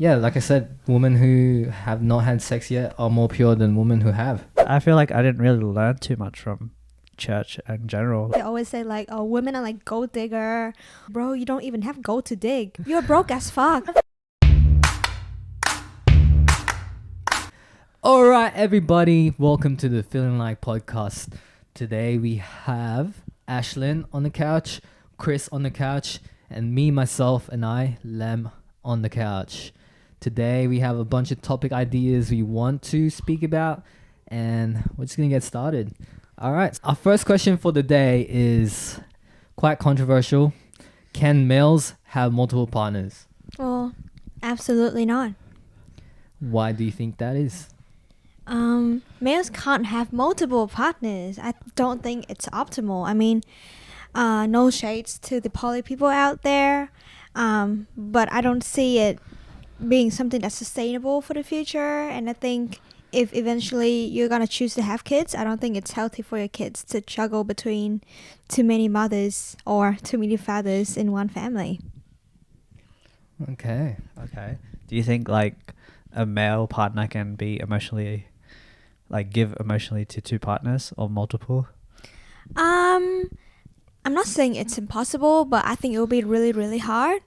Yeah, like I said, women who have not had sex yet are more pure than women who have. I feel like I didn't really learn too much from church in general. They always say like, oh, women are like gold digger. Bro, you don't even have gold to dig. You're broke as fuck. All right, everybody, welcome to the Feelin Like podcast. Today we have Ashlyn on the couch, Chris on the couch, and me, myself, and I, Lem, on the couch. Today we have a bunch of topic ideas we want to speak about, and we're just gonna get started. All right, our first question for the day is quite controversial. Can males have multiple partners? Well, absolutely not. Why do you think that is? Males can't have multiple partners. I don't think it's optimal. I mean, no shades to the poly people out there, but I don't see it being something that's sustainable for the future. And I think if eventually you're gonna choose to have kids, I don't think it's healthy for your kids to juggle between too many mothers or too many fathers in one family. Okay. Do you think like a male partner can be emotionally, like give emotionally to two partners or multiple? I'm not saying it's impossible, but I think it will be really, really hard.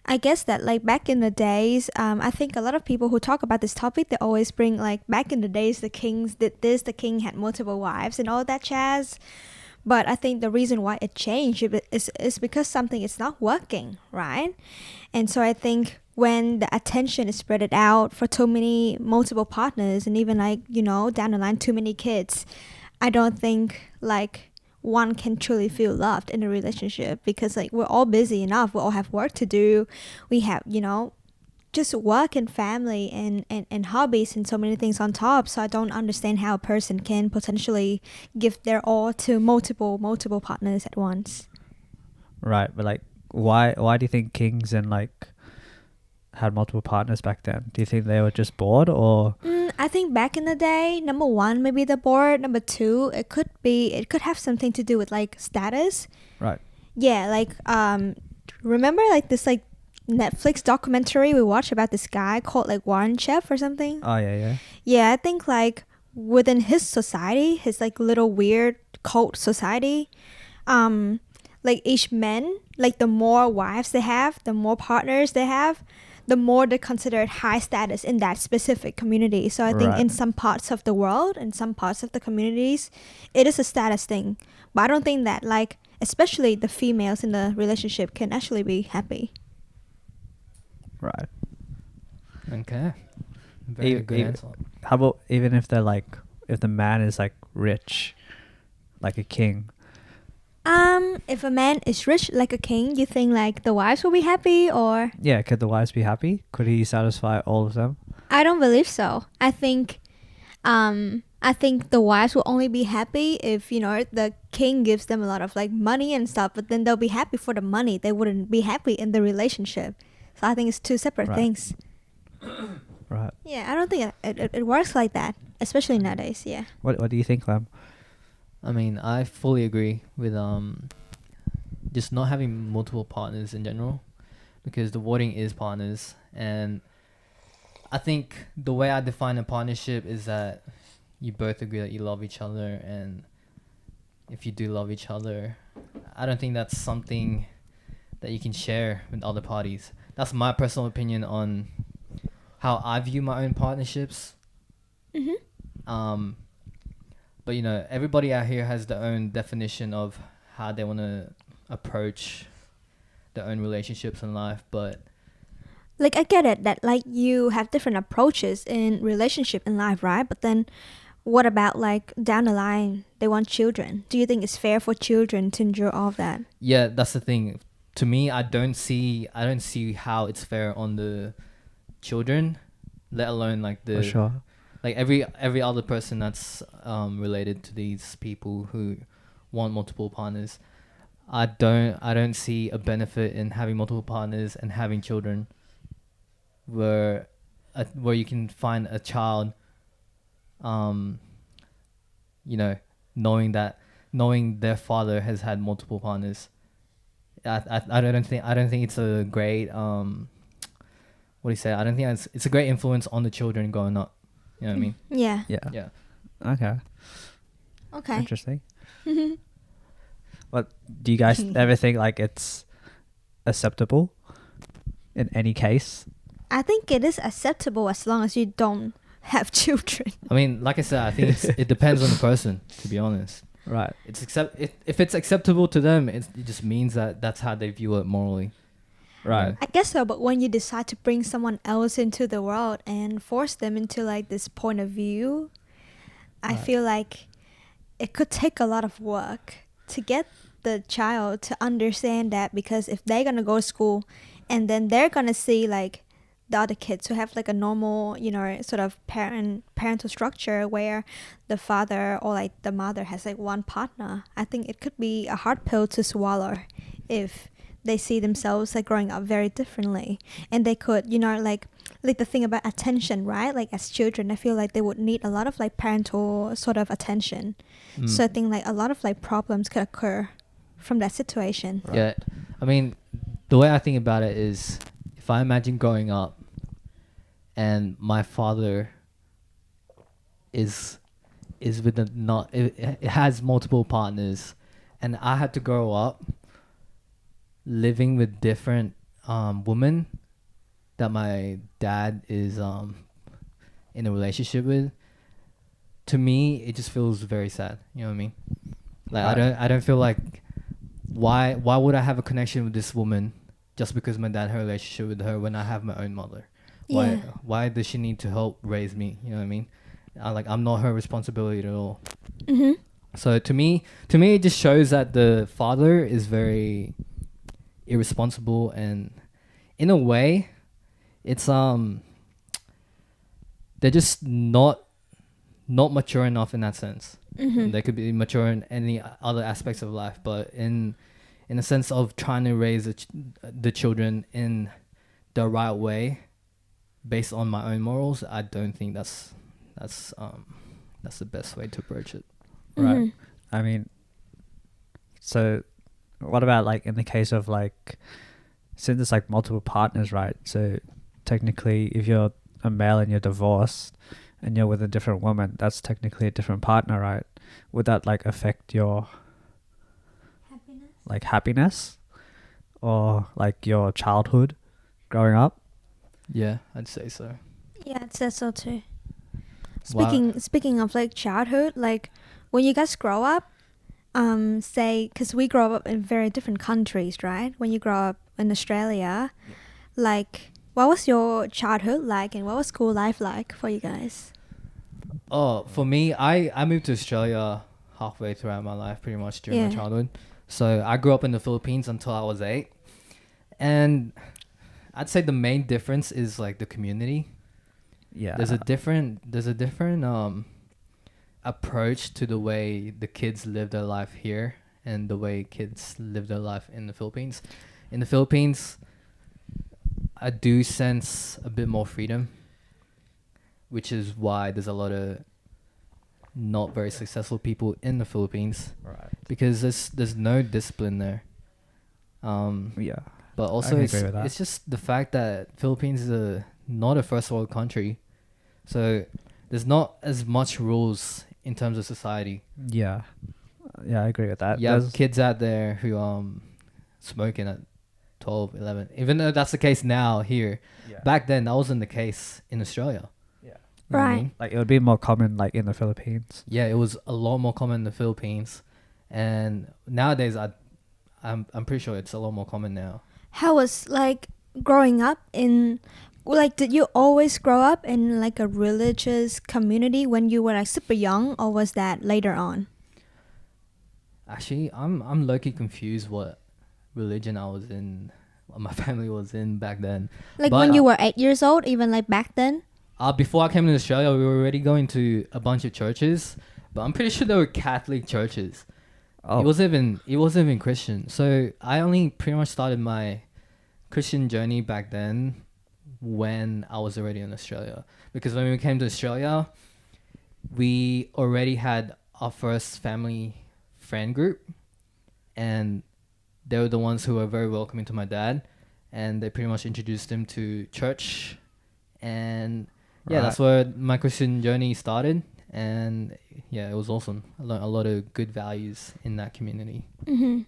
I guess that like back in the days, I think a lot of people who talk about this topic, they always bring like back in the days the kings did this, the king had multiple wives and all that jazz. But I think the reason why it changed is because something is not working, right? And so I think when the attention is spread out for too many multiple partners and even like, down the line too many kids, I don't think like one can truly feel loved in a relationship because like we're all busy enough. We all have work to do. We have, just work and family and hobbies and so many things on top. So I don't understand how a person can potentially give their all to multiple partners at once. Right, but like why do you think kings and like had multiple partners back then? Do you think they were just bored or? I think back in the day, number one, maybe the board. Number two, it could have something to do with like status. Right. Yeah, like remember like this like Netflix documentary we watched about this guy called like Warren Chef or something? Oh yeah. Yeah, I think like within his society, his like little weird cult society, like each man, like the more wives they have, the more partners they have, the more they're considered high status in that specific community. So I think in some parts of the world, in some parts of the communities, it is a status thing. But I don't think that like, especially the females in the relationship can actually be happy. Right. Okay. Very good answer. How about even if they're like, if the man is like rich, like a king? If a man is rich like a king, you think like the wives will be happy or? Yeah, could the wives be happy? Could he satisfy all of them? I don't believe so. I think the wives will only be happy if, the king gives them a lot of like money and stuff, but then they'll be happy for the money. They wouldn't be happy in the relationship. So I think it's two separate things. Right. Yeah, I don't think it works like that, especially nowadays. Yeah. What do you think, Lem? I mean, I fully agree with just not having multiple partners in general, because the wording is partners, and I think the way I define a partnership is that you both agree that you love each other, and if you do love each other, I don't think that's something that you can share with other parties. That's my personal opinion on how I view my own partnerships. Mm-hmm. But everybody out here has their own definition of how they want to approach their own relationships in life. But like I get it that like you have different approaches in relationship in life, right? But then what about like down the line they want children? Do you think it's fair for children to endure all of that? Yeah, that's the thing. To me, I don't see how it's fair on the children, let alone like the For sure. like every other person that's related to these people who want multiple partners. I don't see a benefit in having multiple partners and having children where you can find a child knowing their father has had multiple partners. I don't think it's a great what do you say? I don't think it's a great influence on the children growing up. You know what I mean? Yeah. Yeah. Yeah. Okay. Okay. Interesting. But do you guys ever think like it's acceptable in any case? I think it is acceptable as long as you don't have children. I mean, like I said, I think it depends on the person, to be honest. Right. If it's acceptable to them, it just means that that's how they view it morally. Right. I guess so, but when you decide to bring someone else into the world and force them into like this point of view, I Right. feel like it could take a lot of work to get the child to understand that, because if they're gonna go to school and then they're gonna see like the other kids who have like a normal, you know, sort of parental structure where the father or like the mother has like one partner, I think it could be a hard pill to swallow if they see themselves like growing up very differently. And they could, you know, like the thing about attention, right? Like as children, I feel like they would need a lot of like parental sort of attention. So I think like a lot of like problems could occur from that situation. Right. Yeah. I mean, the way I think about it is, if I imagine growing up and my father is with it has multiple partners, and I had to grow up living with different women that my dad is in a relationship with, to me it just feels very sad. You know what I mean? Like I don't feel like, why would I have a connection with this woman just because my dad had a relationship with her when I have my own mother? Yeah. Why does she need to help raise me? You know what I mean? I'm not her responsibility at all. Mm-hmm. So to me it just shows that the father is very irresponsible, and in a way it's they're just not mature enough in that sense. Mm-hmm. They could be mature in any other aspects of life, but in a sense of trying to raise the children in the right way based on my own morals, I don't think that's the best way to approach it. Right. Mhm. I mean, so what about like in the case of like, since it's like multiple partners, right? So technically, if you're a male and you're divorced and you're with a different woman, that's technically a different partner, right? Would that like affect your like happiness or like your childhood growing up? Yeah, I'd say so. Yeah, I'd say so too. Wow. Speaking of like childhood, like when you guys grow up, say, because we grow up in very different countries, right? When you grow up in Australia, like what was your childhood like, and what was school life like for you guys? Oh, for me, I moved to Australia halfway throughout my life, pretty much during my Yeah. childhood. So I grew up in the Philippines until I was 8, and I'd say the main difference is like the community. Yeah. There's a different approach to the way the kids live their life here and the way kids live their life in the Philippines. In the Philippines, I do sense a bit more freedom, which is why there's a lot of not very successful people in the Philippines, Right. because there's no discipline there. Yeah. But also can it's agree with that. it's just the fact that Philippines is not a first world country, so there's not as much rules in terms of society. Yeah. Yeah, I agree with that. You have There's- kids out there who smoking at 12, 11. Even though that's the case now here, yeah. back then that wasn't the case in Australia. Yeah. You know what I Right. mean? Like it would be more common like in the Philippines. Yeah, it was a lot more common in the Philippines, and nowadays I'm pretty sure it's a lot more common now. How was like growing up in, like, did you always grow up in like a religious community when you were like super young, or was that later on? Actually, I'm low-key confused what religion I was in, what my family was in back then. Like But, when you were 8 years old, even like back then? Before I came to Australia, we were already going to a bunch of churches, but I'm pretty sure they were Catholic churches. Oh. It wasn't even Christian. So I only pretty much started my Christian journey back then when I was already in Australia. Because when we came to Australia, we already had our first family friend group, and they were the ones who were very welcoming to my dad, and they pretty much introduced him to church yeah, that's Right. where my Christian journey started, and yeah, it was awesome. I learned a lot of good values in that community. Mm-hmm.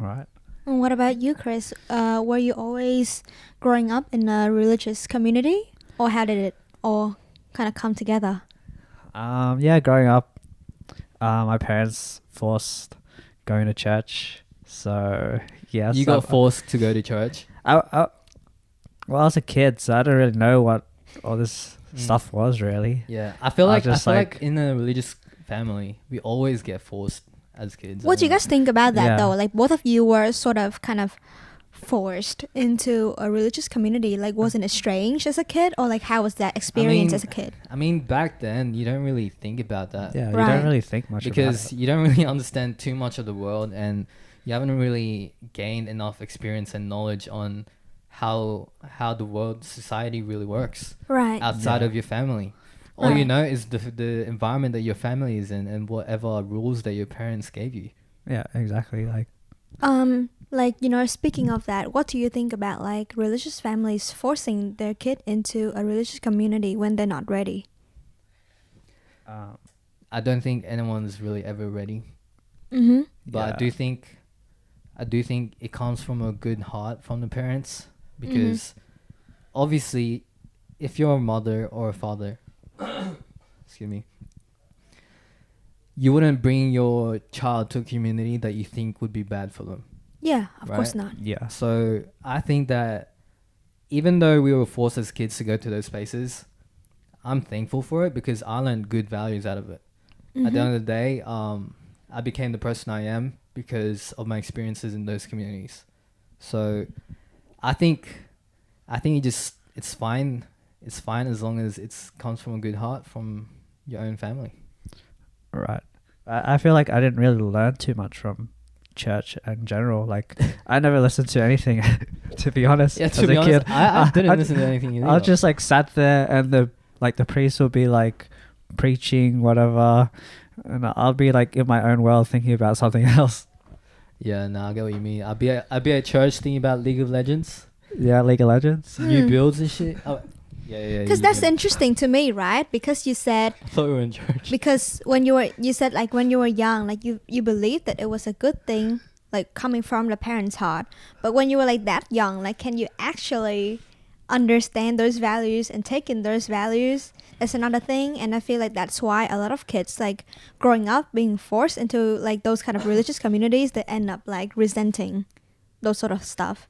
Right. And what about you, Chris? Were you always growing up in a religious community, or how did it all kind of come together? Yeah, growing up, my parents forced going to church. So yes, You got forced to go to church. well, I was a kid, so I didn't really know what all this stuff was really. Yeah, I feel I like just like- in a religious family, we always get forced as kids. What do you guys think about that Yeah. though? Like both of you were sort of kind of forced into a religious community. Like wasn't it strange as a kid, or like how was that experience mean, as a kid? I mean, back then you don't really think about that. Yeah, you Right. don't really think much Because about it. you don't really understand too much of the world, and you haven't really gained enough experience and knowledge on how the world society really works Right. outside Yeah. of your family. All you Right. know is the environment that your family is in and whatever rules that your parents gave you. Yeah, exactly. Like, Like, you know, speaking of that, what do you think about like religious families forcing their kid into a religious community when they're not ready? I don't think anyone's really ever ready, Mm-hmm. but Yeah. I do think it comes from a good heart from the parents, because obviously if you're a mother or a father excuse me, you wouldn't bring your child to a community that you think would be bad for them. Yeah, of course Right. not. yeah. So I think that even though we were forced as kids to go to those spaces, I'm thankful for it because I learned good values out of it. At the end of the day, I became the person I am because of my experiences in those communities. So I think it's fine. It's fine as long as it comes from a good heart from your own family. Right. I feel like I didn't really learn too much from church in general. Like, I never listened to anything, to be honest. Yeah, as to be a honest, kid. I didn't listen to anything either. I just like sat there, and the priest would be like preaching whatever, and I'll be like in my own world thinking about something else. Yeah, no, I get what you mean. I'd be at church thinking about League of Legends, Yeah, League of Legends. new builds and shit. Oh, yeah. Because that's interesting to me, right? Because you said I thought we were in church. because you said like when you were young, like you believed that it was a good thing, like coming from the parents' heart. But when you were like that young, like can you actually understand those values and take in those values? That's another thing, and I feel like that's why a lot of kids like growing up being forced into like those kind of religious communities, they end up like resenting those sort of stuff.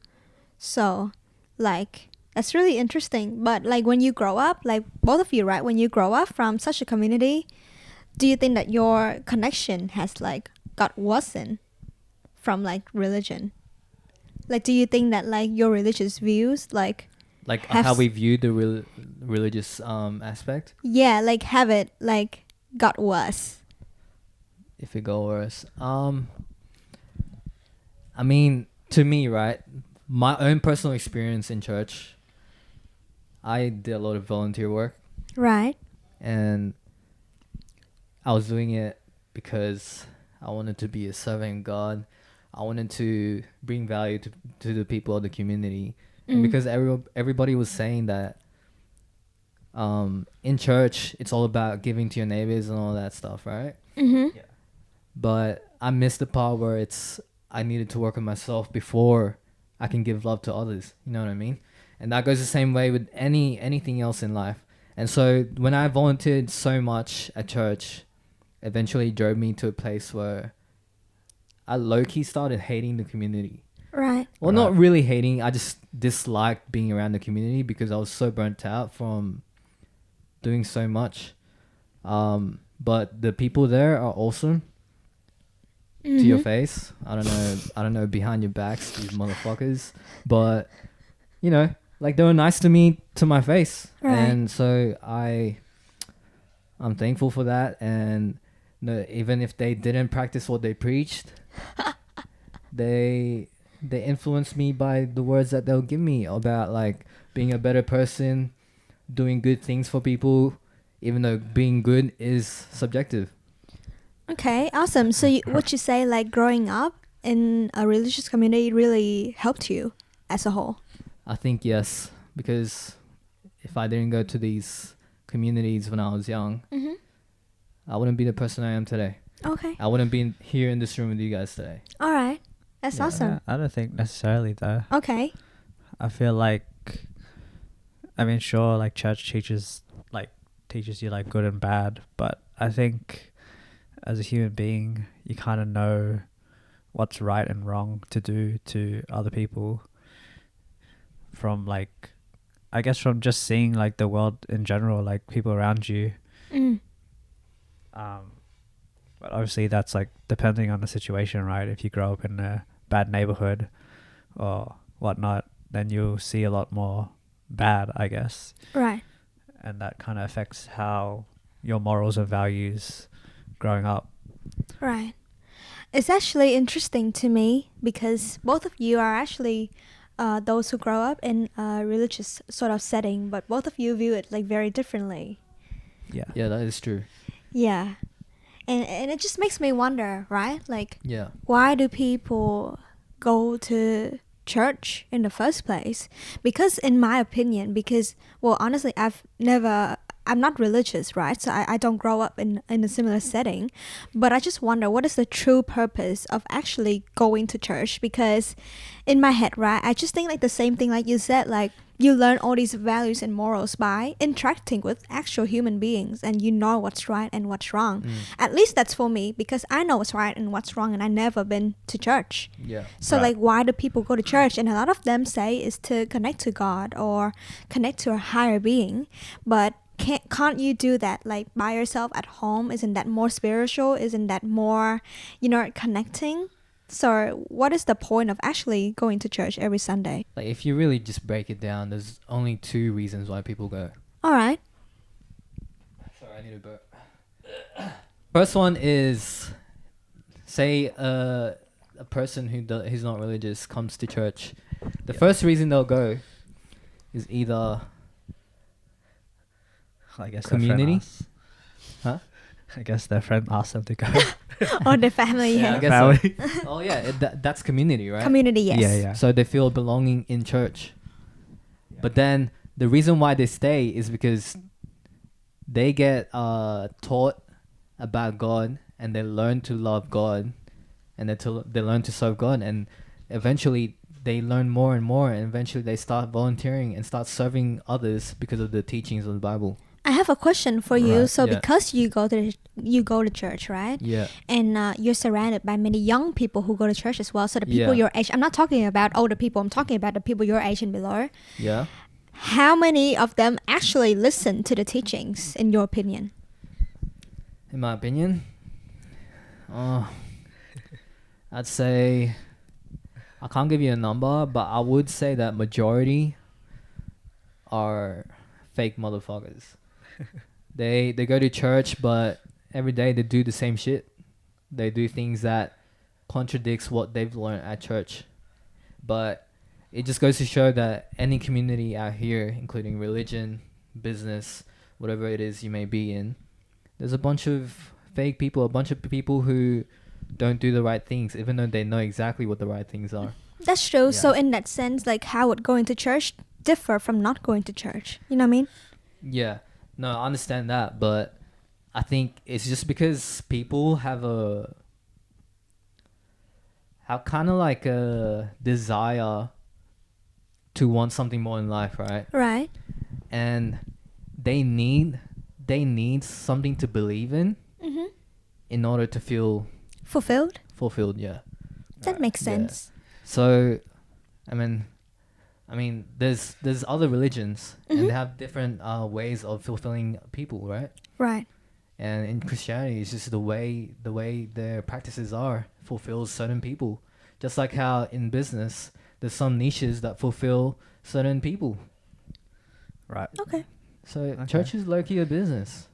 So like that's really interesting. But like when you grow up, like both of you, right, when you grow up from such a community, do you think that your connection has like got worsened from like religion? Like do you think that like your religious views like How we view the religious aspect. yeah, like have it like got worse? If it got worse, I mean, to me, right, my own personal experience in church, I did a lot of volunteer work, Right. and I was doing it because I wanted to be a servant of God. I wanted to bring value to the people of the community. And because everybody was saying that in church, it's all about giving to your neighbors and all that stuff, right? Mm-hmm. But I missed the part where I needed to work on myself before I can give love to others. You know what I mean? And that goes the same way with anything else in life. And so when I volunteered so much at church, eventually drove me to a place where I low-key started hating the community. Right. Well, not really hating. I just disliked being around the community because I was so burnt out from doing so much. But the people there are awesome. To your face. I don't know behind your backs, these motherfuckers. But, you know, like they were nice to me to my face. Right. And so I'm thankful for that. And no, even if they didn't practice what they preached, they influenced me by the words that they'll give me about like being a better person, doing good things for people, even though being good is subjective. Okay, awesome. So would you say like growing up in a religious community really helped you as a whole? I think yes, because if I didn't go to these communities when I was young, Mm-hmm. I wouldn't be the person I am today. Okay. I wouldn't be here in this room with you guys today. All right. That's Yeah. awesome. Yeah, I don't think necessarily though. Okay. I feel like, I mean, sure, like church teaches you like good and bad, but I think as a human being, you kind of know what's right and wrong to do to other people from like, I guess from just seeing like the world in general, like people around you. Mm. But obviously that's like depending on the situation, right? If you grow up in a bad neighborhood or whatnot, then you'll see a lot more bad, I guess. Right. And that kind of affects how your morals and values growing up. Right. It's actually interesting to me because both of you are actually those who grow up in a religious sort of setting, but both of you view it like very differently. Yeah. Yeah, that is true. Yeah. And it just makes me wonder, right? Like, Yeah. why do people go to church in the first place? Because in my opinion, well, honestly, I'm not religious, right? So I don't grow up in a similar setting, but I just wonder what is the true purpose of actually going to church? Because in my head, right, I just think like the same thing like you said, like you learn all these values and morals by interacting with actual human beings, and you know what's right and what's wrong. At least that's for me, because I know what's right and what's wrong, and I never been to church. Yeah. So Right. like, why do people go to church? And a lot of them say is to connect to God or connect to a higher being, but can't you do that like by yourself at home? Isn't that more spiritual? Isn't that more, connecting? So what is the point of actually going to church every Sunday? Like, if you really just break it down, there's only two reasons why people go. All right. Sorry, I need a burp. First one is, say a person who's not religious comes to church. The first reason they'll go is either I guess community. Their friend Huh? I guess their friend asked them to go. Or the family. Yeah, I Yeah. guess Family. so. Oh yeah, that's community, right? Community, yes. Yeah, yeah. So they feel belonging in church. But then the reason why they stay is because they get taught about God, and they learn to love God, and they learn to serve God, and eventually they learn more and more, and eventually they start volunteering and start serving others because of the teachings of the Bible. I have a question for you. Right, So yeah. because you go to church, right? Yeah. And you're surrounded by many young people who go to church as well. So the people Yeah. your age, I'm not talking about older people, I'm talking about the people your age and below. Yeah. How many of them actually listen to the teachings, in your opinion? In my opinion, I'd say I can't give you a number, but I would say that majority are fake motherfuckers. They go to church, but every day they do the same shit. They do things that contradicts what they've learned at church. But it just goes to show that any community out here, including religion, business, whatever it is you may be in, there's a bunch of fake people, a bunch of people who don't do the right things, even though they know exactly what the right things are. That's true. Yeah. So in that sense, like, how would going to church differ from not going to church? You know what I mean? Yeah, no, I understand that, but I think it's just because people have kind of like a desire to want something more in life, right? Right. And they need something to believe Mm-hmm. in order to feel Fulfilled? fulfilled. Yeah. That makes Yeah. sense. So, I mean, there's other religions, Mhm. and they have different ways of fulfilling people, right? Right. And in Christianity, it's just the way their practices are fulfills certain people. Just like how in business, there's some niches that fulfill certain people. Right. Okay. So Okay. church is low-key a business.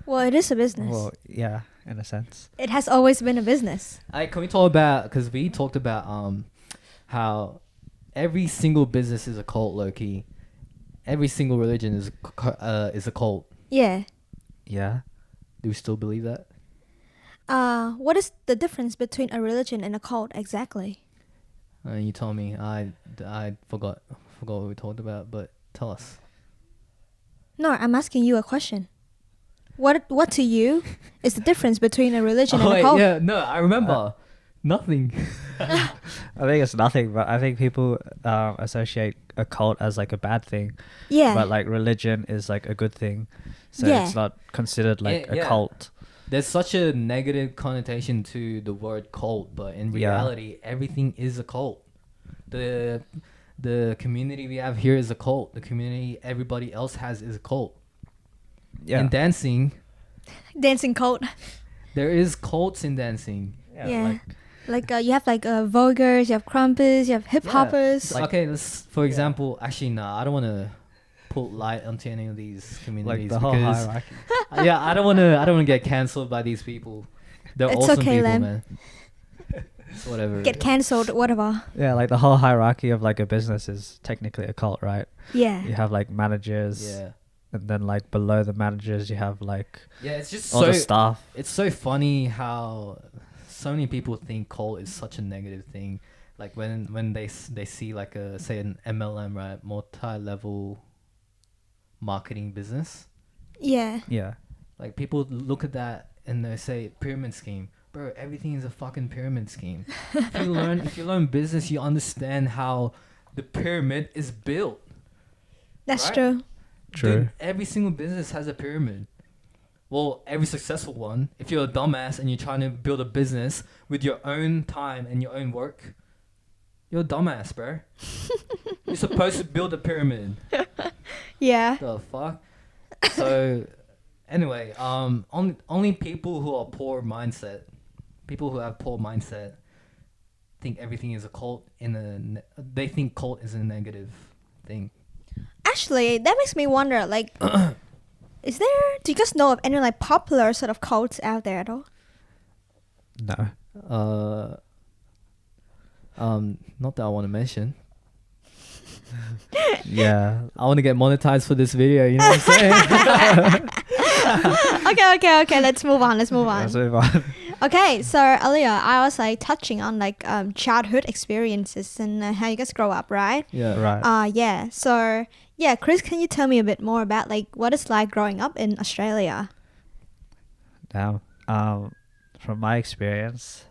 Well, it is a business. Well, yeah, in a sense. It has always been a business. Can we talk about, because we talked about how every single business is a cult, low-key. Every single religion is a cult. Yeah. Yeah. Do we still believe that? What is the difference between a religion and a cult exactly? You told me. I forgot what we talked about, but tell us. No, I'm asking you a question. What to you is the difference between a religion and a wait, cult? yeah, no, I remember. Nothing. I think it's nothing, but I think people associate a cult as like a bad thing. Yeah. But like religion is like a good thing. So Yeah. it's not considered like Yeah. a cult. There's such a negative connotation to the word cult, but in reality, everything is a cult. The community we have here is a cult. The community everybody else has is a cult. Yeah. In dancing, Dancing cult. there is cults in dancing. Yeah. Like you have like voguers, you have crumpers, you have hip hoppers. Like, okay, let's for example. Actually, nah, I don't want to put light onto any of these Like communities the whole because hierarchy. yeah, I don't want to get cancelled by these people. They're It's awesome okay, people, Lem. man. It's whatever. Get cancelled, whatever. Yeah, like the whole hierarchy of like a business is technically a cult, right? Yeah. You have like managers, Yeah, and then like below the managers you have like yeah. It's just all the staff. It's so funny how so many people think cult is such a negative thing. Like when they see like a say an MLM, right, multi-level marketing business. Yeah. Yeah. Like people look at that and they say pyramid scheme. Bro, everything is a fucking pyramid scheme. If you learn business, you understand how the pyramid is built. That's Right? true. True. Dude, every single business has a pyramid. Well, every successful one. If you're a dumbass and you're trying to build a business with your own time and your own work, you're a dumbass, bro. You're supposed to build a pyramid. Yeah. The fuck? So, anyway, only people who are people who have poor mindset, think everything is a cult. They think cult is a negative thing. Actually, that makes me wonder, like, do you guys know of any like popular sort of cults out there at all? No. Not that I want to mention. Yeah. I want to get monetized for this video. You know what I'm saying? Okay. Let's move on. Let's move on. Okay, so earlier I was like touching on like childhood experiences and how you guys grow up, right? Yeah. Right. Yeah. So yeah, Chris, can you tell me a bit more about like what it's like growing up in Australia? Now, from my experience,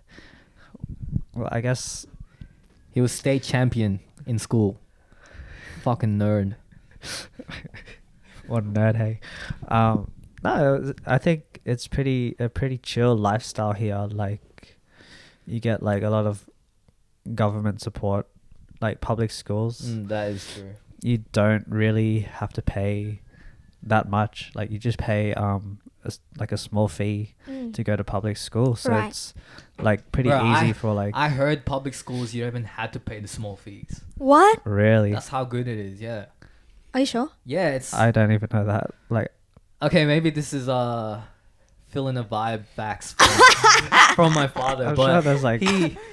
well, I guess He was state champion in school. Fucking nerd. what a nerd, hey. No, I think it's a pretty chill lifestyle here. Like, you get like a lot of government support, like public schools. That is true. You don't really have to pay that much. Like, you just pay like a small fee to go to public school. So Right. it's like pretty Bro, easy for like I heard public schools you even had to pay the small fees. What? really. That's how good it is. Yeah. Are you sure? Yeah. It's I don't even know that. Like, okay. Maybe this is filling a vibe backs from my father, I'm but sure there's like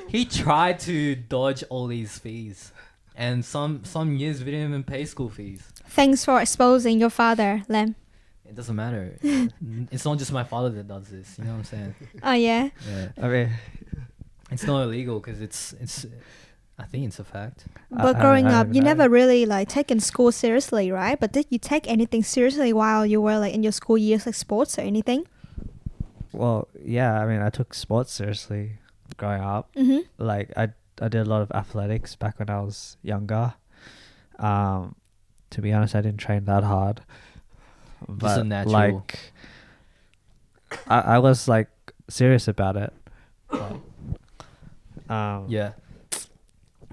he tried to dodge all these fees, and some years we didn't even pay school fees. Thanks for exposing your father, Lem. It doesn't matter. It's not just my father that does this. You know what I'm saying? Oh yeah. Yeah. I mean, It's not illegal because it's. I think it's a fact. But I growing don't up, even you know. never really like taken school seriously, right? But did you take anything seriously while you were like in your school years, like sports or anything? well, yeah. I mean, I took sports seriously growing up. Mm-hmm. Like, I did a lot of athletics back when I was younger. To be honest, I didn't train that hard. But a natural. like, I was like serious about it. Yeah.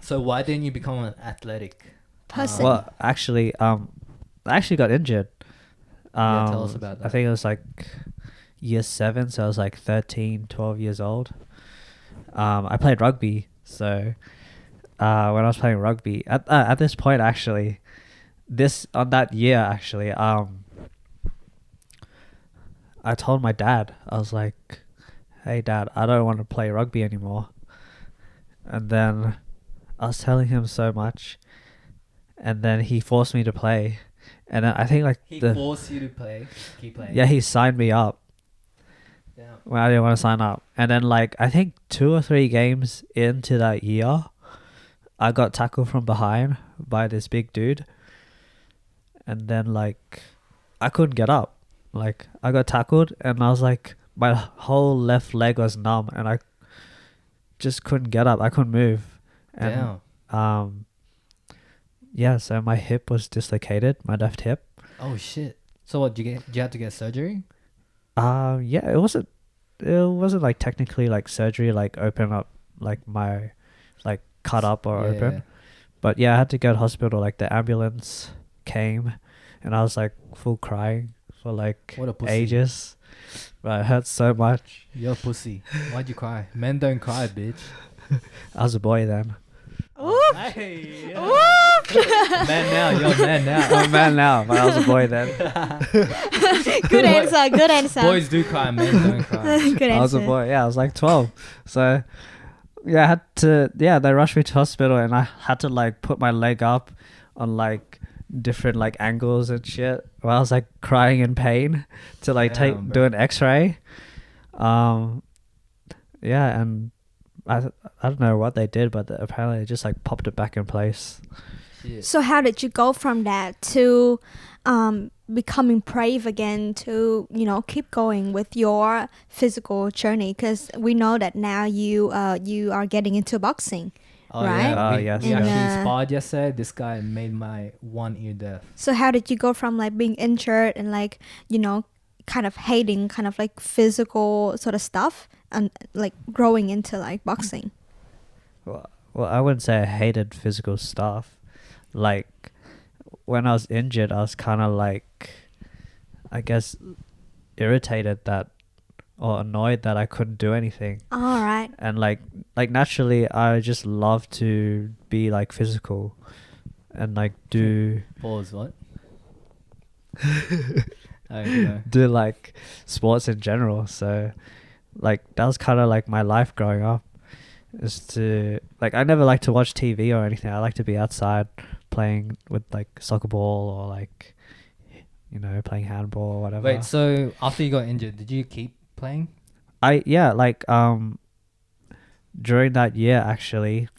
So why didn't you become an athletic Person. Well, actually, I actually got injured. Yeah, tell us about I that. think it was like year 7, so I was like 13, 12 years old. I played rugby, so when I was playing rugby at this point, actually, that year, actually, I told my dad, I was like, "Hey, Dad, I don't want to play rugby anymore." And then I was telling him so much, and then he forced me to play. And then I think like He forced you to play. Keep playing. yeah, he signed me up Yeah. when I didn't want to sign up. And then like I think 2 or 3 games into that year, I got tackled from behind by this big dude. And then like I couldn't get up. Like I got tackled and I was like, my whole left leg was numb and I just couldn't get up. I couldn't move. And Damn. yeah, so my hip was dislocated, my left hip. Oh shit. So what? Did you have to get surgery? Yeah, it wasn't like technically like surgery, like open up like my like cut up or open. But yeah, I had to go to hospital. Like the ambulance came and I was like full crying for like What a pussy. ages. But it hurt so much. You're a pussy. Why'd you cry? Men don't cry, bitch. I was a boy then. Oof. Hey, yeah. Oof. Man now, you're a man now. I'm a man now, but I was a boy then. Good answer. Good answer. Boys do cry, men don't cry. Good answer. I was a boy. Yeah, I was like 12. So yeah, I had to. Yeah, they rushed me to hospital, and I had to like put my leg up on like different like angles and shit. While I was like crying in pain to like Damn, do bro. an X-ray. Yeah, and I don't know what they did, but apparently they just like popped it back in place. Shit. So how did you go from that to becoming brave again to, you know, keep going with your physical journey? Because we know that now you are getting into boxing. Oh, Right? Yeah. Yes, We yes. actually sparred yesterday. This guy made my one ear deaf. So how did you go from like being injured and like, you know, kind of hating kind of like physical sort of stuff and like growing into like boxing? Well, I wouldn't say I hated physical stuff. Like when I was injured, I was kind of like, I guess, irritated that or annoyed that I couldn't do anything. All right. And like naturally, I just love to be like physical and like do Pause, what? Okay. do like sports in general. So like that was kind of like my life growing up, is to like, I never liked to watch TV or anything. I like to be outside playing with like soccer ball or like, you know, playing handball or whatever. Wait, so after you got injured, did you keep playing? During that year actually,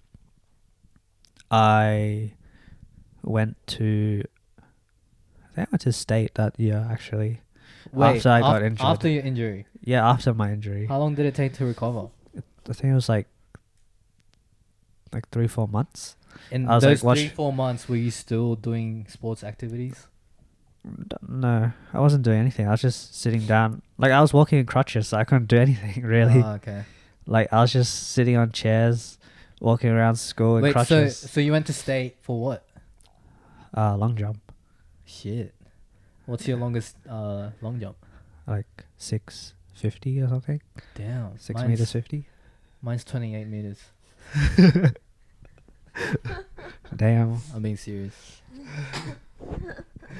I went to state that year actually. Wait, After I got injured. After your injury. Yeah, after my injury. How long did it take to recover? I think it was like 3-4 months. In I was those like, 3-4 months, were you still doing sports activities? No, I wasn't doing anything. I was just sitting down. Like I was walking in crutches, so I couldn't do anything really. Ah, okay. Like I was just sitting on chairs, walking around school in Wait, crutches. so you went to state for what? Long jump, Shit. What's your longest long jump? like 650 or something. Damn. 6 meters 50. Mine's 28 meters. Damn. I'm being serious.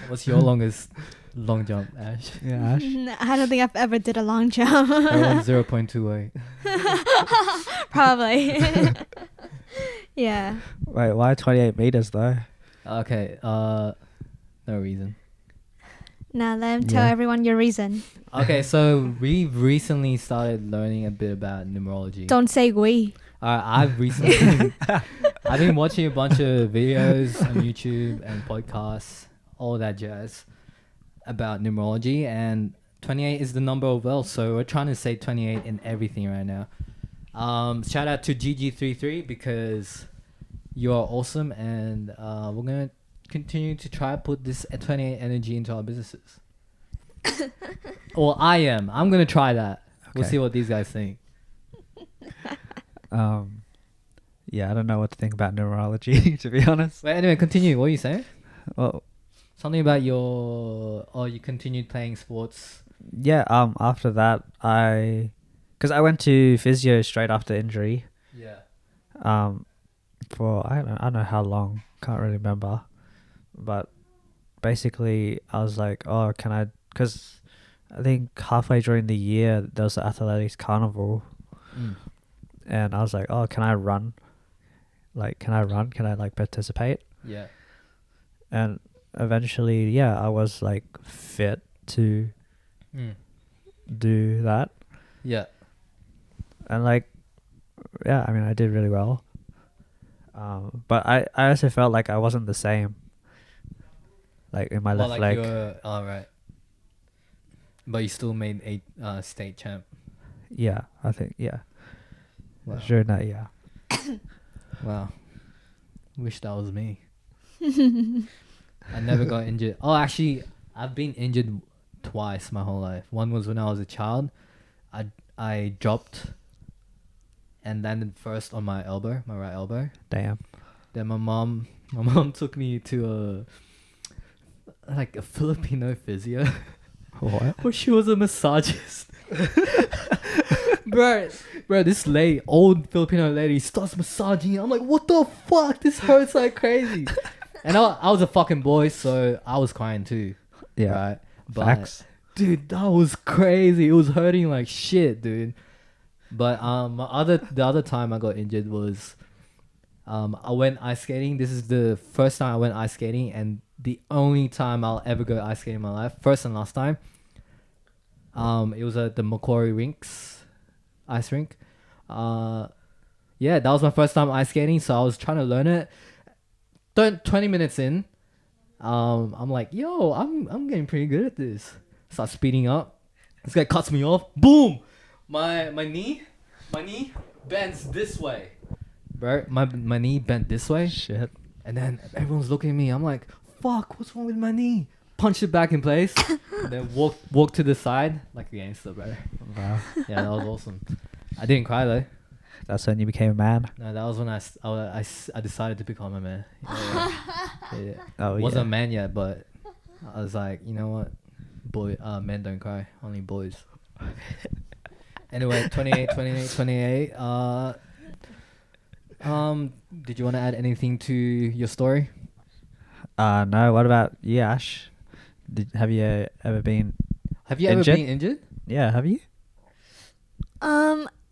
What's your longest long jump, Ash? Yeah, Ash. I don't think I've ever did a long jump. Everyone's 0.28. Probably. Yeah. Wait, why 28 meters though? Okay, no reason. Now let him tell Yeah. everyone your reason. Okay, so we've recently started learning a bit about numerology. Don't say we. I've recently I've been watching a bunch of videos on YouTube and podcasts, all that jazz, about numerology, and 28 is the number of wealth. So we're trying to say 28 in everything right now. Shout out to GG33 because you are awesome, and we're gonna continue to try to put this 28 energy into our businesses. Well, I'm gonna try that. We'll Okay. see what these guys think. Yeah, I don't know what to think about numerology, to be honest. Wait, anyway, continue. What are you saying? Well, Something about you continued playing sports. yeah, after that, because I went to physio straight after injury, Yeah. for, I don't know how long, can't really remember, but basically I was like, oh, because I think halfway during the year, there was the athletics carnival, and I was like, oh, can I run? Like, can I like participate? Yeah. And eventually, yeah, I was like fit to do that. Yeah. And like, yeah, I mean, I did really well. But I also felt like I wasn't the same. Like in my left leg. All right. But you still made a state champ. Yeah, I think, yeah. Wow. During that, yeah. Wow. Wish that was me. I never got injured. Oh, actually, I've been injured twice my whole life. One was when I was a child. I dropped and landed first on my elbow, my right elbow. Damn. Then my mom took me to a Filipino physio. What? Where she was a massagist. bro, this old Filipino lady starts massaging. I'm like, what the fuck? This hurts like crazy. And I was a fucking boy, so I was crying too. Yeah. Right? But, Facts. dude, that was crazy. It was hurting like shit, dude. But the other time I got injured was I went ice skating. This is the first time I went ice skating and the only time I'll ever go ice skating in my life. First and last time. It was at the Macquarie Rinks ice rink. Yeah, that was my first time ice skating, so I was trying to learn it. 20 minutes in, I'm like, yo, I'm getting pretty good at this. Start speeding up. This guy cuts me off. Boom! My knee bends this way. Bro, my knee bent this way. Shit. And then everyone's looking at me. I'm like, fuck, what's wrong with my knee? Punch it back in place. And then walk to the side like a gangster, bro. Wow. Yeah, that was awesome. I didn't cry though. That's when you became a man. No, that was when I decided to become a man. Yeah. Oh, Wasn't yeah. a man yet, but I was like, you know what? Men don't cry, only boys. Anyway, 28. Did you want to add anything to your story? No, what about you, Ash? Have you ever been... Have you Injured? ever been injured? Yeah, have you?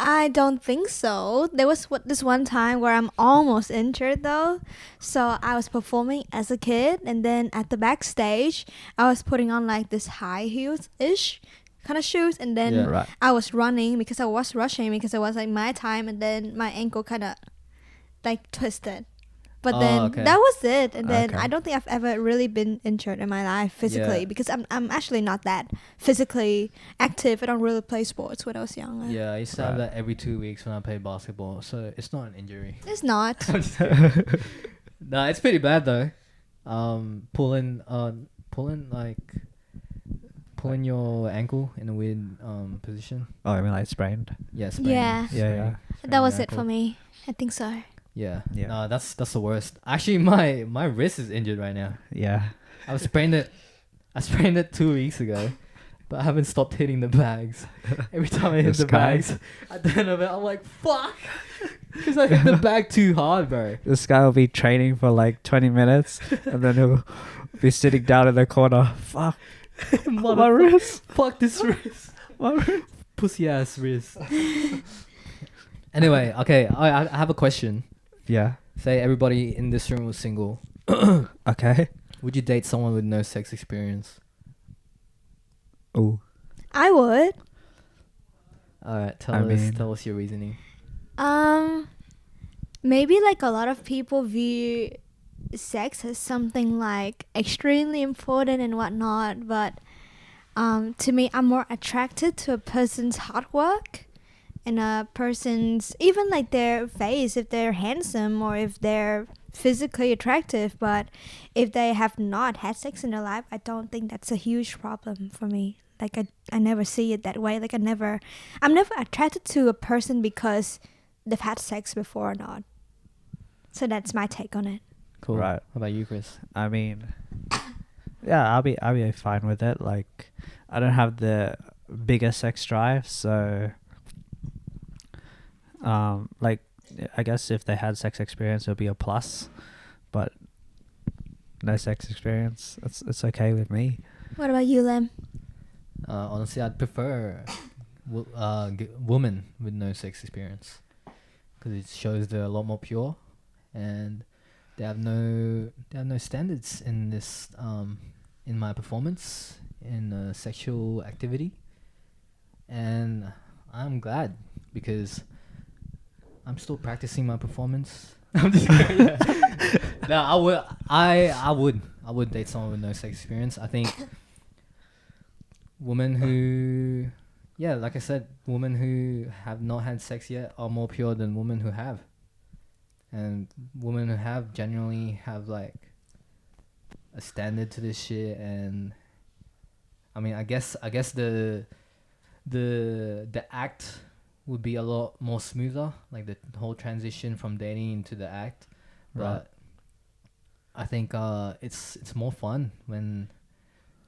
I don't think so. There was this one time where I'm almost injured though. So I was performing as a kid, and then at the backstage, I was putting on like this high heels-ish kind of shoes, and then Yeah. Right. I was running because I was rushing because it was like my time, and then my ankle kind of like twisted. But Oh, then okay. that was it, and then Okay. I don't think I've ever really been injured in my life physically Yeah. because I'm actually not that physically active. I don't really play sports when I was younger. Yeah, I used to have Right. that every 2 weeks when I played basketball, so it's not an injury. It's not. Nah, it's pretty bad though. Pulling your ankle in a weird position. Oh, I mean like sprained. Yeah, sprain, Yeah. Yeah. That was your it for ankle. me. I think so. Yeah. Yeah. No, that's the worst. Actually, my wrist is injured right now. Yeah. I sprained it 2 weeks ago, but I haven't stopped hitting the bags. Every time I hit the bags, at the end of it, I'm like, fuck, because I hit the bag too hard, bro. This guy will be training for like 20 minutes and then he'll be sitting down in the corner. Fuck. My wrist. Fuck this wrist. My wrist. Pussy ass wrist. Anyway, okay, I have a question. Yeah. Say everybody in this room was single. Okay. Would you date someone with no sex experience? Ooh. I would. All right, I tell us your reasoning. Maybe like a lot of people view sex as something like extremely important and whatnot, but to me, I'm more attracted to a person's hard work and a person's even like their face, if they're handsome or if they're physically attractive. But if they have not had sex in their life, I don't think that's a huge problem for me. Like I never see it that way. Like I'm never attracted to a person because they've had sex before or not. So that's my take on it. Cool. Right. How about you, Chris? I mean, yeah, I'll be fine with it. Like, I don't have the bigger sex drive, so like, I guess if they had sex experience, it'll be a plus. But no sex experience, it's okay with me. What about you, Lem? Honestly, I'd prefer women with no sex experience because it shows they're a lot more pure and they have no standards in this in my performance in sexual activity, and I'm glad because I'm still practicing my performance. I'm just kidding. No, I would date someone with no sex experience. I think women who, yeah, like I said, women who have not had sex yet are more pure than women who have. And women who have generally have like a standard to this shit. And I mean, I guess the act would be a lot more smoother, like the whole transition from dating into the act. But Right. I think it's more fun when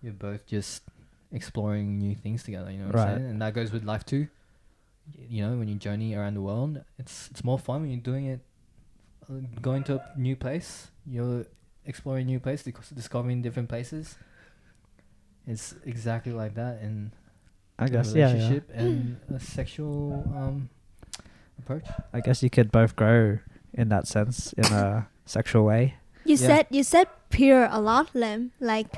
you're both just exploring new things together, you know what I'm Right. saying? And that goes with life too. You know, when you journey around the world, it's more fun when you're doing it, going to a new place. You're exploring new place, discovering different places. It's exactly like that in I a guess, yeah. relationship and a sexual approach. I guess you could both grow in that sense in a sexual way. You Yeah. said pure a lot, Lem. Like,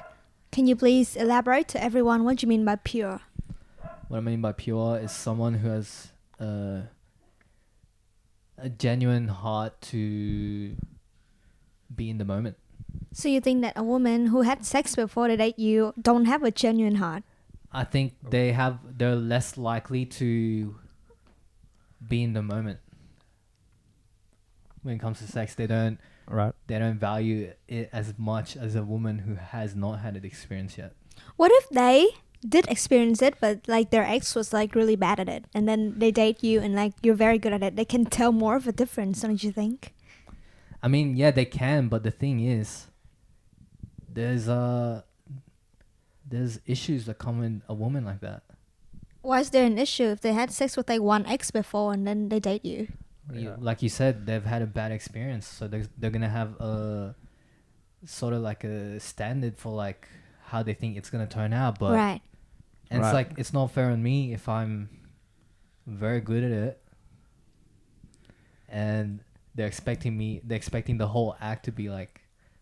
can you please elaborate to everyone what you mean by pure? What I mean by pure is someone who has a genuine heart to be in the moment. So you think that a woman who had sex before they date you don't have a genuine heart? I think they're less likely to be in the moment when it comes to sex. They don't Right. value it as much as a woman who has not had an experience yet. What if they did experience it, but like their ex was like really bad at it, and then they date you and like you're very good at it? They can tell more of a difference, don't you think? I mean, yeah, they can, but the thing is, there's issues that come with a woman like that. Why is there an issue if they had sex with like one ex before and then they date you? Yeah. Like you said, they've had a bad experience, so they're gonna have a sort of like a standard for like how they think it's gonna turn out. But Right. and it's Right. like it's not fair on me if I'm very good at it, and they're expecting the whole act to be like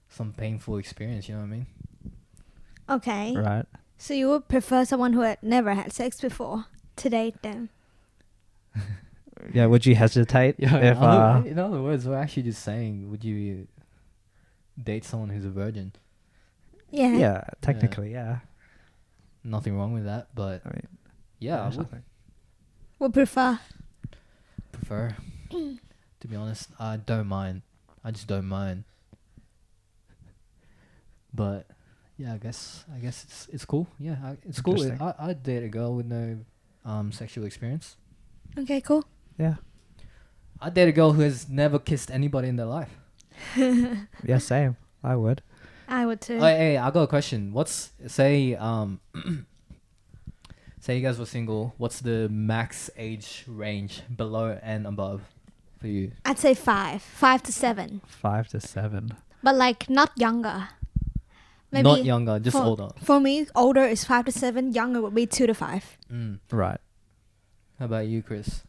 some painful experience. You know what I mean? Okay. Right. So you would prefer someone who had never had sex before to date them? Yeah. Would you hesitate if? In other words, we're actually just saying, would you date someone who's a virgin? Yeah. Yeah. Technically, yeah. Nothing wrong with that, but I mean, yeah, I there's would nothing. Would prefer. prefer. To be honest, I don't mind. I just don't mind. But yeah, I guess it's cool. Yeah, it's cool. Interesting. I'd date a girl with no sexual experience. Okay, cool. Yeah. I'd date a girl who has never kissed anybody in their life. Yeah. Same. I would. I would too. Oh, hey, I got a question. Say you guys were single. What's the max age range below and above for you? I'd say 5 to 7, 5 to 7. but like not younger. Not younger, just older. For me, older is 5 to 7. Younger would be 2 to 5. Right. How about you, Chris?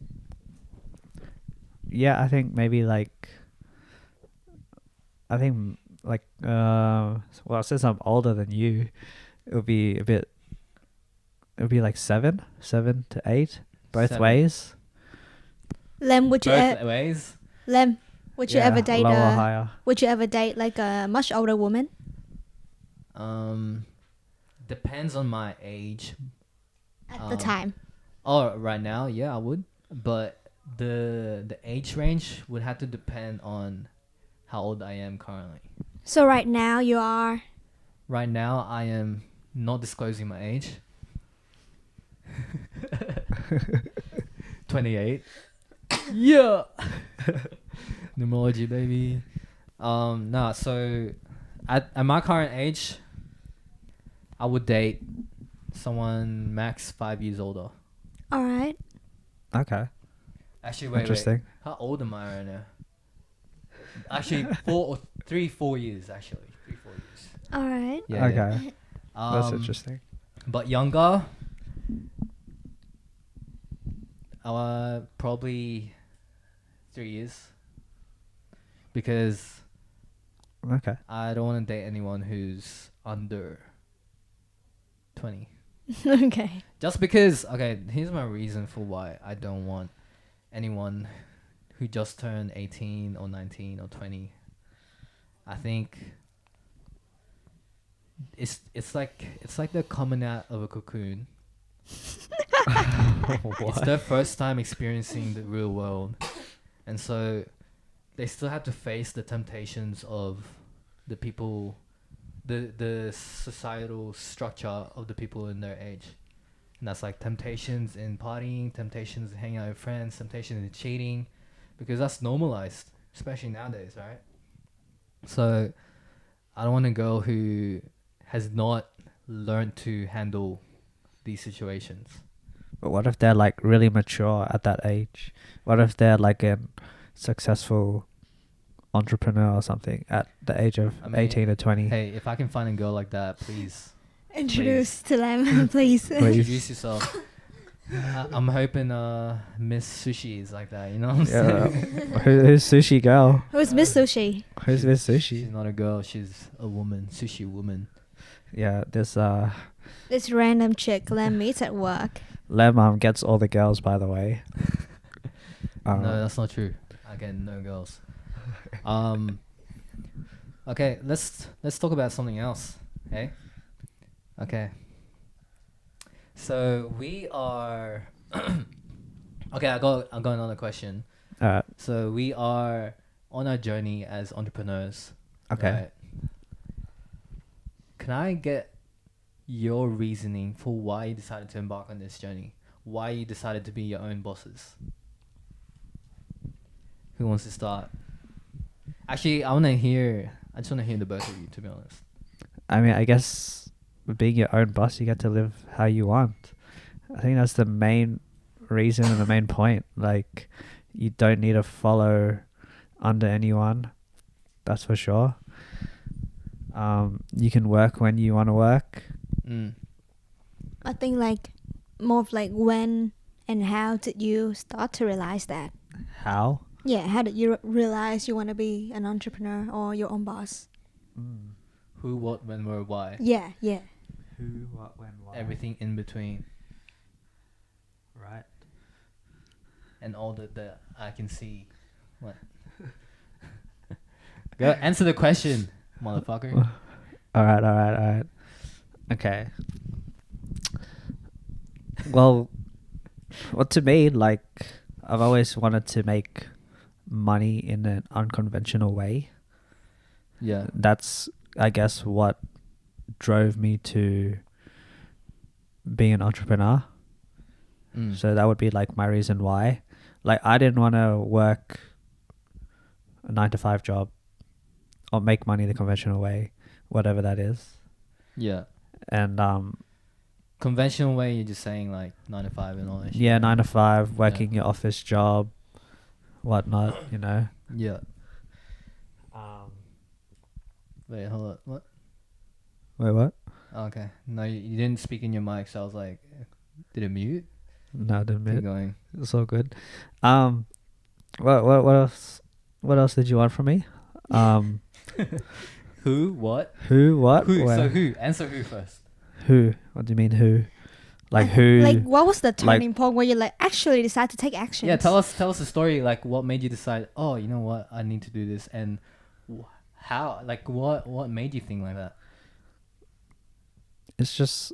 Yeah. I think maybe like. Well, since I'm older than you, it would be a bit. It would be like 7 to 8, both 7. ways. Lem, would you Both ways. Lem, would you Yeah, ever date lower, higher. would you ever date like a much older woman? Depends on my age. At the time. Oh, right now, yeah, I would. But the age range would have to depend on how old I am currently. So right now you are Right now, I am not disclosing my age. 28. Yeah. Numerology, baby. Nah. So, at my current age, I would date someone max 5 years older. all right. Okay. Actually, wait. Interesting. How old am I right now? Actually, 4 years. Actually, 3-4 years. All right. Yeah. Okay. Yeah. That's interesting. But younger, probably 3 years. Because Okay. I don't want to date anyone who's under 20. Okay. Just because, okay, here's my reason for why I don't want anyone who just turned 18 or 19 or 20. I think it's like they're coming out of a cocoon It's their first time experiencing the real world, and so they still have to face the temptations of the people, the societal structure of the people in their age. And that's like temptations in partying, temptations in hanging out with friends, temptations in cheating, because that's normalized, especially nowadays, right? So I don't want a girl who has not learned to handle these situations. But what if they're like really mature at that age? What if they're like a successful entrepreneur or something at the age of 18 or 20? Hey, if I can find a girl like that, please Introduce to them, please. introduce yourself. I'm hoping Miss Sushi is like that, you know what I'm saying? Who's Sushi Girl? Who's Miss Sushi? Who's Miss She's Sushi? not a girl, she's a woman, sushi woman. Yeah, this This random chick Lam meets at work. Lem gets all the girls, by the way. No, that's not true. I get no girls. Okay, let's talk about something else. Hey? Okay. So we are okay, I got another question. So we are on our journey as entrepreneurs. Okay. Right? Can I get your reasoning for why you decided to embark on this journey? Why you decided to be your own bosses? Who wants to start? Actually, I just want to hear the both of you, to be honest. I mean, I guess being your own boss, you get to live how you want. I think that's the main reason and the main point. Like, you don't need to follow under anyone. That's for sure. You can work when you want to work. I think like more of like when and how did you start to realize that? How? Yeah, how did you realize you want to be an entrepreneur or your own boss? Who, what, when, where, why. Yeah. Who, what, when, why. Everything in between. Right. And all that I can see. What? Go answer the question, motherfucker. All right. Okay. Well, to me, like, I've always wanted to make money in an unconventional way. Yeah. That's, I guess, what drove me to being an entrepreneur. So that would be like my reason why. Like, I didn't want to work a 9-to-5 job or make money the conventional way, whatever that is. Yeah. And Conventional way, you're just saying like 9 to 5 and all that shit. yeah, 9-to-5, working your office job, whatnot, you know. Yeah. Wait, hold up. What? Wait, what? Oh, okay. No, you didn't speak in your mic, so I was like, did it mute? No, didn't Keep admit. going. It's all good. What else? What else did you want from me? Who? What? Who? What? Who? Where? So who? Answer who first. Who? What do you mean who? Like who? Like, what was the turning point where you like actually decide to take action? Yeah, tell us the story. Like, what made you decide? Oh, you know what? I need to do this, and how? Like, what made you think like that? It's just,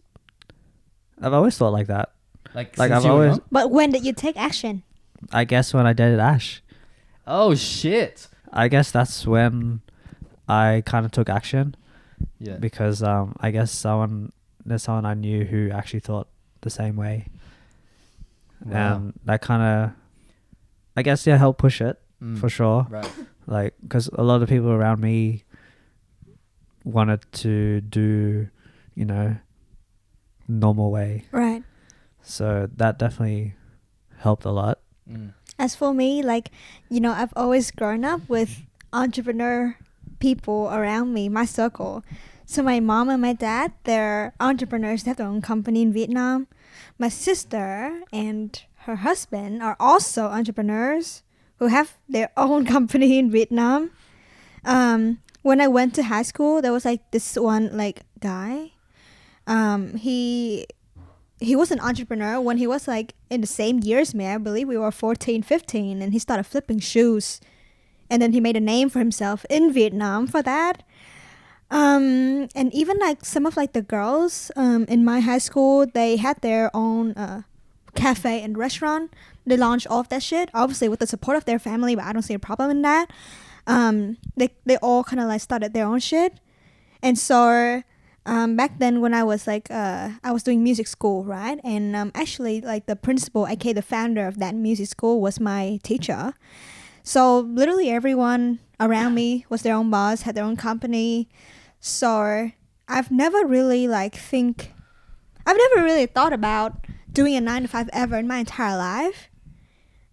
I've always thought like that. Like Like, since I've you were always- young? But when did you take action? I guess when I dated Ash, Oh shit. I guess that's when I kind of took action. Yeah. Because I guess there's someone I knew who actually thought the same way. Wow. And that kind of, I guess, yeah, helped push it for sure. Right. Like, because a lot of people around me wanted to do, you know, normal way. Right. So that definitely helped a lot. As for me, like, you know, I've always grown up with entrepreneur people around me, my circle. So my mom and my dad, they're entrepreneurs. They have their own company in Vietnam. My sister and her husband are also entrepreneurs who have their own company in Vietnam. When I went to high school, there was like this one like guy. He was an entrepreneur when he was like in the same year as me. I believe we were 14, 15, and he started flipping shoes. And then he made a name for himself in Vietnam for that. And even like some of like the girls in my high school, they had their own cafe and restaurant. They launched all of that shit, obviously with the support of their family, but I don't see a problem in that. They all kind of like started their own shit. And so back then when I was like I was doing music school, right? And actually like the principal, aka the founder of that music school, was my teacher. So literally everyone around me was their own boss, had their own company. So I've never really thought about doing a 9 to 5 ever in my entire life.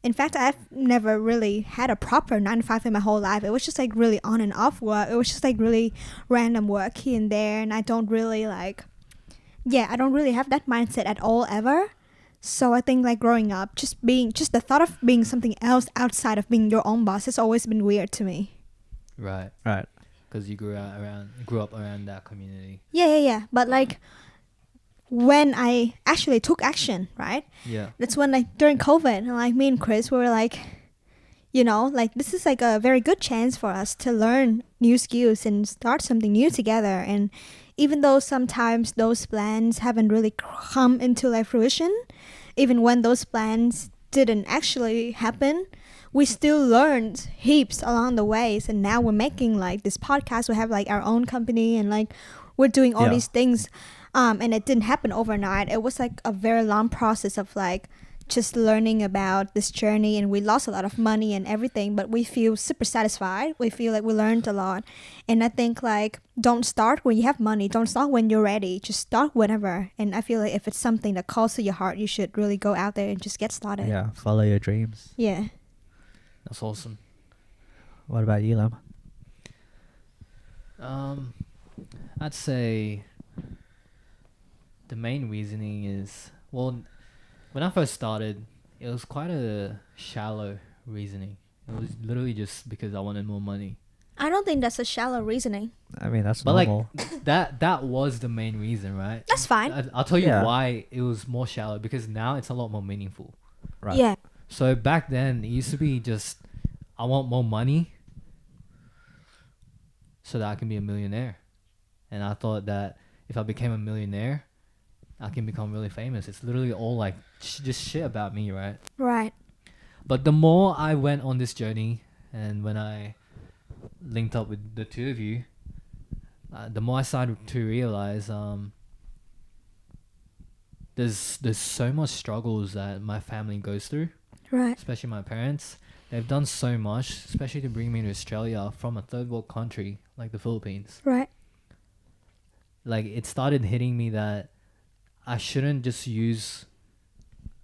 In fact, I've never really had a proper 9 to 5 in my whole life. It was just like really on and off work. It was just like really random work here and there. And I don't really I don't really have that mindset at all ever. So I think like growing up, just the thought of being something else outside of being your own boss has always been weird to me. Right. Right. Because you grew up around that community. Yeah. But like when I actually took action, right? Yeah. That's when like during COVID, and like me and Chris, we were like, you know, like this is like a very good chance for us to learn new skills and start something new together. And even though sometimes those plans haven't really come into like fruition, even when those plans didn't actually happen, we still learned heaps along the ways. And now we're making like this podcast. We have like our own company and like we're doing all these things. And it didn't happen overnight. It was like a very long process of like just learning about this journey, and we lost a lot of money and everything, but we feel super satisfied. We feel like we learned a lot. And I think like don't start when you have money, don't start when you're ready, just start whenever. And I feel like if it's something that calls to your heart, you should really go out there and just get started. Yeah, follow your dreams. Yeah. That's awesome. What about you, Lam? I'd say the main reasoning is, well, when I first started, it was quite a shallow reasoning. It was literally just because I wanted more money. I don't think that's a shallow reasoning. I mean, that's But normal. like that was the main reason, right? That's fine. I'll tell you Yeah. why it was more shallow, because now it's a lot more meaningful. Right. Yeah. So back then it used to be just, I want more money so that I can be a millionaire. And I thought that if I became a millionaire, I can become really famous. It's literally all like just shit about me, right? Right. But the more I went on this journey, and when I linked up with the two of you, the more I started to realize there's so much struggles that my family goes through, Right. especially my parents. They've done so much, especially to bring me to Australia from a third world country like the Philippines. Right. Like, it started hitting me that I shouldn't just use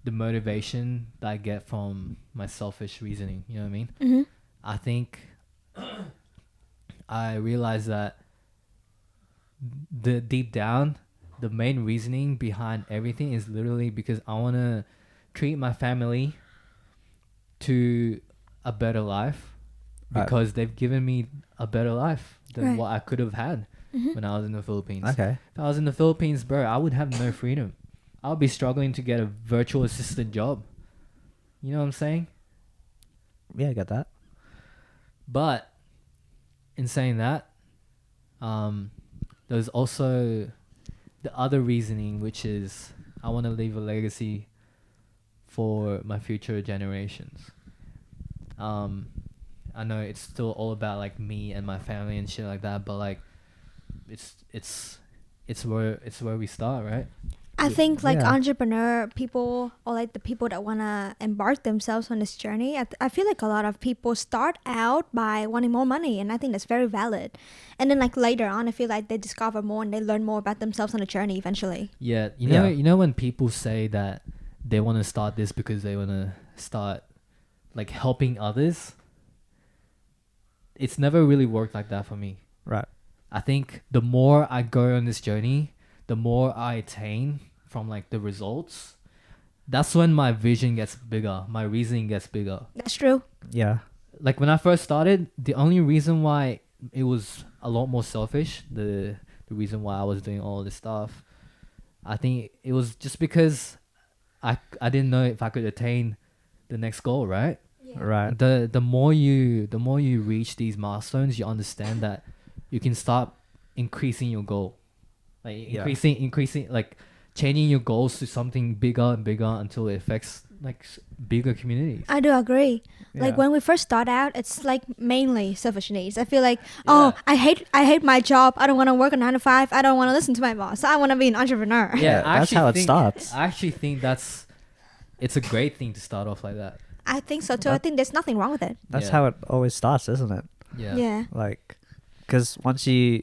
the motivation that I get from my selfish reasoning. You know what I mean? Mm-hmm. I think I realized that the deep down, the main reasoning behind everything is literally because I want to treat my family to a better life, because they've given me a better life than what I could have had when I was in the Philippines. Okay. If I was in the Philippines, bro, I would have no freedom. I would be struggling to get a virtual assistant job. You know what I'm saying? Yeah, I get that. But in saying that, there's also the other reasoning, which is I want to leave a legacy for my future generations. I know it's still all about like me and my family and shit like that, but like it's where we start, right? I think like Yeah. entrepreneur people, or like the people that want to embark themselves on this journey, I feel like a lot of people start out by wanting more money, and I think that's very valid. And then like later on, I feel like they discover more and they learn more about themselves on the journey eventually. Yeah, Yeah. you know when people say that they want to start this because they want to start like helping others, it's never really worked like that for me. Right. I think the more I go on this journey, the more I attain from like the results, that's when my vision gets bigger, my reasoning gets bigger. That's true. Yeah. Like when I first started, the only reason why it was a lot more selfish, the reason why I was doing all this stuff, I think it was just because I didn't know if I could attain the next goal, right? Right. The more you reach these milestones, you understand that you can start increasing your goal, like Yeah. increasing like changing your goals to something bigger and bigger until it affects like bigger communities. I do agree. Like Yeah. when we first start out, it's like mainly selfish needs. I feel like, oh, I hate my job. I don't want to work a 9 to 5. I don't want to listen to my boss. I want to be an entrepreneur. Yeah, I that's actually how it think- starts. I actually think it's a great thing to start off like that. I think so too. I think there's nothing wrong with it. That's Yeah. how it always starts, isn't it? Yeah. Yeah. Like, because once you're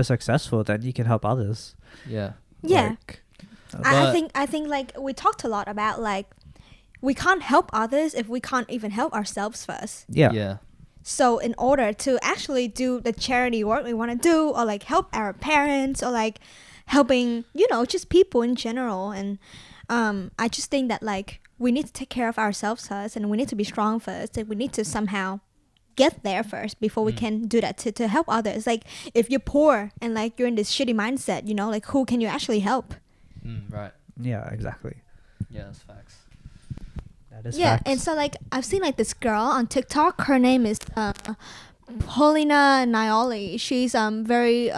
successful, then you can help others. Yeah. Yeah. Like, I think like we talked a lot about like we can't help others if we can't even help ourselves first. yeah. Yeah. So in order to actually do the charity work we want to do, or like help our parents, or like helping, just people in general, and I just think that like we need to take care of ourselves first, and we need to be strong first, and we need to somehow get there first before we can do that to help others. Like if you're poor and like you're in this shitty mindset, like who can you actually help? Right. Yeah, exactly. Yeah, that's facts. That is Yeah, facts. and so like I've seen like this girl on TikTok. Her name is Paulina Nioli. She's very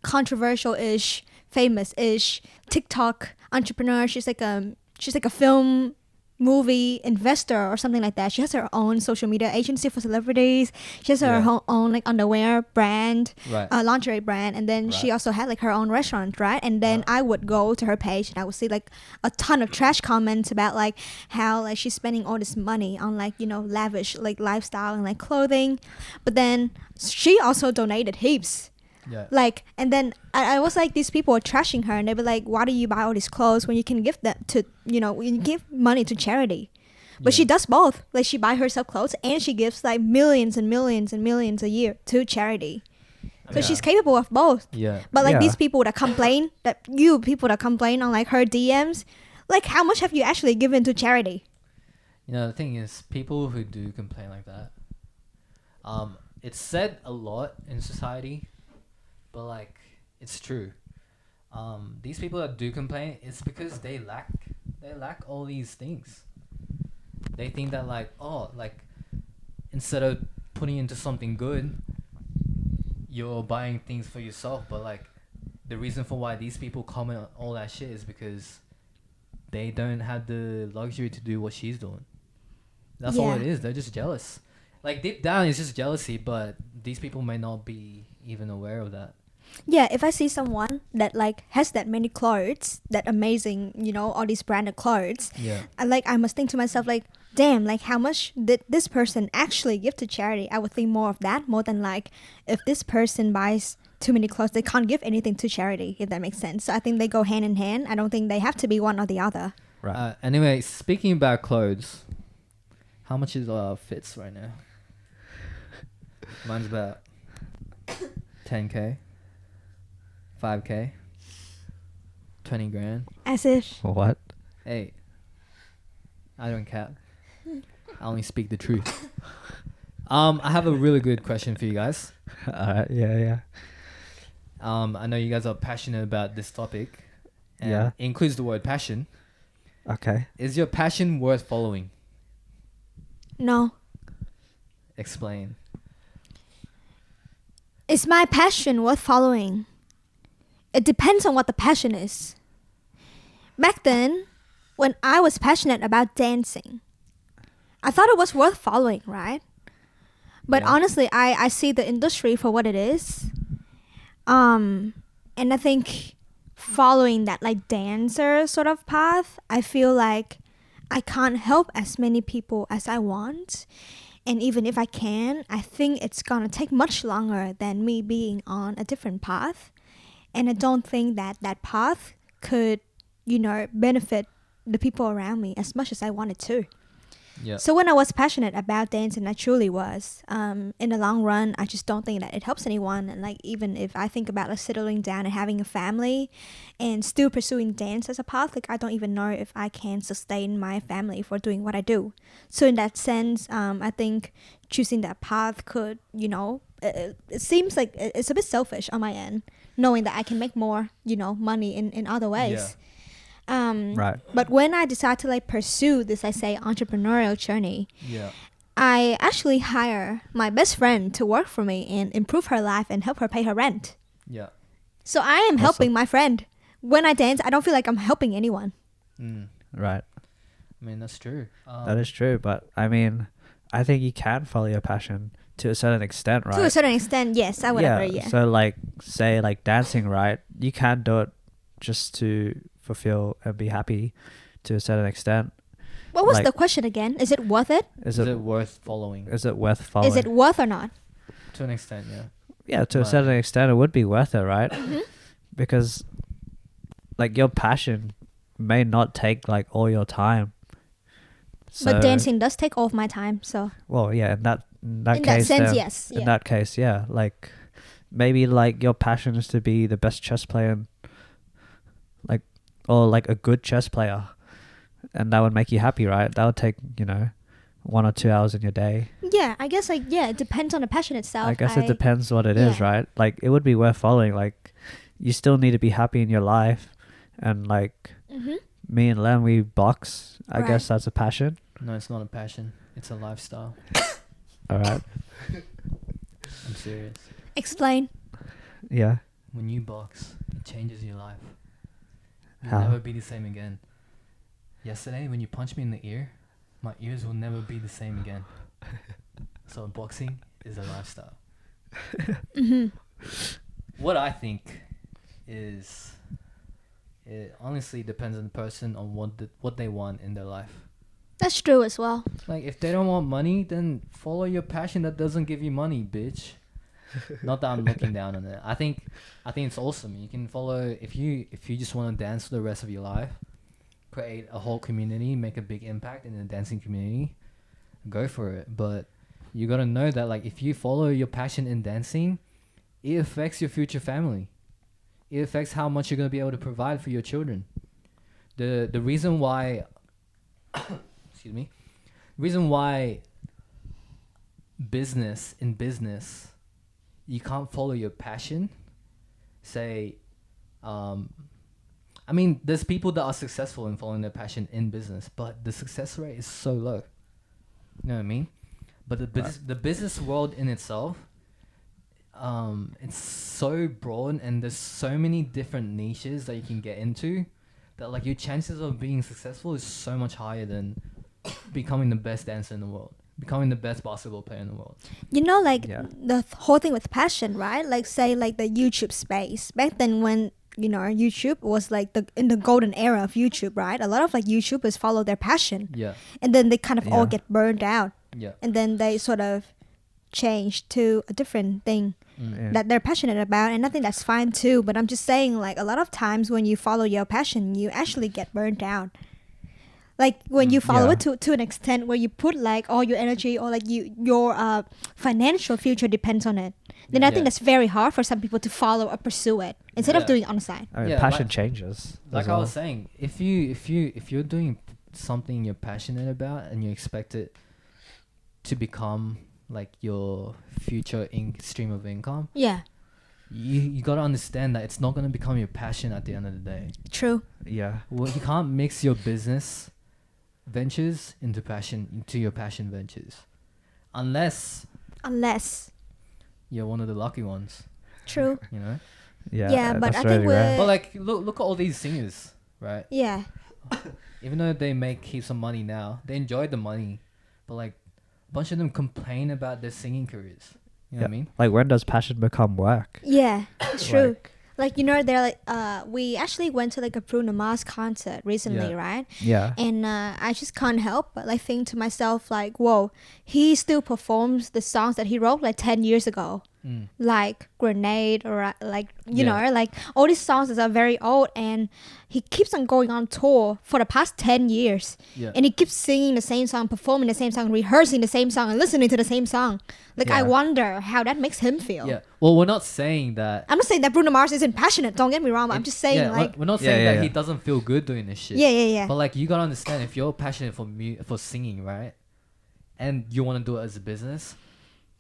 controversial-ish, famous-ish TikTok entrepreneur. She's like a film movie investor or something like that. She has her own social media agency for celebrities. She has her own like underwear brand, Right. lingerie brand, and then she Right. also had like her own restaurant, right? And then I would go to her page and I would see like a ton of trash comments about like how like she's spending all this money on like lavish like lifestyle and like clothing, but then she also donated heaps. Yeah. Like, and then I was like, these people are trashing her, and they were like, why do you buy all these clothes when you can give them to, when you give money to charity? But she Yeah. does both. Like, she buys herself clothes, and she gives like millions and millions and millions a year to charity. So Yeah. she's capable of both. Yeah. But like Yeah. these people that complain, people that complain on like her DMs, like how much have you actually given to charity? The thing is, people who do complain like that, it's said a lot in society, but like it's true. These people that do complain, it's because they lack all these things. They think that like, instead of putting into something good, you're buying things for yourself. But like, the reason for why these people comment on all that shit is because they don't have the luxury to do what she's doing. That's all Yeah. it is. They're just jealous. Like deep down, it's just jealousy. But these people may not be even aware of that. Yeah, if I see someone that like has that many clothes, that amazing, all these branded clothes, Yeah. I must think to myself like, damn, like how much did this person actually give to charity? I would think more of that more than like if this person buys too many clothes, they can't give anything to charity, if that makes sense. So I think they go hand in hand. I don't think they have to be one or the other. Right. Anyway, speaking about clothes, how much is fits right now? Mine's about 10K, 5K, 20 grand. As if What? Hey, I don't cap. I only speak the truth. I have a really good question for you guys. Alright. Yeah. I know you guys are passionate about this topic. And Yeah. it includes the word passion. Okay. Is your passion worth following? no. Explain. Is my passion worth following? It depends on what the passion is. Back then, when I was passionate about dancing, I thought it was worth following, right? But Yeah. honestly, I see the industry for what it is. And I think following that like dancer sort of path, I feel like I can't help as many people as I want. And even if I can, I think it's gonna take much longer than me being on a different path. And I don't think that that path could, benefit the people around me as much as I wanted to. Yeah. So when I was passionate about dancing, I truly was. In the long run, I just don't think that it helps anyone. And like even if I think about like settling down and having a family, and still pursuing dance as a path, like I don't even know if I can sustain my family for doing what I do. So in that sense, I think choosing that path could, it seems like it's a bit selfish on my end, knowing that I can make more, money in other ways. Right. But when I decided to like pursue this, I say, entrepreneurial journey, Yeah. I actually hire my best friend to work for me and improve her life and help her pay her rent. Yeah. So I am helping my friend when I dance, I don't feel like I'm helping anyone. Right. I mean, that's true. That is true, but I mean, I think you can follow your passion to a certain extent, right? To a certain extent, yes, I would agree. Yeah. So like, say like dancing, right? You can do it just to fulfill and be happy to a certain extent. What was like- the question again? Is it worth it? Is Is it it worth following? is it worth following? Is it worth or not? To an extent, yeah. Yeah, to a Right. certain extent, it would be worth it, right? Mm-hmm. Because like your passion may not take like all your time. But dancing does take all of my time, so Well, yeah, in that in that case, sense, then- yes. In Yeah. that case, yeah, like maybe like your passion is to be the best chess player, like or like a good chess player, and that would make you happy, right? That would take 1 or 2 hours in your day. Yeah, I guess it depends on the passion itself. I guess it depends what it is, yeah. right? Like it would be worth following. Like you still need to be happy in your life, and like Mm-hmm. me and Len, we box. I Right. guess that's a passion. No, it's not a passion. It's a lifestyle. All right. I'm serious. Explain. Yeah. When you box, it changes your life. You'll How? never be the same again. Yesterday, when you punched me in the ear, my ears will never be the same again. So boxing is a lifestyle. Mm-hmm. What I think is, it honestly depends on the person on what they want in their life. That's true as well. Like if they don't want money, then follow your passion that doesn't give you money, bitch. Not that I'm looking down on it. I think it's awesome. You can follow if you just want to dance for the rest of your life, create a whole community, make a big impact in the dancing community, go for it. But you gotta know that like if you follow your passion in dancing, it affects your future family. It affects how much you're gonna be able to provide for your children. The reason why excuse me, reason why business you can't follow your passion, say I mean there's people that are successful in following their passion in business, but the success rate is so low. You know what I mean? But the business world in itself, it's so broad and there's so many different niches that you can get into that like your chances of being successful is so much higher than becoming the best dancer in the world, becoming the best basketball player in the world. The whole thing with passion, right? Like say like the YouTube space. Back then when YouTube was like in the golden era of YouTube, right? A lot of like YouTubers follow their passion. Yeah. And then they kind of all Yeah. get burned out. Yeah. And then they sort of change to a different thing Yeah. that they're passionate about, and I think that's fine too. But I'm just saying, like a lot of times when you follow your passion, you actually get burned out. Like when you follow Yeah. it to an extent where you put like all your energy or like your financial future depends on it, then I think Yeah. that's very hard for some people to follow or pursue it instead of Yeah. doing it on the side. I mean, Yeah, passion like- changes. Like as I well. was saying, if you're doing something you're passionate about and you expect it to become like your future stream of income, Yeah, you got to understand that it's not going to become your passion at the end of the day. true. Yeah. Well, you can't mix your business ventures into your passion ventures, unless you're one of the lucky ones. True. You know. Yeah. Yeah, but that's I think really rare. we're- But like, look at all these singers, right? Yeah. Even though they make heaps of money now, they enjoy the money, but like a bunch of them complain about their singing careers. You know what I mean? Like, when does passion become work? Yeah, it's true. Like, Like they're like we actually went to like a Bruno Mars concert recently, Yeah. right? yeah. And I just can't help but like think to myself like, whoa, he still performs the songs that he wrote like 10 years ago, Mm. like Grenade or like you Yeah. know, like all these songs that are very old, and he keeps on going on tour for the past 10 years, Yeah. and he keeps singing the same song, performing the same song, rehearsing the same song, and listening to the same song. Like I Yeah. wonder how that makes him feel. Yeah. Well, we're not saying that. I'm not saying that Bruno Mars isn't passionate, don't get me wrong, but I'm just saying yeah, like we're not Yeah, saying yeah, that he yeah. doesn't feel good doing this shit. yeah. But like, you gotta understand, if you're passionate for singing, right, and you want to do it as a business,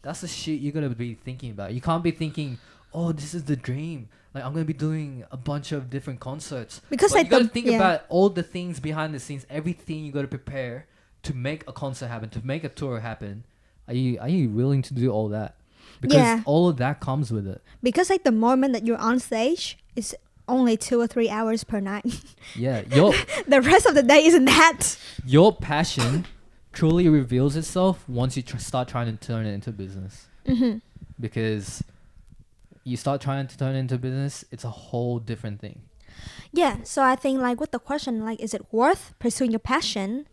that's the shit you gotta be thinking about. You can't be thinking, oh, this is the dream. Like, I'm gonna be doing a bunch of different concerts. Because, But like, you gotta the- think yeah. about all the things behind the scenes, everything you gotta prepare to make a concert happen, to make a tour happen. Are you willing to do all that? Because Yeah. all of that comes with it. because like the moment that you're on stage is only 2 or 3 hours per night. Yeah, The rest of the day isn't that. your passion truly reveals itself once you start trying to turn it into business. Mm-hmm. Because you start trying to turn it into business, it's a whole different thing. Yeah, so I think like with the question like, is it worth pursuing your passion?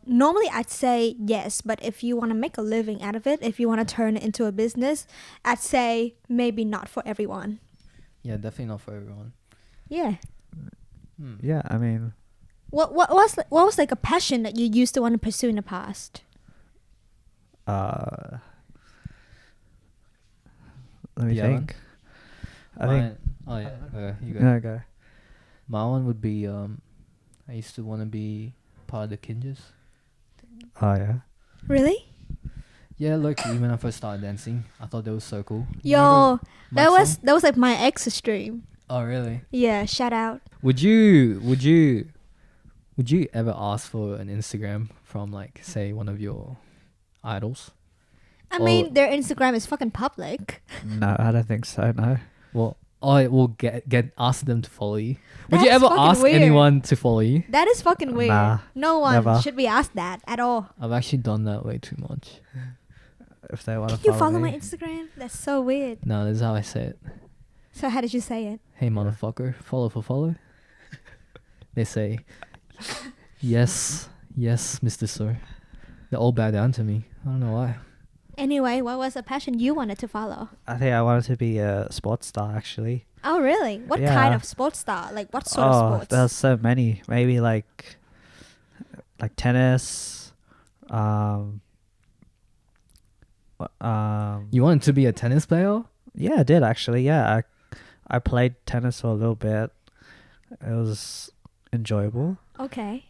Normally I'd say yes, but if you want to make a living out of it, if you want to turn it into a business, I'd say maybe not for everyone. Yeah, definitely not for everyone. Yeah. Yeah, I mean, What was like a passion that you used to want to pursue in the past? let me Yeah, think. I think. Oh yeah, you go. No, go. My one would be I used to want to be part of the Kinjas. Oh yeah. Really? Yeah, look, when I first started dancing, I thought that was so cool. You Yo, remember that Mike's song? was like my ex's dream. Oh really? Yeah, shout out. Would you ever ask for an Instagram from like say one of your idols? I Oh. mean, their Instagram is fucking public. No, I don't think so. No. Well, I will get ask them to follow you. Would you That's ever fucking ask weird. anyone to follow you? That is fucking weird. Nah, No one never. should be asked that at all. I've actually done that way too much. If they want to Can you follow follow me. my Instagram? That's so weird. No, this is how I say it. So how did you say it? Hey motherfucker, follow for follow. They say, yes, Mr. Sir. They all bow down to me. I don't know why. Anyway, what was a passion you wanted to follow? I think I wanted to be a sports star actually. Oh, really? What kind Yeah. of sports star? Like what sort of sports? There's so many. Maybe like tennis. You wanted to be a tennis player? Yeah, I did actually. Yeah, I played tennis for a little bit. It was enjoyable. Okay.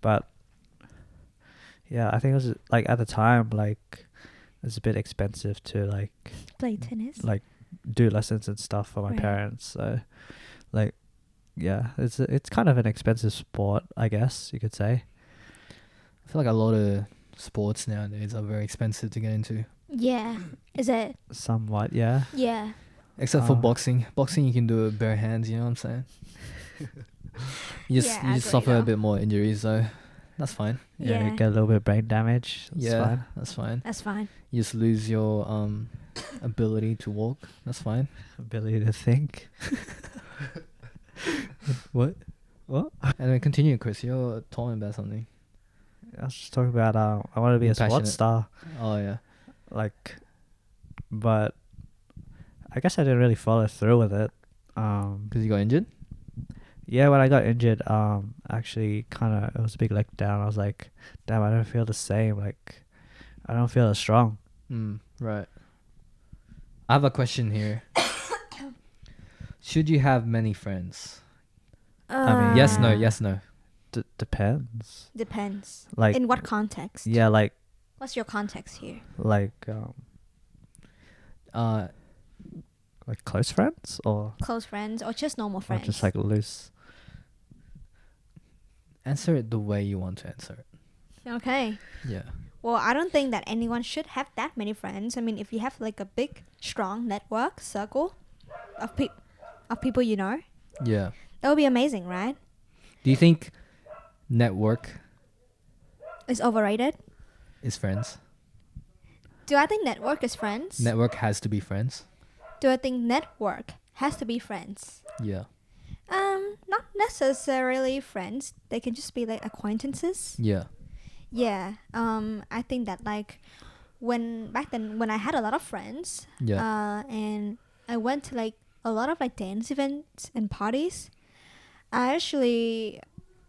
But yeah, I think it was like at the time like it's a bit expensive to like Play tennis. like do lessons and stuff for my Right. parents. So like yeah, it's kind of an expensive sport, I guess you could say. I feel like a lot of sports nowadays are very expensive to get into. Yeah. Is it? Somewhat, yeah. Yeah. Except for Uh, boxing. Boxing you can do it bare hands, you know what I'm saying? you Yeah, I just agree suffer a though. bit more injuries, so that's fine. Yeah, Yeah. you get a little bit of brain damage. That's Yeah, fine. that's fine. That's fine. You just lose your ability to walk. That's fine. Ability to think. What? What? And then continue, Chris. You're talking about something. I was just talking about I want to be Being a sports passionate. star. Oh yeah. Like, but I guess I didn't really follow through with it. Because you got injured. Yeah, when I got injured, actually kind of it was a big letdown. I was like, damn, I don't feel the same. Like, I don't feel as strong. Right. I have a question here. Should you have many friends? I mean, Yes, no, yes, no. Depends. Depends. Like, In what context? yeah, like What's your context here? like close friends or Close friends or just normal friends? just like loose. Answer it the way you want to answer it. Okay. Yeah. Well, I don't think that anyone should have that many friends. I mean, if you have like a big, strong network circle of people you know, Yeah. that would be amazing, right? Do you think network It's overrated. is friends? Do I think network is friends? Network has to be friends? Do I think network has to be friends? Yeah. Not necessarily friends. They can just be like acquaintances. Yeah. Yeah. I think that like back then when I had a lot of friends, Yeah. and I went to like a lot of like dance events and parties, I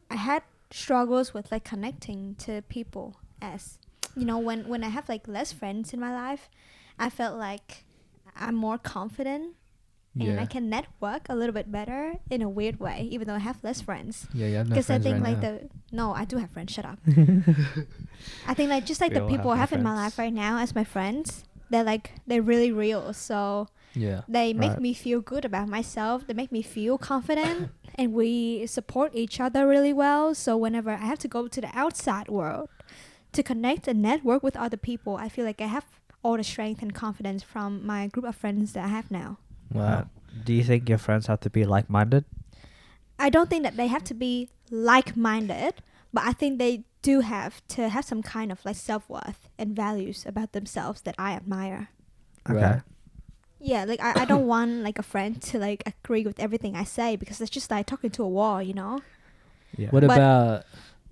had struggles with like connecting to people, as you know, when I have like less friends in my life, I felt like I'm more confident and Yeah. I can network a little bit better in a weird way, even though I have less friends. Yeah, you have no Because I friends think right like now. no, I do have friends. Shut up. I think like just like We the all people I have have in my friends. life right now as my friends, they're really real. So Yeah. they make Right. me feel good about myself. They make me feel confident, and we support each other really well. So whenever I have to go to the outside world to connect and network with other people, I feel like I have all the strength and confidence from my group of friends that I have now. Wow. Do you think your friends have to be like-minded? I don't think that they have to be like-minded, but I think they do have to have some kind of like self-worth and values about themselves that I admire. Okay. Right. Yeah, like I don't want like a friend to like agree with everything I say, because it's just like talking to a wall, you know? Yeah. What But-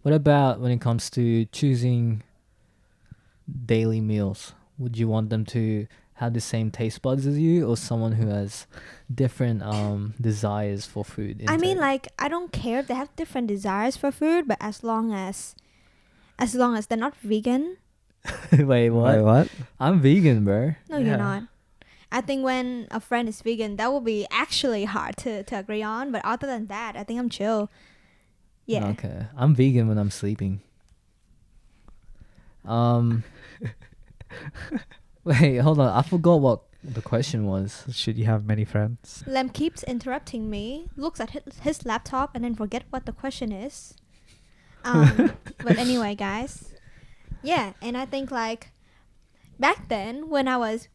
about when it comes to choosing daily meals? Would you want them to have the same taste buds as you, or someone who has different desires for food I mean, intake? like, I don't care if they have different desires for food, but as long as they're not vegan. Wait, what? Wait, what? I'm vegan, bro. No, Yeah. you're not. I think when a friend is vegan, that will be actually hard to agree on. But other than that, I think I'm chill. Yeah. Okay. I'm vegan when I'm sleeping. Wait, hold on. I forgot what the question was. Should you have many friends? Lem keeps interrupting me, looks at his laptop, and then forget what the question is. But anyway, guys. Yeah, and I think like back then when I was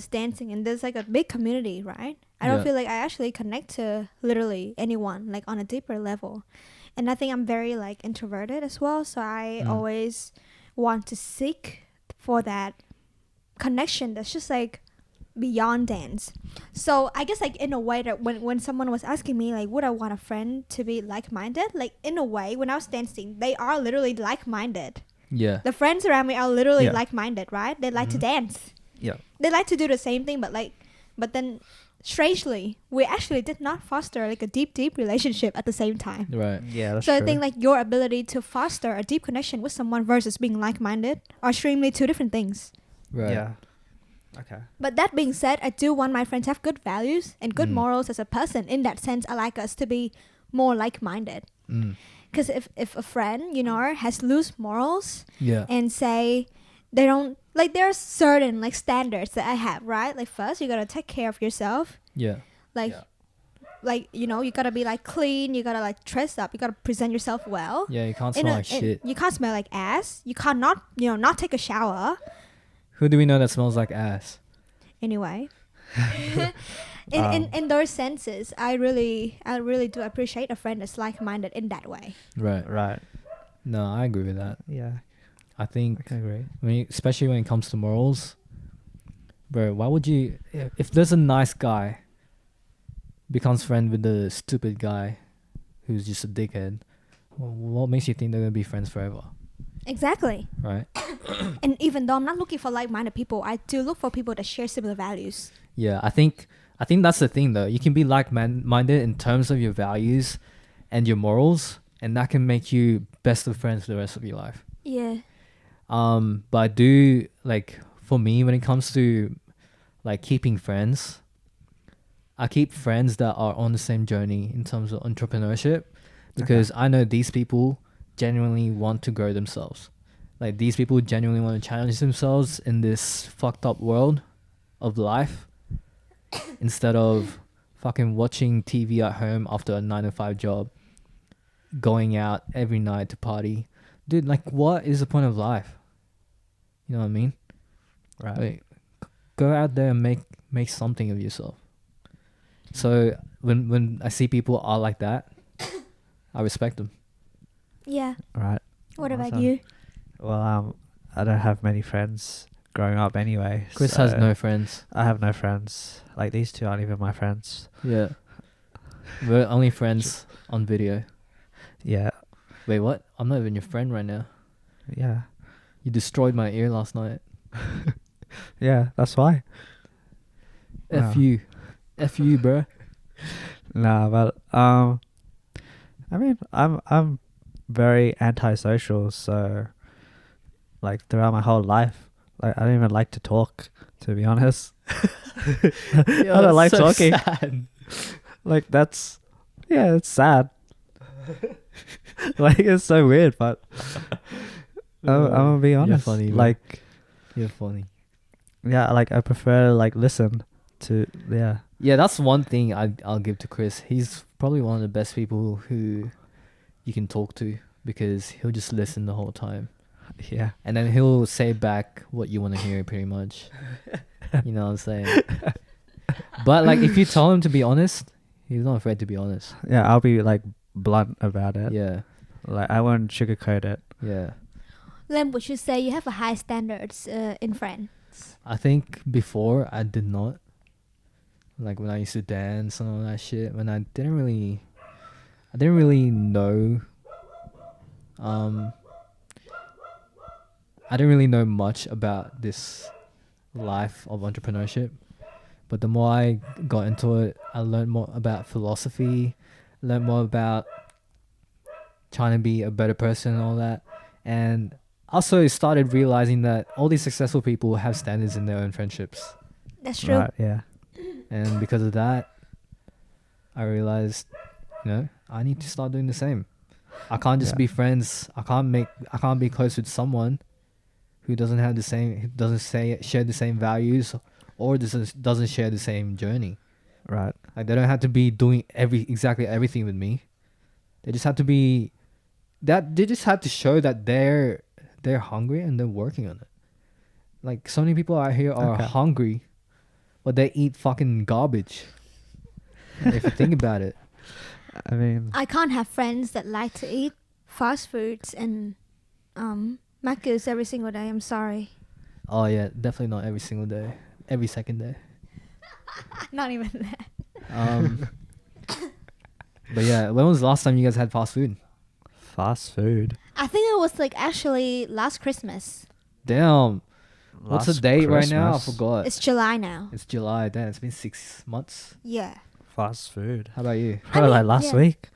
dancing, and there's like a big community, right? I don't Yeah. feel like I actually connect to literally anyone like on a deeper level. And I think I'm very like introverted as well, so I always want to seek for that connection that's just like beyond dance. So I guess like in a way that when someone was asking me like would I want a friend to be like-minded, like in a way when I was dancing they are literally like-minded. Yeah. The friends around me are literally Yeah. like-minded, right? They like to dance. Yeah. They like to do the same thing, but then strangely we actually did not foster like a deep relationship at the same time. Right. Yeah, that's So true. I think like your ability to foster a deep connection with someone versus being like-minded are extremely two different things. Right. Yeah. Okay. But that being said, I do want my friends to have good values and good Mm. morals as a person. In that sense, I like us to be more like-minded. Mm. Because if a friend, you know, has loose morals Yeah. and say they don't, like there are certain like standards that I have, right? Like first, you gotta take care of yourself. Yeah. Like, Yeah. like you know, you gotta be like clean. You gotta like dress up. You gotta present yourself well. Yeah. You can't In smell a- like in- shit. You can't smell like ass. You can't not, you know, not take a shower. Who do we know that smells like ass? Anyway. In those senses, I really do appreciate a friend that's like-minded in that way. Right. Right. No, I agree with that. Yeah. I think I can agree. especially when it comes to morals, bro, why would you, if there's a nice guy becomes friend with the stupid guy who's just a dickhead, what makes you think they're gonna be friends forever? Exactly. Right? And even though I'm not looking for like-minded people, I do look for people that share similar values. Yeah, I think that's the thing though. You can be like-minded in terms of your values and your morals, and that can make you best of friends for the rest of your life. Yeah. But I do, like, for me, when it comes to like keeping friends, I keep friends that are on the same journey in terms of entrepreneurship, because I know these people genuinely want to grow themselves. Like, these people genuinely want to challenge themselves in this fucked up world of life instead of fucking watching TV at home after a 9 to 5 job, going out every night to party. Dude, like, what is the point of life? You know what I mean? Right. Like, go out there and make something of yourself. So when I see people are like that, I respect them. Yeah. Right. What about Awesome. you? Well, I don't have many friends growing up anyway. Chris has so no friends. I have no friends. Like, these two aren't even my friends. Yeah. We're only friends on video. Yeah. Wait, what? I'm not even your friend right now. Yeah. You destroyed my ear last night. Yeah, that's why. F Wow. you. F you, bro. Nah, but I mean, I'm very antisocial, so like throughout my whole life, like I don't even like to talk, to be honest. I don't like talking. Sad. Like that's, yeah, it's sad. Like it's so weird, but I'm gonna be honest. You're funny, bro. Like, You're funny. yeah, like I prefer like listen to, yeah. Yeah, that's one thing I'll give to Chris. He's probably one of the best people who you can talk to, because he'll just listen the whole time. Yeah. And then he'll say back what you want to hear, pretty much. You know what I'm saying? But like, if you tell him to be honest, he's not afraid to be honest. Yeah, I'll be like blunt about it. Yeah, Like I won't sugarcoat it. yeah. Lem, would you say you have a high standards in friends? I think before I did not. Like when I used to dance and all that shit, when I didn't really know. I didn't really know much about this life of entrepreneurship, but the more I got into it, I learned more about philosophy, learned more about trying to be a better person and all that, and also started realizing that all these successful people have standards in their own friendships, That's true. Right, yeah. and because of that, I realized, I need to start doing the same. I can't just Yeah. be friends. I can't be close with someone who doesn't have the same, who doesn't share the same values, or doesn't share the same journey. Right. Like they don't have to be doing exactly everything with me. They just have to be they just have to show that they're hungry and they're working on it. Like so many people out here are Okay. hungry, but they eat fucking garbage. If you think about it. I mean, I can't have friends that like to eat fast foods and macas every single day. I'm sorry. Oh yeah, definitely not every single day. Every second day. Not even that. But yeah, when was the last time you guys had fast food? fast food. I think it was like actually last Christmas. Damn. What's the Last date right now? I Christmas. forgot. It's July now. It's July. Damn, it's been 6 months. Yeah. Fast food. How about you? Probably like mean, last yeah. week.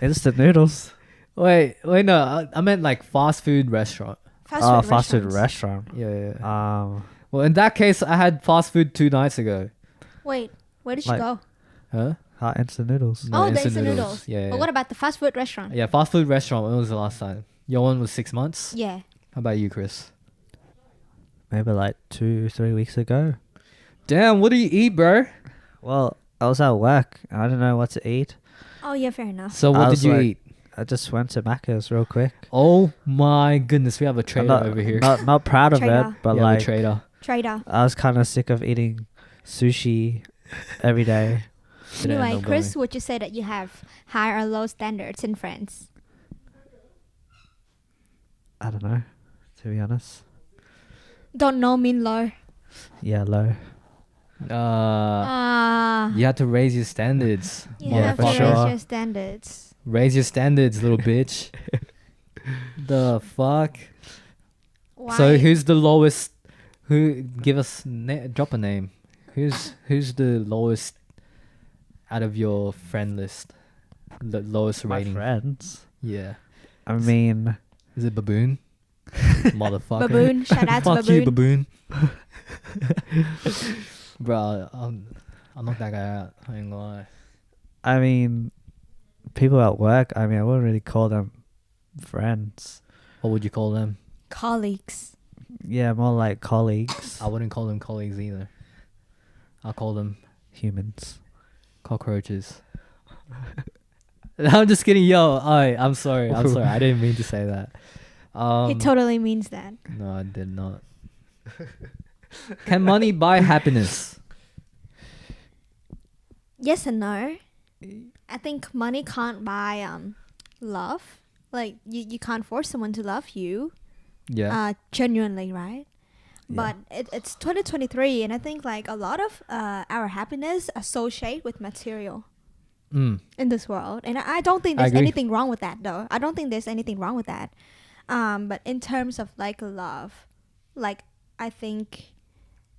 Instant noodles. Wait, no. I meant like fast food restaurant. Fast food restaurants. restaurant. Yeah. Well, in that case, I had fast food 2 nights ago. Wait, where did Like- you go? Huh? Instant noodles. No, the instant instant noodles. noodles. Yeah. But what about the fast food restaurant? Yeah, fast food restaurant. When was the last time? Your one was 6 months? Yeah. How about you, Chris? Maybe like 2-3 weeks ago. Damn, what do you eat, bro? Well, I was at work. I didn't know what to eat. Oh yeah, fair enough. So I what was did you like- eat? I just went to Macca's real quick. Oh my goodness, we have a I'm trader not, over here. Not proud of Trader. it, but We have a like trader. Trader. I was kind of sick of eating sushi every day. Today, Anyway, no Chris, going. would you say that you have high or low standards in friends? I don't know, to be honest. Don't know mean low. Yeah, low. You have to raise your standards. You Yeah, have for to sure. raise your standards. Raise your standards, little bitch. The fuck? Why? So who's the lowest? Who give us drop a name? Who's the lowest out of your friend list? The lowest My rating. friends. Yeah. I mean, Is it baboon? Motherfucker. Baboon. Shout out to Fuck you, Baboon. baboon. Bro, I'll knock that guy out. I ain't gonna lie. I mean, people at work. I mean, I wouldn't really call them friends. What would you call them? Colleagues. Yeah, more like colleagues, I wouldn't call them colleagues either. I'll call them humans. cockroaches. I'm just kidding, yo. I'm sorry. I'm sorry. I didn't mean to say that. He totally means that. No, I did not. Can money buy happiness? Yes and no. I think money can't buy love. Like you can't force someone to love you. Yeah. Genuinely, right? Yeah. But it's 2023, and I think like a lot of our happiness associate with material Mm. in this world, and I don't think I there's agree. anything wrong with that, though. I don't think there's anything wrong with that. But in terms of like love, like I think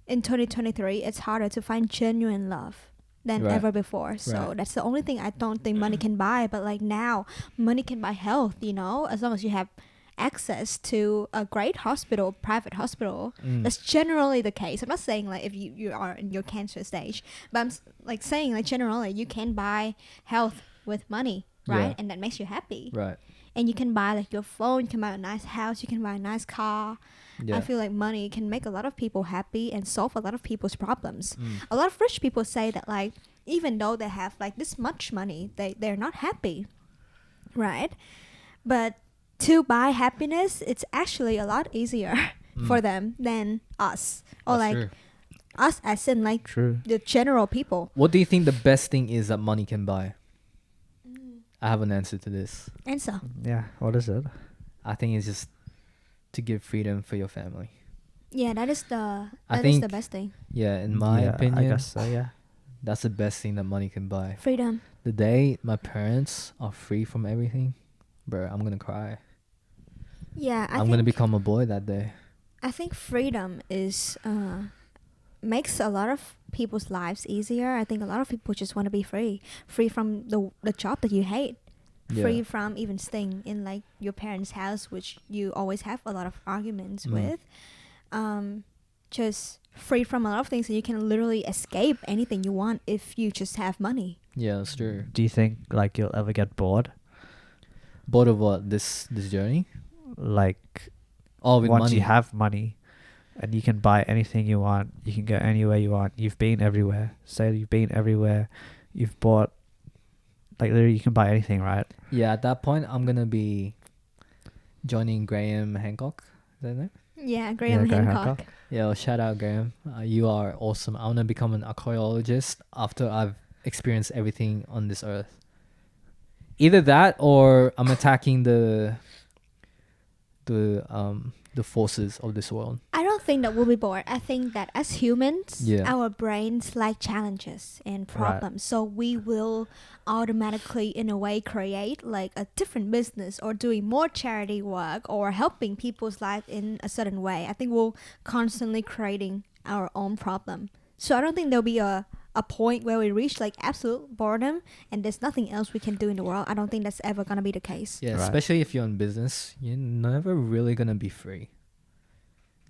in 2023 it's harder to find genuine love than Right. ever before. So Right. that's the only thing I don't think money can buy. But like now, money can buy health. As long as you have access to a great hospital, private hospital. Mm. That's generally the case. I'm not saying like if you are in your cancer stage, but I'm like saying like generally you can buy health with money, right? Yeah. And that makes you happy. Right. And you can buy like your phone, you can buy a nice house, you can buy a nice car. Yeah. I feel like money can make a lot of people happy and solve a lot of people's problems. Mm. A lot of rich people say that like even though they have like this much money, they're not happy, right? But to buy happiness, it's actually a lot easier for them than us. Or That's like true. Us as in like True. the general people. What do you think the best thing is that money can buy? I have an answer to this. Answer. Yeah. What is it? I think it's just to give freedom for your family. Yeah, that is the think- best thing. Yeah, in my Yeah, opinion, I guess so. Yeah. that's the best thing that money can buy. Freedom. The day my parents are free from everything, bro, I'm gonna cry. Yeah, I'm gonna become a boy that day. I think freedom is makes a lot of people's lives easier. I think a lot of people just want to be free from the job that you hate, Yeah. free from even staying in like your parents' house, which you always have a lot of arguments with. Just free from a lot of things, and you can literally escape anything you want if you just have money. Yeah, that's true. Do you think like you'll ever get bored? Bored of what? This journey? Like Oh, with once money. you have money and you can buy anything you want, you can go anywhere you want. You've been everywhere. Say you've been everywhere. You've bought, like literally you can buy anything, right? Yeah, at that point, I'm gonna be joining Graham Hancock. Is that his name? Yeah, Graham Graham Hancock. Hancock. Yeah, well, shout out Graham. You are awesome. I wanna become an archaeologist after I've experienced everything on this earth. Either that, or I'm attacking the forces of this world. I don't think that we'll be bored. I think that as humans, Yeah. our brains like challenges and problems. So we will automatically, in a way, create like a different business or doing more charity work or helping people's life in a certain way. I think we'll constantly creating our own problem. So I don't think there'll be a point where we reach like absolute boredom and there's nothing else we can do in the world. I don't think that's ever gonna be the case. Yeah, Right. especially if you're in business, you're never really gonna be free.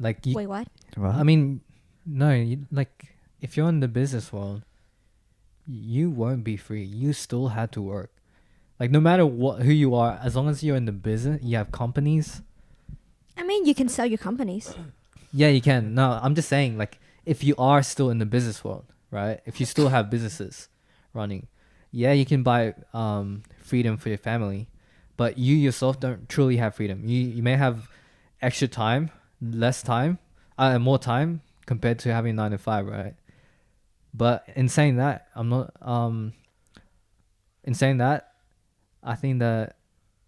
Like, Wait, what? Well, I mean, no, like if you're in the business world, you won't be free. You still have to work. Like, no matter who you are, as long as you're in the business, you have companies. I mean, you can sell your companies. Yeah, you can. No, I'm just saying, like, if you are still in the business world, right? If you still have businesses running, yeah, you can buy freedom for your family, but you yourself don't truly have freedom. You may have extra time, less time, more time compared to having 9 to 5, right? But in saying that, I think that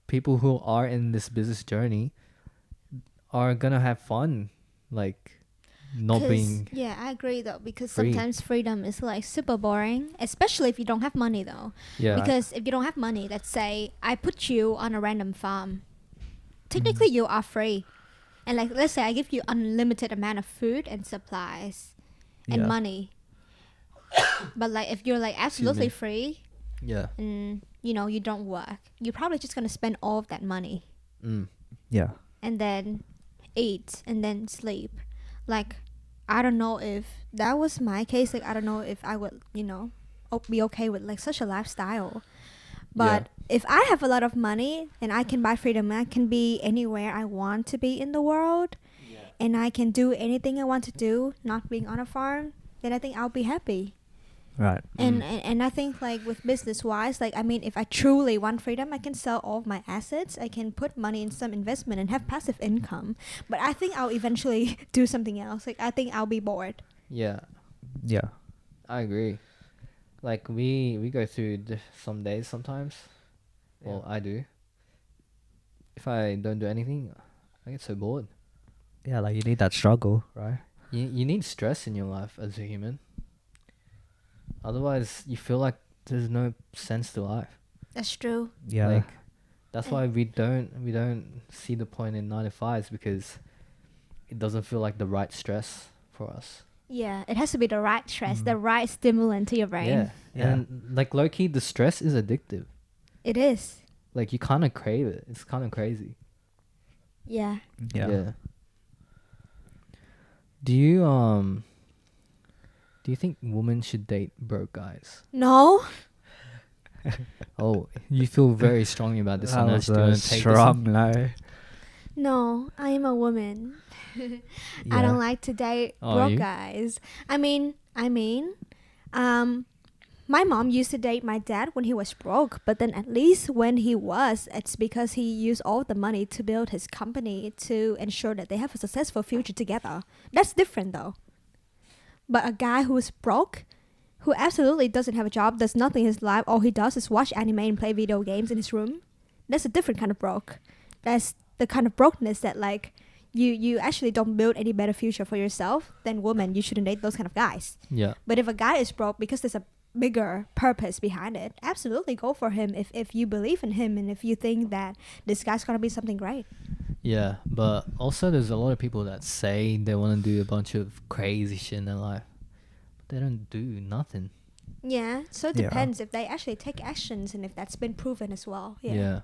people who are in this business journey are gonna have fun, like not 'Cause, being yeah, I agree though, because free. sometimes freedom is like super boring, especially if you don't have money though. yeah. Because if you don't have money, let's say I put you on a random farm, technically you are free, and like let's say I give you unlimited amount of food and supplies and Yeah. money. But like if you're like absolutely me. free Yeah. and you know you don't work, you're probably just gonna spend all of that money Mm. yeah. and then eat and then sleep. Like I don't know if that was my case. Like I don't know if I would, you know, be okay with like such a lifestyle. But if I have a lot of money and I can buy freedom, I can be anywhere I want to be in the world, and I can do anything I want to do, not being on a farm, then I think I'll be happy. Right. And I think like with business wise, like I mean, if I truly want freedom, I can sell all of my assets. I can put money in some investment and have passive income. But I think I'll eventually do something else. Like I think I'll be bored. Yeah, Yeah. I agree. Like we go through some days sometimes. Well, I do. If I don't do anything, I get so bored. Yeah, like you need that struggle, right? You need stress in your life as a human. Otherwise, you feel like there's no sense to life. That's true. Yeah. Like that's why we don't see the point in 9 to 5s, because it doesn't feel like the right stress for us. Yeah, it has to be the right stress, the right stimulant to your brain. Yeah. Yeah. And like low key, the stress is addictive. It is. Like you kind of crave it. It's kind of crazy. Yeah. Yeah. Do you think women should date broke guys? No. Oh, you feel very strongly about this That one. was Ash. Do you wanna a take this strong one? no. No, I am a woman. I Yeah. don't like to date Oh, broke you? guys. I mean, my mom used to date my dad when he was broke, but then at least when he was, it's because he used all the money to build his company to ensure that they have a successful future together. That's different though. But a guy who's broke, who absolutely doesn't have a job, does nothing in his life, all he does is watch anime and play video games in his room, that's a different kind of broke. That's the kind of brokenness that like you actually don't build any better future for yourself. Then woman, you shouldn't date those kind of guys. Yeah. But if a guy is broke because there's a bigger purpose behind it, absolutely go for him if you believe in him and if you think that this guy's gonna be something great. Yeah, but also there's a lot of people that say they want to do a bunch of crazy shit in their life, but they don't do nothing. Yeah, so it Yeah. depends if they actually take actions and if that's been proven as well. Yeah.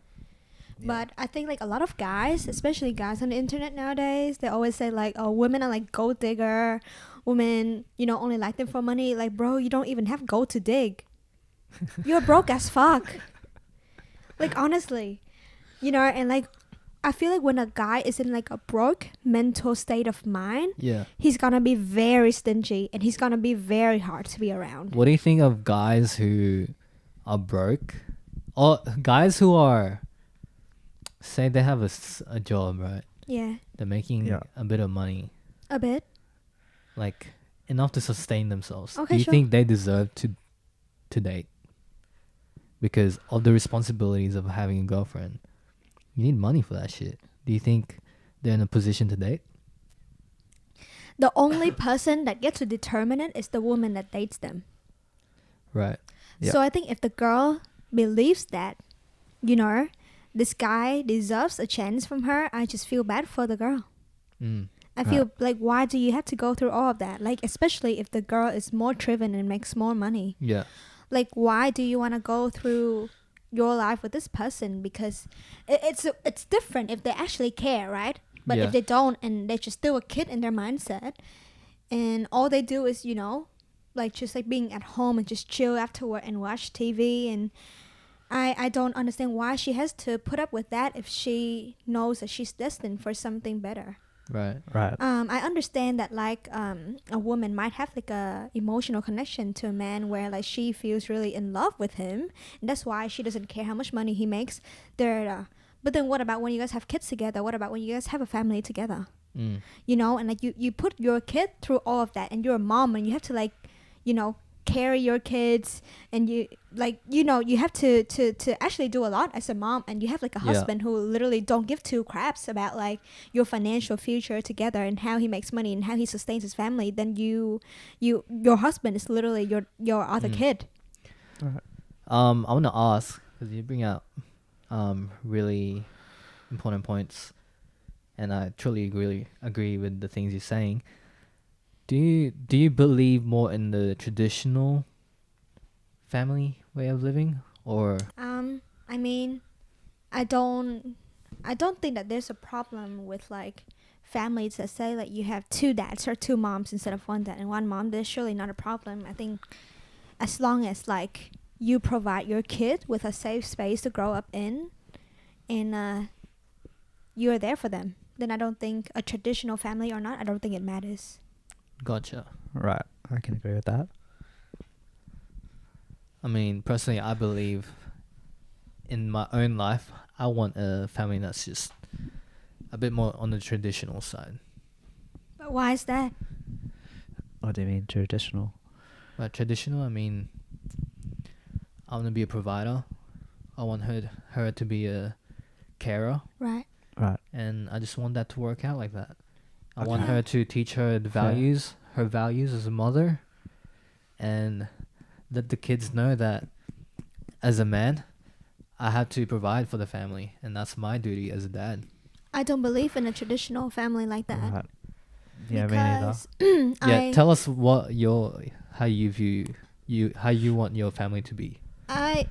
But I think like a lot of guys, especially guys on the internet nowadays, they always say like, oh, women are like gold digger, women, you know, only like them for money. Like, bro, you don't even have gold to dig. You're broke as fuck. Like, honestly, you know, and like I feel like when a guy is in like a broke mental state of mind, Yeah. he's gonna be very stingy and he's gonna be very hard to be around. What do you think of guys who are broke, or guys who are, say they have a job, right? Yeah, They're making Yeah. a bit of money, a bit. like enough to sustain themselves. Okay, Do you sure. think they deserve to date because of the responsibilities of having a girlfriend? You need money for that shit. Do you think they're in a position to date? The only person that gets to determine it is the woman that dates them. Right. Yeah. So I think if the girl believes that, you know, this guy deserves a chance from her, I just feel bad for the girl. Mm. I feel like, why do you have to go through all of that? Like, especially if the girl is more driven and makes more money. Yeah. Like, why do you want to go through your life with this person? Because it's different if they actually care, right? But Yeah. if they don't and they're just still a kid in their mindset and all they do is, you know, like just like being at home and just chill after work and watch TV, and I don't understand why she has to put up with that if she knows that she's destined for something better. Right. Right. I understand that like a woman might have like a emotional connection to a man where like she feels really in love with him, and that's why she doesn't care how much money he makes. But then what about when you guys have kids together? What about when you guys have a family together? Mm. You know, and like you put your kid through all of that, and you're a mom, and you have to like, you know, carry your kids, and you like, you know, you have to actually do a lot as a mom, and you have like a Yeah. husband who literally don't give two craps about like your financial future together and how he makes money and how he sustains his family. Then your husband is literally your other Mm. kid. I want to ask, because you bring out really important points, and I truly agree with the things you're saying. Do you believe more in the traditional family way of living, or I mean, I don't think that there's a problem with like families that say like you have two dads or two moms instead of one dad and one mom. There's surely not a problem. I think as long as like you provide your kid with a safe space to grow up in, and you're there for them, then I don't think a traditional family or not, I don't think it matters. gotcha? Right. I can agree with that. I mean, personally, I believe in my own life, I want a family that's just a bit more on the traditional side. But why is that? What do you mean traditional? By traditional, I mean, I want to be a provider. I want her to be a carer, Right. Right. and I just want that to work out like that. I want Okay. her to teach her the values, her values as a mother, and let the kids know that as a man, I have to provide for the family, and that's my duty as a dad. I don't believe in a traditional family like that. Right. Yeah, me neither. Because Yeah, tell us what how you want your family to be. I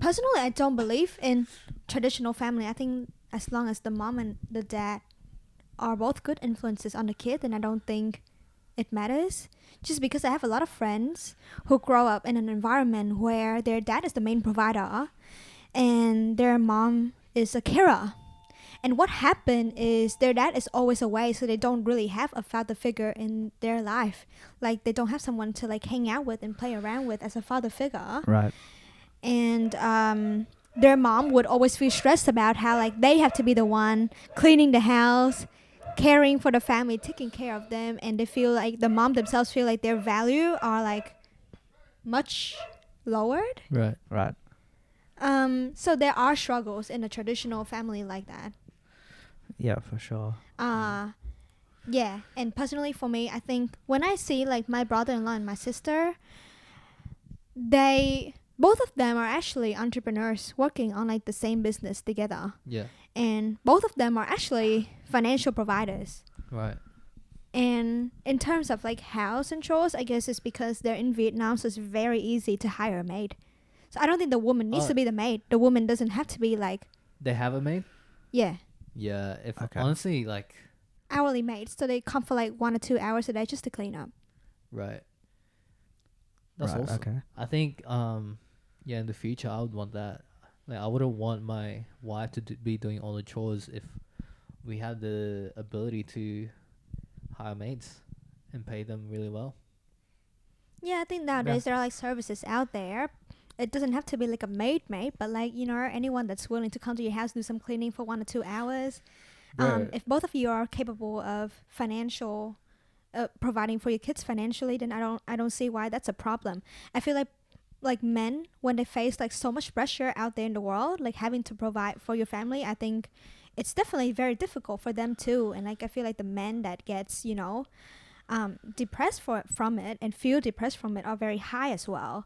personally, I don't believe in traditional family. I think as long as the mom and the dad are both good influences on the kid, then I don't think it matters. Just because I have a lot of friends who grow up in an environment where their dad is the main provider and their mom is a carer. And what happened is their dad is always away, so they don't really have a father figure in their life. Like they don't have someone to like hang out with and play around with as a father figure. Right. And their mom would always feel stressed about how like they have to be the one cleaning the house, caring for the family, taking care of them, and they feel like the mom themselves feel like their value are like much lowered. Right. Right. So there are struggles in a traditional family like that. Yeah, for sure. Yeah, and personally for me, I think when I see like my brother-in-law and my sister, both of them are actually entrepreneurs working on like the same business together, Yeah. and both of them are actually financial providers. Right. And in terms of like house and chores, I guess it's because they're in Vietnam, so it's very easy to hire a maid. So I don't think the woman needs to be the maid. The woman doesn't have to be like, They have a maid? yeah, Yeah. If Okay. honestly, like, hourly maids. So they come for like 1 or 2 hours a day just to clean up. right. That's Right, awesome. okay. I think, yeah, in the future, I would want that. Like, I wouldn't want my wife to be doing all the chores if we had the ability to hire maids and pay them really well. Yeah, I think nowadays there are like services out there. It doesn't have to be like a maid, but like, you know, anyone that's willing to come to your house, do some cleaning for 1 or 2 hours. Right. If both of you are capable of providing for your kids financially, then I don't see why that's a problem. I feel like men, when they face like so much pressure out there in the world, like having to provide for your family, I think it's definitely very difficult for them too. And like I feel like the men that gets, you know, depressed from it and feel depressed from it are very high as well.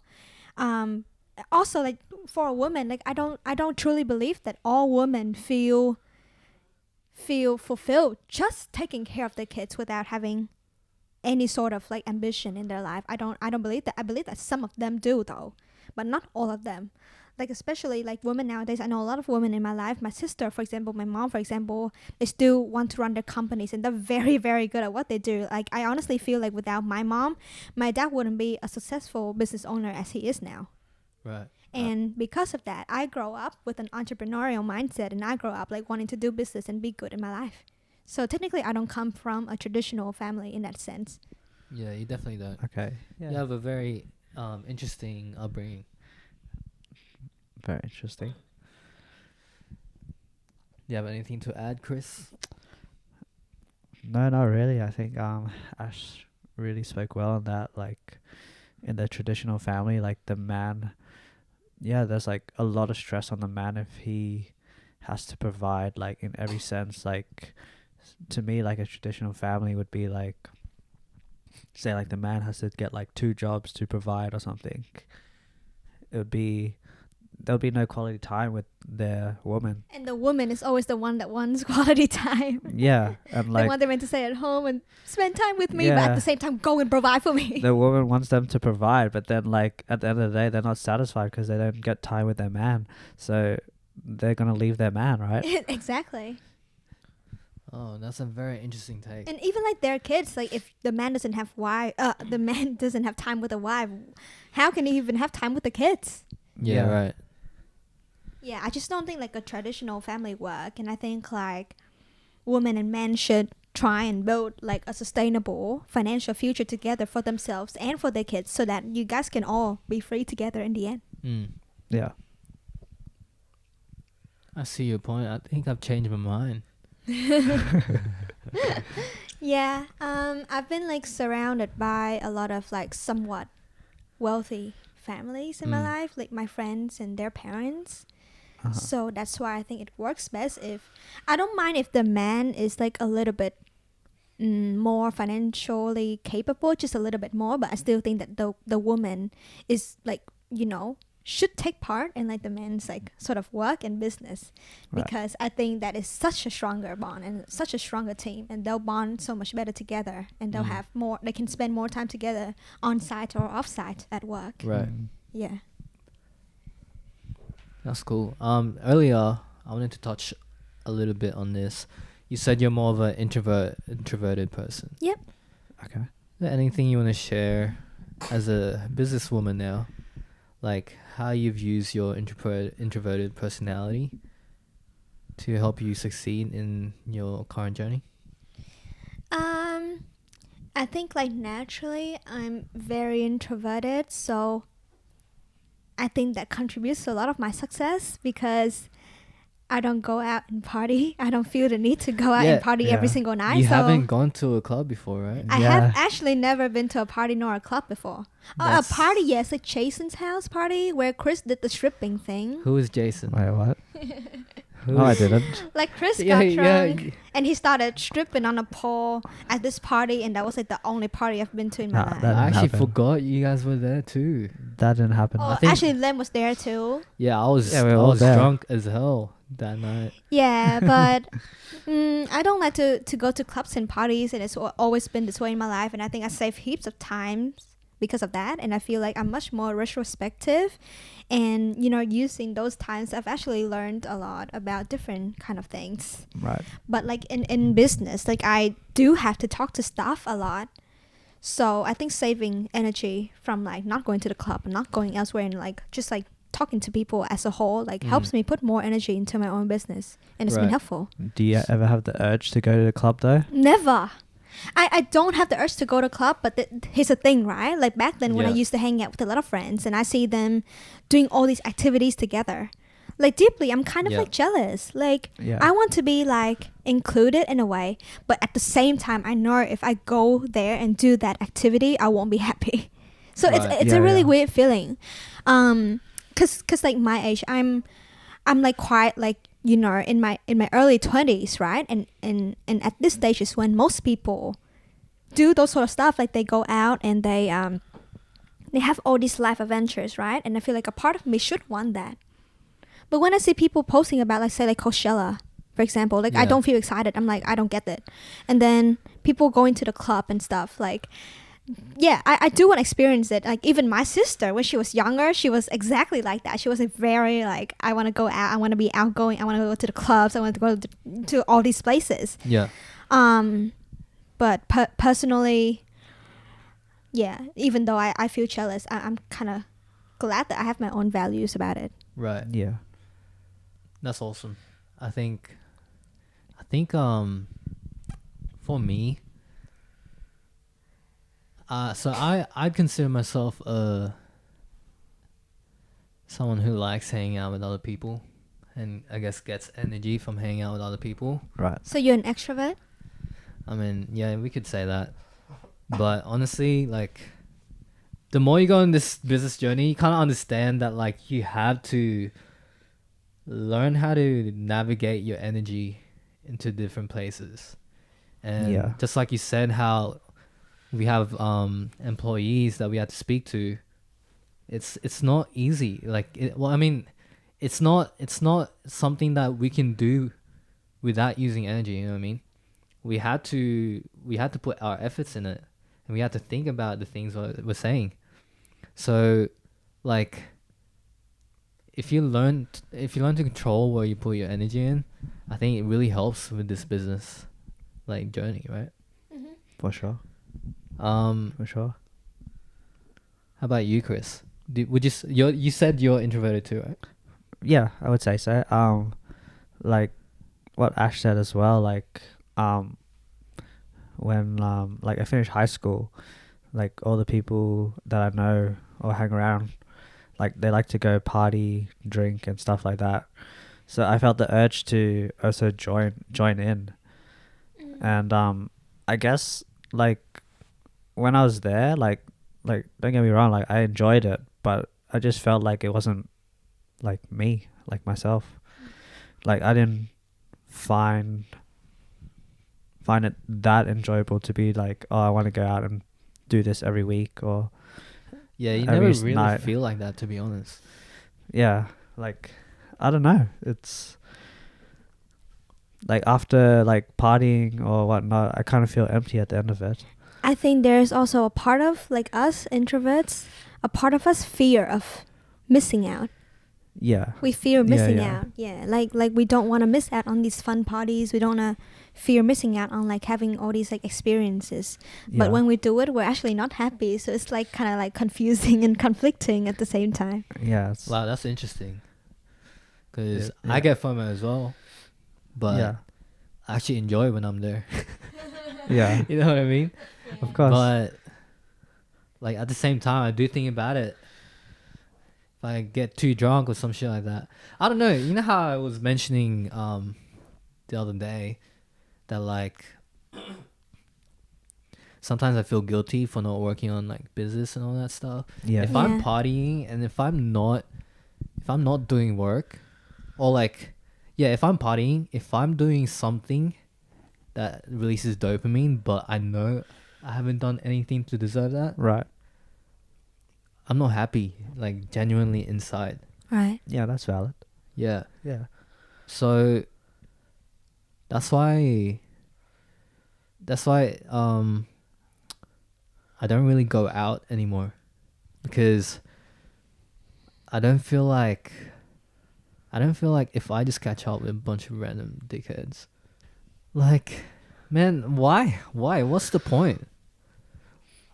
Also, like for a woman, like I don't truly believe that all women feel fulfilled just taking care of their kids without having any sort of like ambition in their life. I don't believe that. I believe that some of them do though, but not all of them. Like especially like women nowadays, I know a lot of women in my life. My sister, for example, my mom, for example, they still want to run their companies, and they're very, very good at what they do. Like I honestly feel like without my mom, my dad wouldn't be a successful business owner as he is now. Right. And because of that, I grow up with an entrepreneurial mindset, and I grow up like wanting to do business and be good in my life. So technically, I don't come from a traditional family in that sense. Yeah, you definitely don't. Okay. Yeah. You have a very interesting upbringing. Very interesting. Do you have anything to add, Chris? No, not really. I think Ash really spoke well on that. Like in the traditional family, like the man, yeah, there's like a lot of stress on the man if he has to provide, like in every sense. Like to me, like a traditional family would be like, say like the man has to get like 2 jobs to provide or something. There'll be no quality time with their woman. And the woman is always the one that wants quality time. Yeah, and They like want the man to stay at home and spend time with me, but Yeah. at the same time go and provide for me. the woman wants them to provide, but then like at the end of the day, they're not satisfied because they don't get time with their man. So they're gonna leave their man, right? Exactly. Oh, that's a very interesting take. And even like their kids, like if the man doesn't have the man doesn't have time with the wife, how can he even have time with the kids? Yeah, right. Yeah, I just don't think like a traditional family work, and I think like women and men should try and build like a sustainable financial future together for themselves and for their kids, so that you guys can all be free together in the end. Yeah. I see your point. I think I've changed my mind. Yeah, I've been like surrounded by a lot of like somewhat wealthy families in my life, like my friends and their parents. So that's why I think it works best if I don't mind if the man is like a little bit more financially capable, just a little bit more, but I still think that the woman is like, you know, should take part in like the man's like sort of work and business, because I think that is such a stronger bond and such a stronger team, and they'll bond so much better together, and they'll have more, they can spend more time together on site or off site at work. Right. Yeah. That's cool. Earlier, I wanted to touch a little bit on this. You said you're more of an introverted person. Yep. Okay. Is there anything you want to share as a businesswoman now? Like how you've used your introverted personality to help you succeed in your current journey? I think like naturally I'm very introverted, so I think that contributes to a lot of my success, because I don't go out and party. I don't feel the need to go out and party every Yeah. single night. You so haven't gone to a club before, right? I Yeah. have actually never been to a party nor a club before. Oh, a That's- party, yes, like Jason's house party where Chris did the stripping thing. Who is Jason? Wait, what? Who No, I is- didn't. Like Chris Yeah, got yeah. drunk and he started stripping on a pole at this party, and that was like the only party I've been to in my Nah, life. that- I actually happen. forgot you guys were there too. That didn't happen. Oh, think- actually, Lem was there too. Yeah, I was. Yeah, we I were all was there. drunk as hell that night. Yeah, but I don't like to go to clubs and parties, and it's always been this way in my life. And I think I saved heaps of times because of that. And I feel like I'm much more retrospective, and using those times, I've actually learned a lot about different kind of things. Right. But like in business, like I do have to talk to staff a lot. So I think saving energy from like not going to the club and not going elsewhere and like just like talking to people as a whole like helps me put more energy into my own business, and it's been Right. helpful. Do you ever have the urge to go to the club though? Never. I don't have the urge to go to club, but here's the thing, right? Like back then when I Yeah. used to hang out with a lot of friends and I see them doing all these activities together, like deeply, I'm kind of Yeah. like jealous. Like Yeah. I want to be like included in a way, but at the same time, I know if I go there and do that activity, I won't be happy. So Right. it's Yeah, a really yeah. weird feeling. Cause like my age, I'm like quite like in my early 20s, right? And at this stage is when most people do those sort of stuff. Like they go out and they have all these life adventures, right? And I feel like a part of me should want that. But when I see people posting about like say like Coachella, for example, like I Yeah. don't feel excited. I'm like, I don't get it. And then people going to the club and stuff, like yeah, I do want to experience it. Like even my sister, when she was younger, she was exactly like that. She was like very like, I want to go out, I want to be outgoing, I want to go to the clubs, I want to go to all these places. Yeah. But personally, yeah, even though I feel jealous, I'm kind of glad that I have my own values about it. Right. Yeah. That's awesome. I think for me, so I'd consider myself someone who likes hanging out with other people, and I guess gets energy from hanging out with other people. Right. So you're an extrovert? I mean, yeah, we could say that. But honestly, like, the more you go on this business journey, you kind of understand that, like, you have to learn how to navigate your energy into different places. And Yeah. just like you said, how we have employees that we have to speak to, it's not easy. Like, it's not something that we can do without using energy, you know what I mean? We had to put our efforts in it, and we had to think about the things we're saying. So, like, if you learn to control where you put your energy in, I think it really helps with this business, like, journey, right? For sure. For For sure. How about you, Chris? You said you're introverted too, right? Yeah, I would say so. Like what Ash said as well, like when like I finished high school, like all the people that I know or hang around, like they like to go party, drink and stuff like that. So I felt the urge to also join in. And I guess like when I was there, like don't get me wrong, like I enjoyed it, but I just felt like it wasn't like me, like myself. Like I didn't find it that enjoyable to be like, oh, I want to go out and do this every week, or Yeah, you every never really night. feel like that, to be honest. yeah, like I don't know, it's like after like partying or whatnot, I kind of feel empty at the end of it. I think there's also a part of like us introverts, a part of us fear of missing out. Yeah. We fear missing yeah. out. Yeah, like we don't want to miss out on these fun parties. We don't want to fear missing out on like having all these like experiences. But Yeah. when we do it, we're actually not happy. So it's like kind of like confusing and conflicting at the same time. Yeah. It's, Wow, that's interesting. Because Yeah. I get FOMO as well, but yeah. I actually enjoy it when I'm there. Yeah. You know what I mean? Of course. But like at the same time, I do think about it. if I get too drunk or some shit like that. I don't know. You know how I was mentioning the other day that like sometimes I feel guilty for not working on like business and all that stuff. Yeah. If I'm partying and if I'm not doing work, or like if I'm partying, if I'm doing something that releases dopamine, but I know I haven't done anything to deserve that, Right. I'm not happy, like genuinely inside. Right. Yeah, that's valid. Yeah. Yeah. So that's why I don't really go out anymore, because I don't feel like if I just catch up with a bunch of random dickheads, like, man, why? What's the point?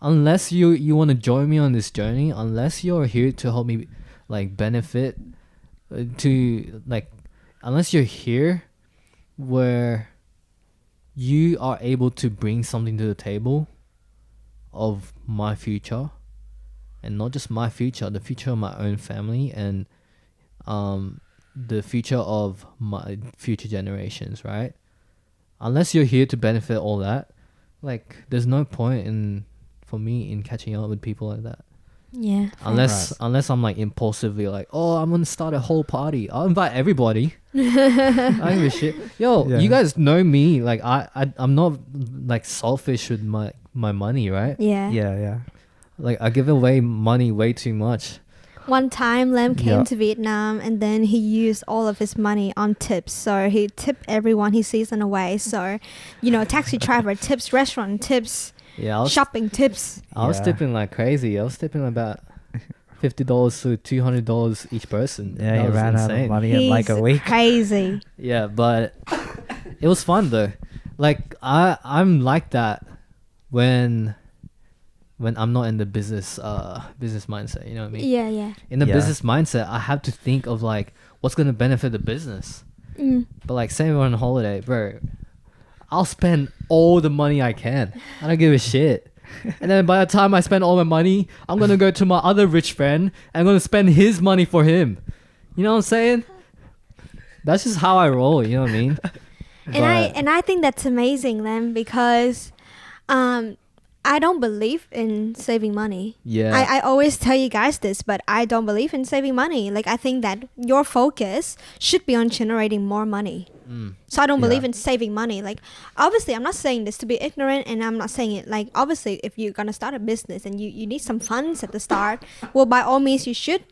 Unless you want to join me on this journey, unless you're here to help me like benefit to like, unless you're here where you are able to bring something to the table of my future, and not just my future, the future of my own family, and the future of my future generations, right? Unless you're here to benefit all that, like, there's no point for me in catching up with people like that. Yeah. Unless I'm like impulsively like, oh, I'm gonna start a whole party, I'll invite everybody. I don't give a shit. Yo, Yeah. you guys know me, like I'm not like selfish with my money, right? Yeah. Yeah. Like, I give away money way too much. One time, Lam came Yeah. to Vietnam, and then he used all of his money on tips. So he tipped everyone he sees on the way. So, taxi driver tips, restaurant tips, Yeah, shopping tips. I was Yeah. tipping like crazy. I was tipping about $50 to $200 each person. Yeah, That you was ran out insane. of money in like a He's week. crazy. Yeah, but it was fun though. Like, I'm like that when I'm not in the business mindset, you know what I mean? Yeah, yeah. In the Yeah. business mindset, I have to think of like what's gonna benefit the business. Mm. But like, say we're on holiday, bro, I'll spend all the money I can. I don't give a shit. And then by the time I spend all my money, I'm gonna go to my other rich friend and I'm gonna spend his money for him. You know what I'm saying? That's just how I roll, you know what I mean? And I think that's amazing, Lam, because I don't believe in saving money. Yeah. I always tell you guys this, but I don't believe in saving money. Like, I think that your focus should be on generating more money. So I don't believe Yeah. in saving money. Like, obviously, I'm not saying this to be ignorant, and I'm not saying it like, obviously, if you're gonna start a business and you need some funds at the start, well, by all means, you should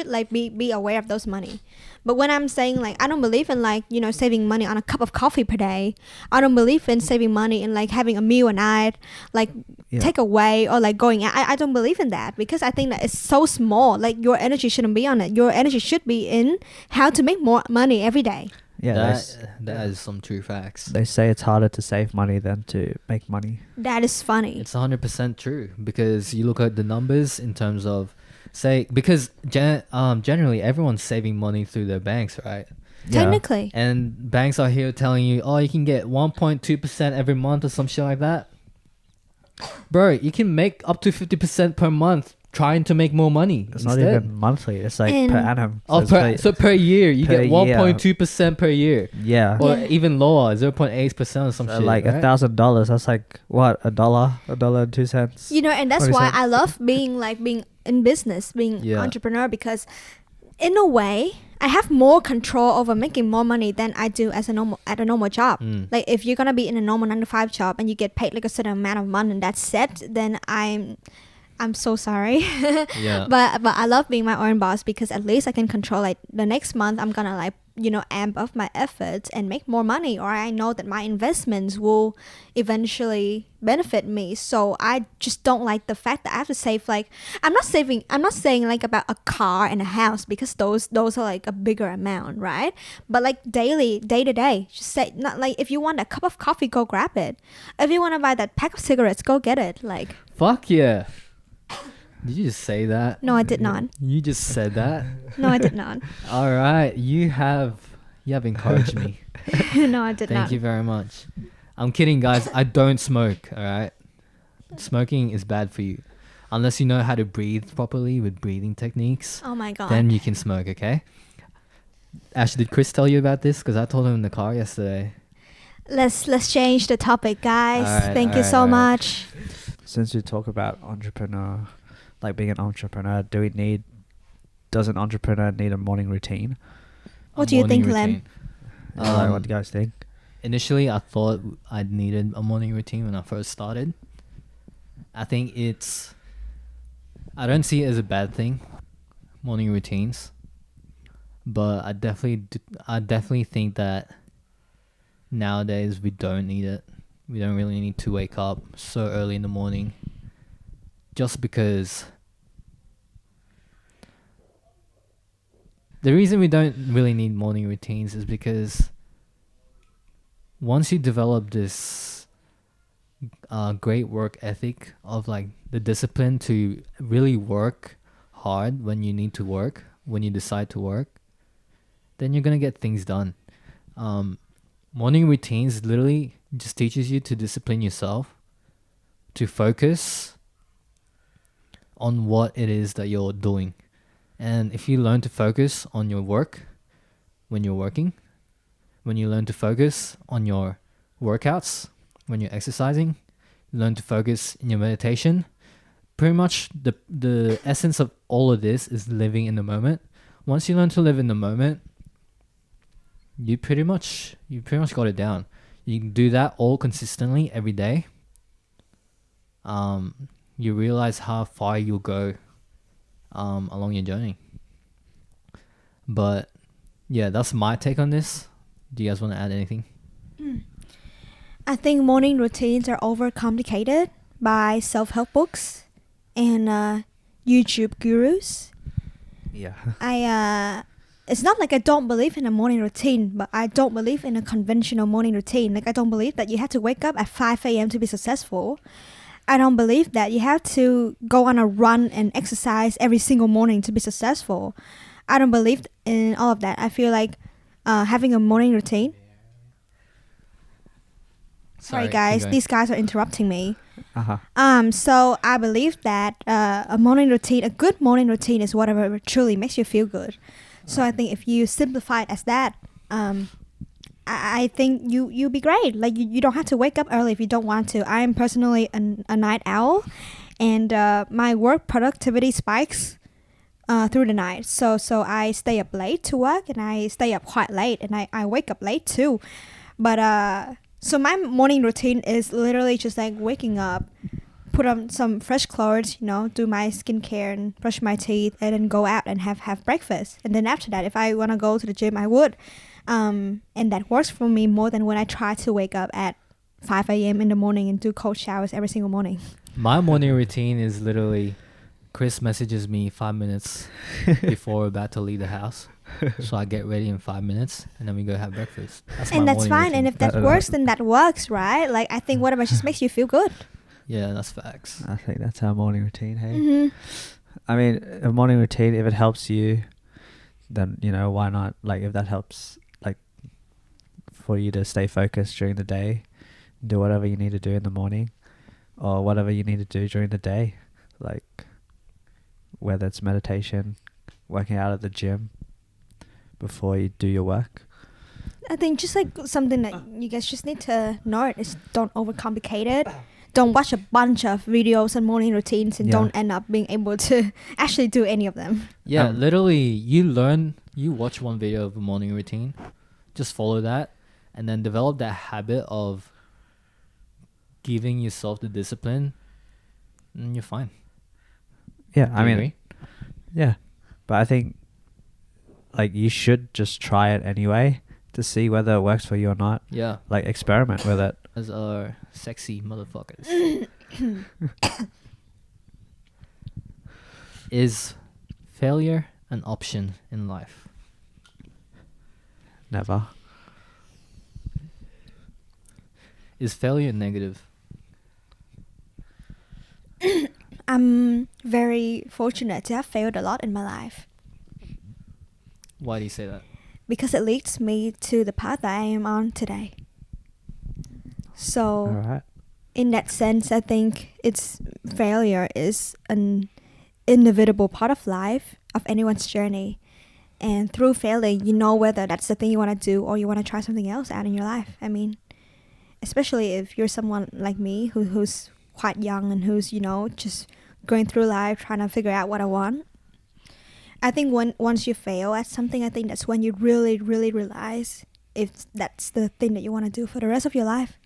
like be aware of those money. But when I'm saying like, I don't believe in like, saving money on a cup of coffee per day. I don't believe in saving money in like having a meal a night, like take away, or like going out. I don't believe in that, because I think that it's so small. Like, your energy shouldn't be on it. Your energy should be in how to make more money every day. Yeah, that is some true facts. they say it's harder to save money than to make money. That is funny. It's 100% true, because you look at the numbers in terms of, say, because generally everyone's saving money through their banks, right? Technically. And banks are here telling you, oh, you can get 1.2% every month or some shit like that. Bro, you can make up to 50% per month trying to make more money. It's instead. not even monthly. It's like per And- annum. Oh, it's per year, you per get year. 1.2% per year. yeah. Or Yeah. even lower, 0.8% or some So shit. like right? $1,000. That's like what, $1.02. And that's 20 why cents. I love being in business, being Yeah. entrepreneur, because in a way I have more control over making more money than I do at a normal job. Like, if you're gonna be in a normal 9 to 5 job and you get paid like a certain amount of money and that's it, then I'm so sorry. Yeah. But I love being my own boss, because at least I can control, like, the next month I'm gonna like, amp up my efforts and make more money, or I know that my investments will eventually benefit me. So I just don't like the fact that I have to save, like, I'm not saying like about a car and a house, because those are like a bigger amount, right? But like day to day, just say, not like, if you want a cup of coffee, go grab it. If you want to buy that pack of cigarettes, go get it. Like, Fuck yeah. Did you just say that? no, I did not. You just said that? No, I did not. All right. You have encouraged me. No, I did not. Thank you very much. I'm kidding, guys. I don't smoke, all right? Smoking is bad for you. unless you know how to breathe properly with breathing techniques, Oh my god. then you can smoke, okay? Ash, did Chris tell you about this? Because I told him in the car yesterday. Let's change the topic, guys. Alright, Thank you alright, so alright. much. Since you talk about entrepreneur, like being an entrepreneur, does an entrepreneur need a morning routine? What do you morning think, Lem? routine. Like, what do you guys think? Initially, I thought I needed a morning routine when I first started. I think I don't see it as a bad thing, morning routines. But I definitely think that nowadays we don't need it. We don't really need to wake up so early in the morning. Just because the reason we don't really need morning routines is because once you develop this great work ethic of like the discipline to really work hard when you need to work, when you decide to work, then you're gonna get things done. Morning routines literally just teaches you to discipline yourself, to focus on what it is that you're doing. And if you learn to focus on your work when you're working, when you learn to focus on your workouts, when you're exercising, you learn to focus in your meditation, pretty much the essence of all of this is living in the moment. Once you learn to live in the moment, you pretty much got it down. You can do that all consistently every day. You realize how far you'll go along your journey. But yeah, that's my take on this. Do you guys want to add anything? I think morning routines are overcomplicated by self-help books and YouTube gurus. Yeah. It's not like I don't believe in a morning routine, but I don't believe in a conventional morning routine. Like, I don't believe that you have to wake up at 5 a.m. to be successful. I don't believe that you have to go on a run and exercise every single morning to be successful. I don't believe in all of that. I feel like having a morning routine. Sorry guys, these guys are interrupting me. So I believe that a good morning routine is whatever truly makes you feel good. So I think if you simplify it as that, I think you'll be great. Like, you don't have to wake up early if you don't want to. I'm personally a night owl, and my work productivity spikes through the night. So I stay up late to work, and I stay up quite late, and I wake up late too. But so my morning routine is literally just like waking up, put on some fresh clothes, do my skincare and brush my teeth, and then go out and have breakfast. And then after that, if I want to go to the gym, I would. And that works for me more than when I try to wake up at 5 a.m. in the morning and do cold showers every single morning. My morning routine is literally Chris messages me 5 minutes before we're about to leave the house. So I get ready in 5 minutes, and then we go have breakfast. And that's fine. Routine. And if that works, then that works, right? Like, I think whatever just makes you feel good. Yeah, that's facts. I think that's our morning routine, hey? Mm-hmm. I mean, a morning routine, if it helps you, then, why not? Like, if that helps, like, for you to stay focused during the day, do whatever you need to do in the morning, or whatever you need to do during the day, like, whether it's meditation, working out at the gym before you do your work. I think just like something that you guys just need to note is don't overcomplicate it. Don't watch a bunch of videos on morning routines and don't end up being able to actually do any of them. Yeah, literally, you watch one video of a morning routine, just follow that, and then develop that habit of giving yourself the discipline, and you're fine. Yeah, I mean, agree? Yeah, but I think, like, you should just try it anyway to see whether it works for you or not. Yeah. Like, experiment with it. As our sexy motherfuckers. Is failure an option in life? Never. Is failure negative? I'm very fortunate to have failed a lot in my life. Why do you say that? Because it leads me to the path that I am on today. So, All right. in that sense, I think it's failure is an inevitable part of life, of anyone's journey. And through failing, you know whether that's the thing you want to do or you want to try something else out in your life. I mean, especially if you're someone like me who's quite young and who's, you know, just going through life trying to figure out what I want. I think once you fail at something, I think that's when you really, really realize if that's the thing that you want to do for the rest of your life.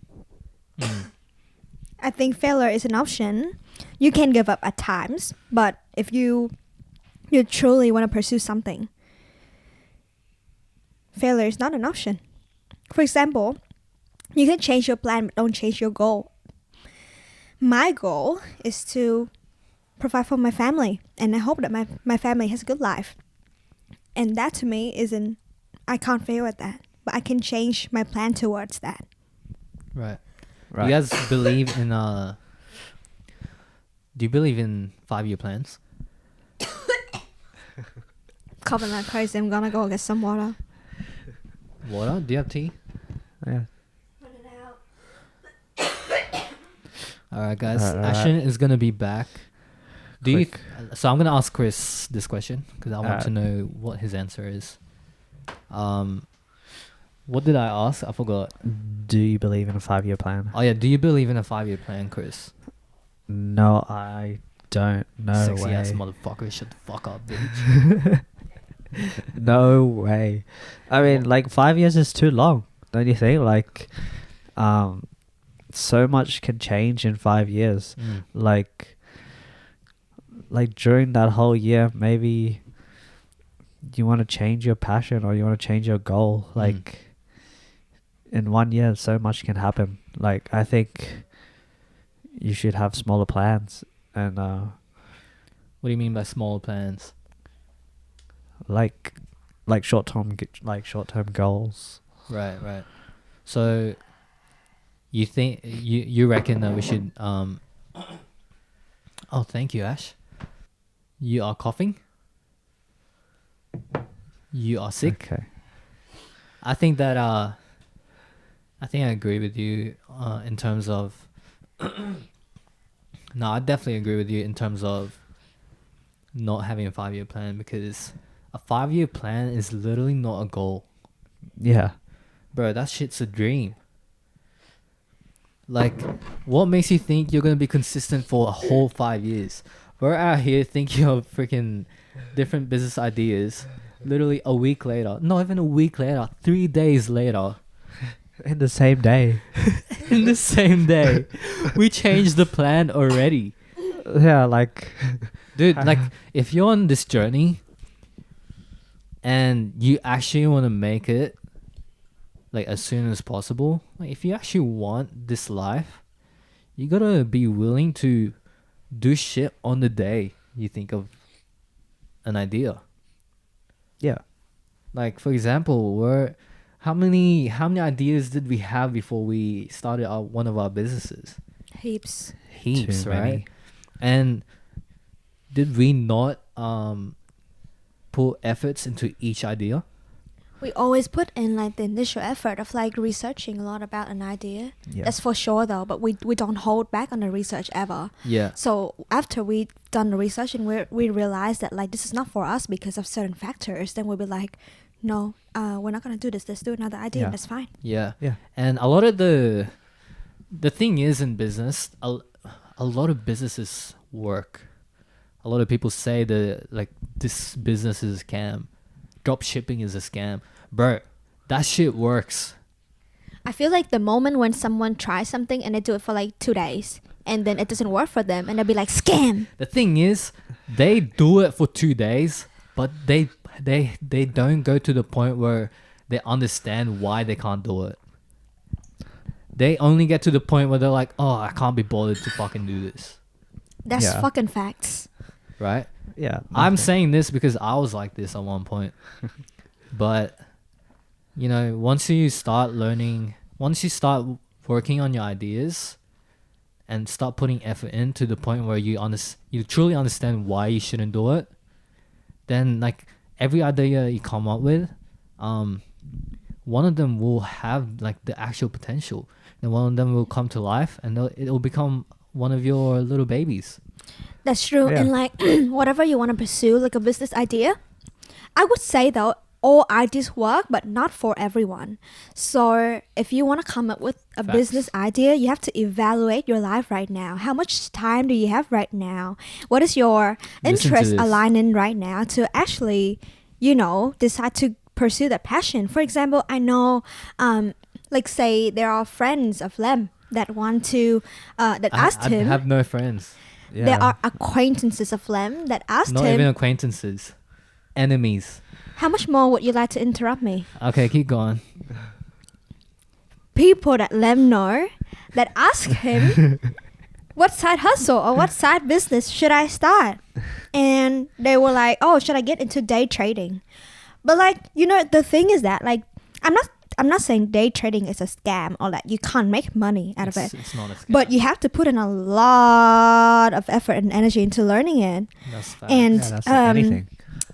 I think failure is an option. You can give up at times, but if you truly want to pursue something, failure is not an option. For example, you can change your plan, but don't change your goal. My goal is to provide for my family, and I hope that my family has a good life. And that to me I can't fail at that, but I can change my plan towards that. Right. Right. You guys believe in do you believe in 5-year plans? Coughing like crazy, I'm gonna go get some water. Water? Do you have tea? Yeah. Alright guys, Alright. Ashlyn is gonna be back. Quick. So I'm gonna ask Chris this question because I want Alright. to know what his answer is. What did I ask? I forgot. Do you believe in a 5-year plan? Oh yeah, do you believe in a 5-year plan, Chris? No, I don't. No Sexy way. ass motherfucker, shut the fuck up, bitch. No way. I mean, like 5 years is too long, don't you think? Like, so much can change in 5 years. Like during that whole year, maybe you want to change your passion or you want to change your goal. Like in 1 year, so much can happen. Like I think you should have smaller plans and What do you mean by small plans? like short-term goals. Right. So you think you reckon that we should oh, thank you, Ash. You are coughing? You are sick? Okay. I think that I agree with you in terms of no, I definitely agree with you in terms of not having a 5-year plan, because a 5-year plan is literally not a goal. Yeah. Bro, that shit's a dream. Like, what makes you think you're gonna be consistent for a whole 5 years? We're out here thinking of freaking different business ideas. Literally a week later, not even a week later, 3 days later, In the same day. in the same day, we changed the plan already. Yeah, like Dude, like, if you're on this journey and you actually want to make it like as soon as possible, like if you actually want this life, you gotta be willing to do shit on the day you think of an idea. yeah. Like, for example, how many ideas did we have before we started one of our businesses? Heaps. Heaps, Too right? many. And did we not put efforts into each idea? We always put in like the initial effort of like researching a lot about an idea. Yeah. That's for sure though, but we don't hold back on the research ever. Yeah. So after we done the research and we realize that like this is not for us because of certain factors, then we'll be like, no, we're not gonna do this. Let's do another idea. Yeah. That's fine. Yeah. Yeah. And a lot of the thing is in business, a lot of businesses work. A lot of people say that like this business is a scam. Drop shipping is a scam. Bro, that shit works. I feel like the moment when someone tries something and they do it for like 2 days and then it doesn't work for them and they'll be like, scam. The thing is, they do it for 2 days, but they don't go to the point where they understand why they can't do it. They only get to the point where they're like, oh, I can't be bothered to fucking do this. That's Yeah. fucking facts. Right? Yeah. I'm nothing. saying this because I was like this at one point. But, you know, once you start working on your ideas and start putting effort in to the point where you truly understand why you shouldn't do it, then like every idea you come up with, one of them will have like the actual potential, and one of them will come to life, and it'll become one of your little babies. That's true. Yeah. And like whatever you want to pursue, like a business idea, I would say though, all ideas work, but not for everyone. So if you want to come up with a Facts. business idea, you have to evaluate your life right now. How much time do you have right now? What is your Listen to interest this. aligning right now to actually, decide to pursue that passion? For example, I know, like say there are friends of Lem that want to, that asked I him. have no friends. Yeah. There are acquaintances of Lem that asked Not him, even acquaintances. Enemies. how much more would you like to interrupt me? Okay, keep going. People that Lem know that ask him, what side hustle or what side business should I start? And they were like, oh, should I get into day trading? But like, the thing is that like, I'm not saying day trading is a scam or that you can't make money out of it. It's not a scam. But you have to put in a lot of effort and energy into learning it. That's fact. And Yeah, that's like anything.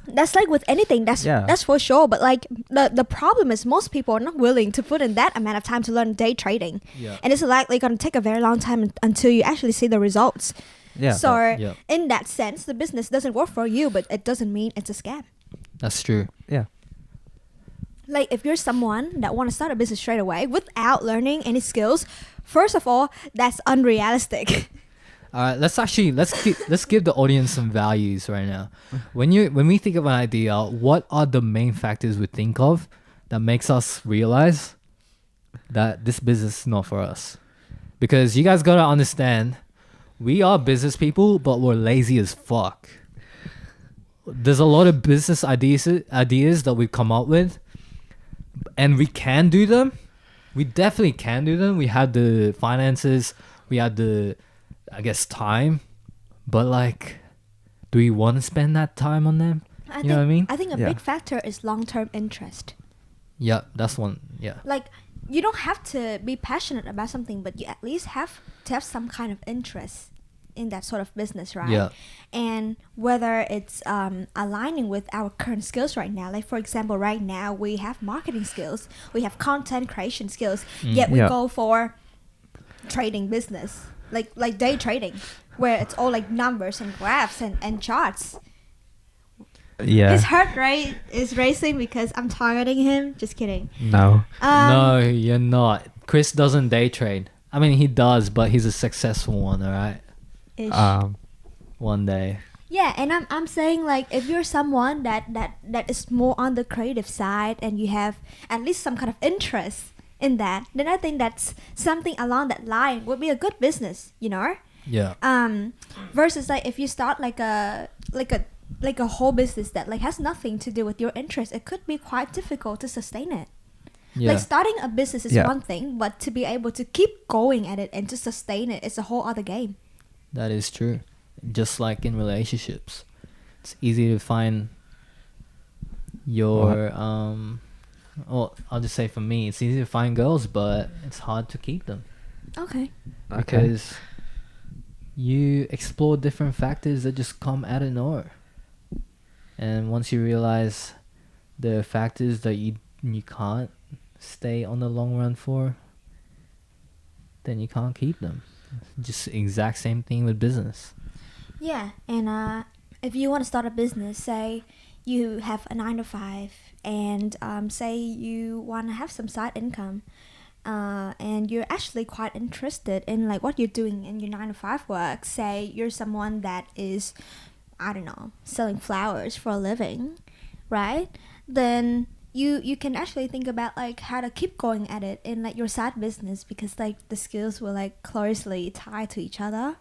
that's like with anything. That's for sure. But like the problem is most people are not willing to put in that amount of time to learn day trading. Yeah. And it's likely going to take a very long time until you actually see the results. Yeah. So Yeah. in that sense, the business doesn't work for you, but it doesn't mean it's a scam. That's true. Yeah. Like if you're someone that want to start a business straight away without learning any skills, first of all, that's unrealistic. All right, let's give the audience some values right now. When we think of an idea, what are the main factors we think of that makes us realize that this business is not for us? Because you guys gotta understand, we are business people, but we're lazy as fuck. There's a lot of business ideas that we've come up with, and we can do them. We definitely can do them. We have the finances. We have the, I guess, time. But like, do we want to spend that time on them? You know what I mean? I think a Yeah. big factor is long-term interest. Yeah, that's one. Yeah. Like you don't have to be passionate about something, but you at least have to have some kind of interest in that sort of business, right? Yeah. And whether it's aligning with our current skills right now, like for example, right now we have marketing skills, we have content creation skills, yet we Yeah. go for trading business, like day trading, where it's all like numbers and graphs and charts. Yeah. His heart rate is racing because I'm targeting him. Just kidding. No. No, you're not. Chris doesn't day trade. I mean, he does, but he's a successful one, all right? Ish. One day. Yeah, and I'm saying like if you're someone that is more on the creative side and you have at least some kind of interest in that, then I think that's something along that line would be a good business, you know? Yeah. Versus like if you start like a whole business that like has nothing to do with your interest, it could be quite difficult to sustain it. Yeah. Like starting a business is Yeah. one thing, but to be able to keep going at it and to sustain it is a whole other game. That is true. Just like in relationships, it's easy to find your well, I'll just say for me, it's easy to find girls, but it's hard to keep them Okay. because you explore different factors that just come out of nowhere. And once you realize the factors that you can't stay on the long run for, then you can't keep them. Just exact same thing with business. Yeah, and if you want to start a business, say you have a 9 to 5, and say you want to have some side income, and you're actually quite interested in like what you're doing in your 9 to 5 work. Say you're someone that is, I don't know, selling flowers for a living, right? Then you can actually think about like how to keep going at it in like your side business, because like the skills will like closely tied to each other.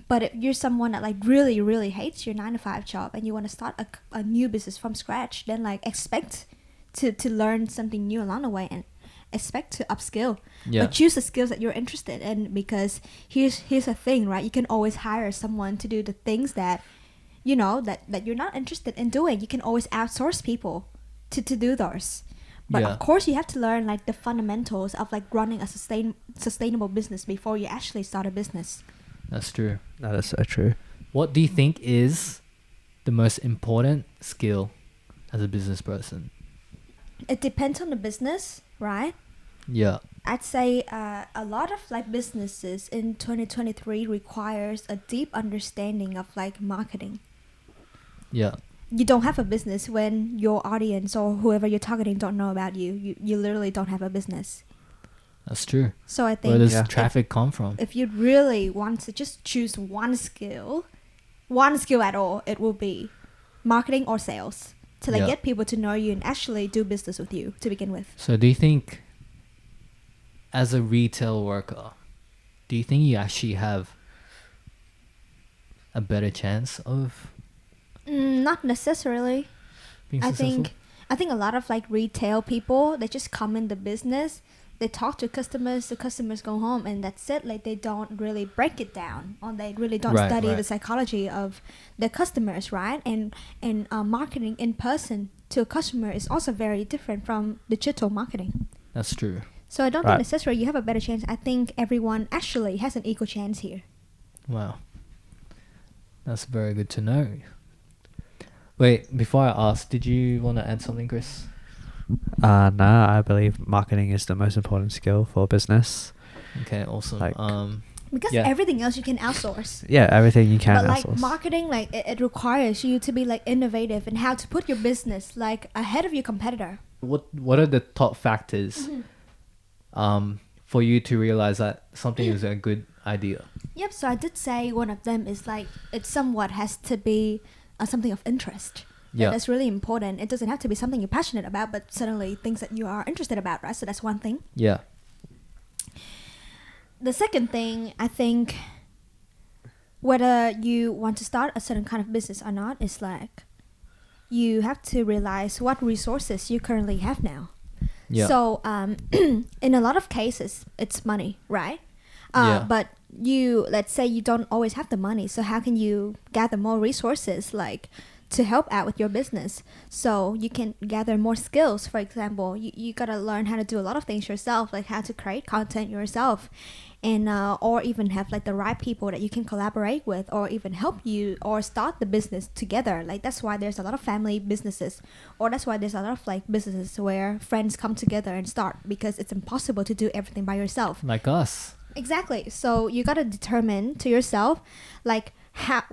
But if you're someone that like really really hates your 9 to 5 job and you want to start a new business from scratch, then like expect to learn something new along the way and expect to upskill. Yeah. But choose the skills that you're interested in, because here's a thing, right? You can always hire someone to do the things that you know that you're not interested in doing. You can always outsource people to do those. But Yeah. of course you have to learn like the fundamentals of like running a sustainable business before you actually start a business. That's true. That is so true. What do you think is the most important skill as a business person? It depends on the business, right? Yeah. I'd say a lot of like businesses in 2023 requires a deep understanding of like marketing. Yeah. You don't have a business when your audience or whoever you're targeting don't know about you. You literally don't have a business. That's true. So I Where think does Yeah. traffic come from? if you really want to just choose one skill at all, it will be marketing or sales to like Yeah. get people to know you and actually do business with you to begin with. So do you think, as a retail worker, do you think you actually have a better chance of Not necessarily. being I successful? think a lot of like retail people, they just come in the business, they talk to customers, the customers go home, and that's it. Like they don't really break it down, or they really don't Right, study right. the psychology of the customers, right? And marketing in person to a customer is also very different from digital marketing. That's true. So I don't Right. think necessarily you have a better chance. I think everyone actually has an equal chance here. Wow. That's very good to know. Wait, before I ask, did you want to add something, Chris? No, I believe marketing is the most important skill for business. Okay, awesome. Like- Because Yeah. everything else you can outsource. Yeah, everything you can But like outsource. marketing, like it requires you to be like innovative and how to put your business like ahead of your competitor. What are the top factors for you to realize that something is a good idea? Yep. So I did say one of them is like it somewhat has to be something of interest. Yeah. That's really important. It doesn't have to be something you're passionate about, but certainly things that you are interested about, right? So that's one thing. Yeah. The second thing, I think, whether you want to start a certain kind of business or not, is like you have to realize what resources you currently have now. Yeah. So in a lot of cases, it's money, right? Yeah. But let's say you don't always have the money. So how can you gather more resources like to help out with your business? So you can gather more skills. For example, you got to learn how to do a lot of things yourself, like how to create content yourself. And or even have like the right people that you can collaborate with, or even help you or start the business together. Like that's why there's a lot of family businesses, or that's why there's a lot of like businesses where friends come together and start, because it's impossible to do everything by yourself. Like us. Exactly. So you got to determine to yourself like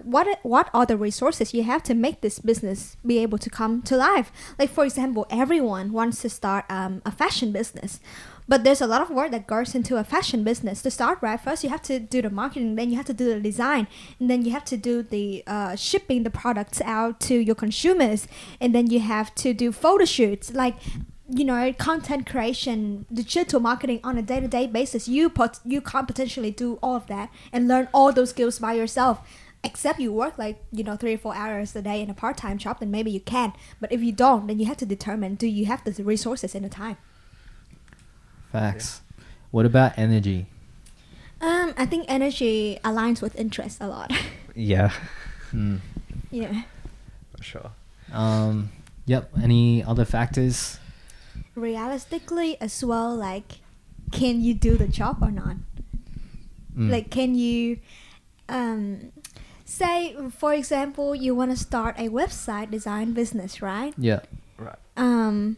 what are the resources you have to make this business be able to come to life. Like for example, everyone wants to start a fashion business, but there's a lot of work that goes into a fashion business to start, right? First you have to do the marketing, then you have to do the design, and then you have to do the shipping the products out to your consumers, and then you have to do photo shoots, like content creation, digital marketing on a day-to-day basis. You can't potentially do all of that and learn all those skills by yourself, except you work like 3 or 4 hours a day in a part-time job, then maybe you can. But if you don't, then you have to determine, do you have the resources and the time? Facts. What about energy? I think energy aligns with interest a lot. Yeah, Hmm. Yeah. for sure. Yep. Any other factors? Realistically as well, like, can you do the job or not? Mm. Like, can you say, for example, you want to start a website design business, right? Yeah. Right.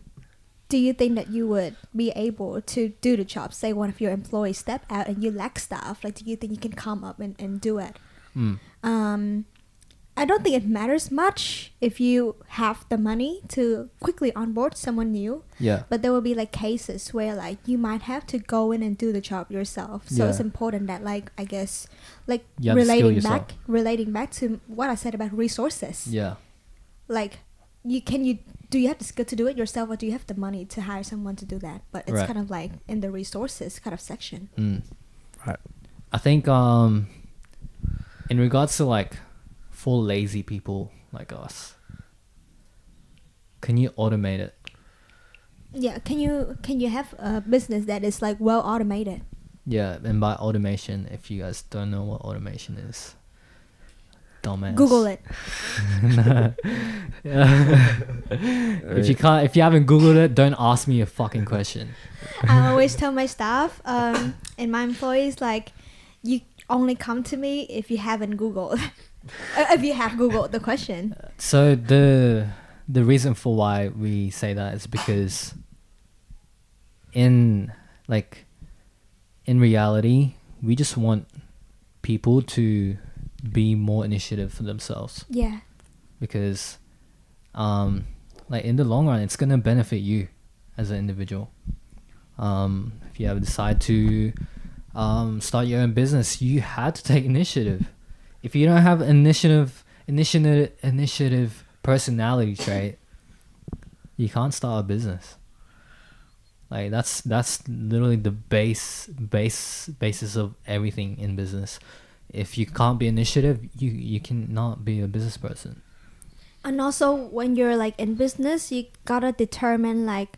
Do you think that you would be able to do the job? Say one of your employees step out and you lack staff. Like, do you think you can come up and do it? Mm. I don't think it matters much if you have the money to quickly onboard someone new. Yeah. But there will be like cases where like you might have to go in and do the job yourself. So it's Yeah. important that like, I guess, like You have to skill yourself. relating back to what I said about resources. Yeah. Like do you have the skill to do it yourself, or do you have the money to hire someone to do that? But it's Right. kind of like in the resources kind of section. Mm. Right. I think in regards to like for lazy people like us, can you automate it? Yeah, can you have a business that is like well automated? Yeah, and by automation, if you guys don't know what automation is, dumbass. Google it. Yeah. If you haven't Googled it, don't ask me a fucking question. I always tell my staff and my employees, like, you only come to me if you haven't Googled. If you have Googled the question. So the reason for why we say that is because in like in reality, we just want people to be more initiative for themselves, Yeah. because like in the long run, it's gonna benefit you as an individual. If you ever decide to start your own business, you had to take initiative. If you don't have initiative personality trait, you can't start a business. Like that's literally the basis of everything in business. If you can't be initiative, you cannot be a business person. And also, when you're like in business, you gotta determine like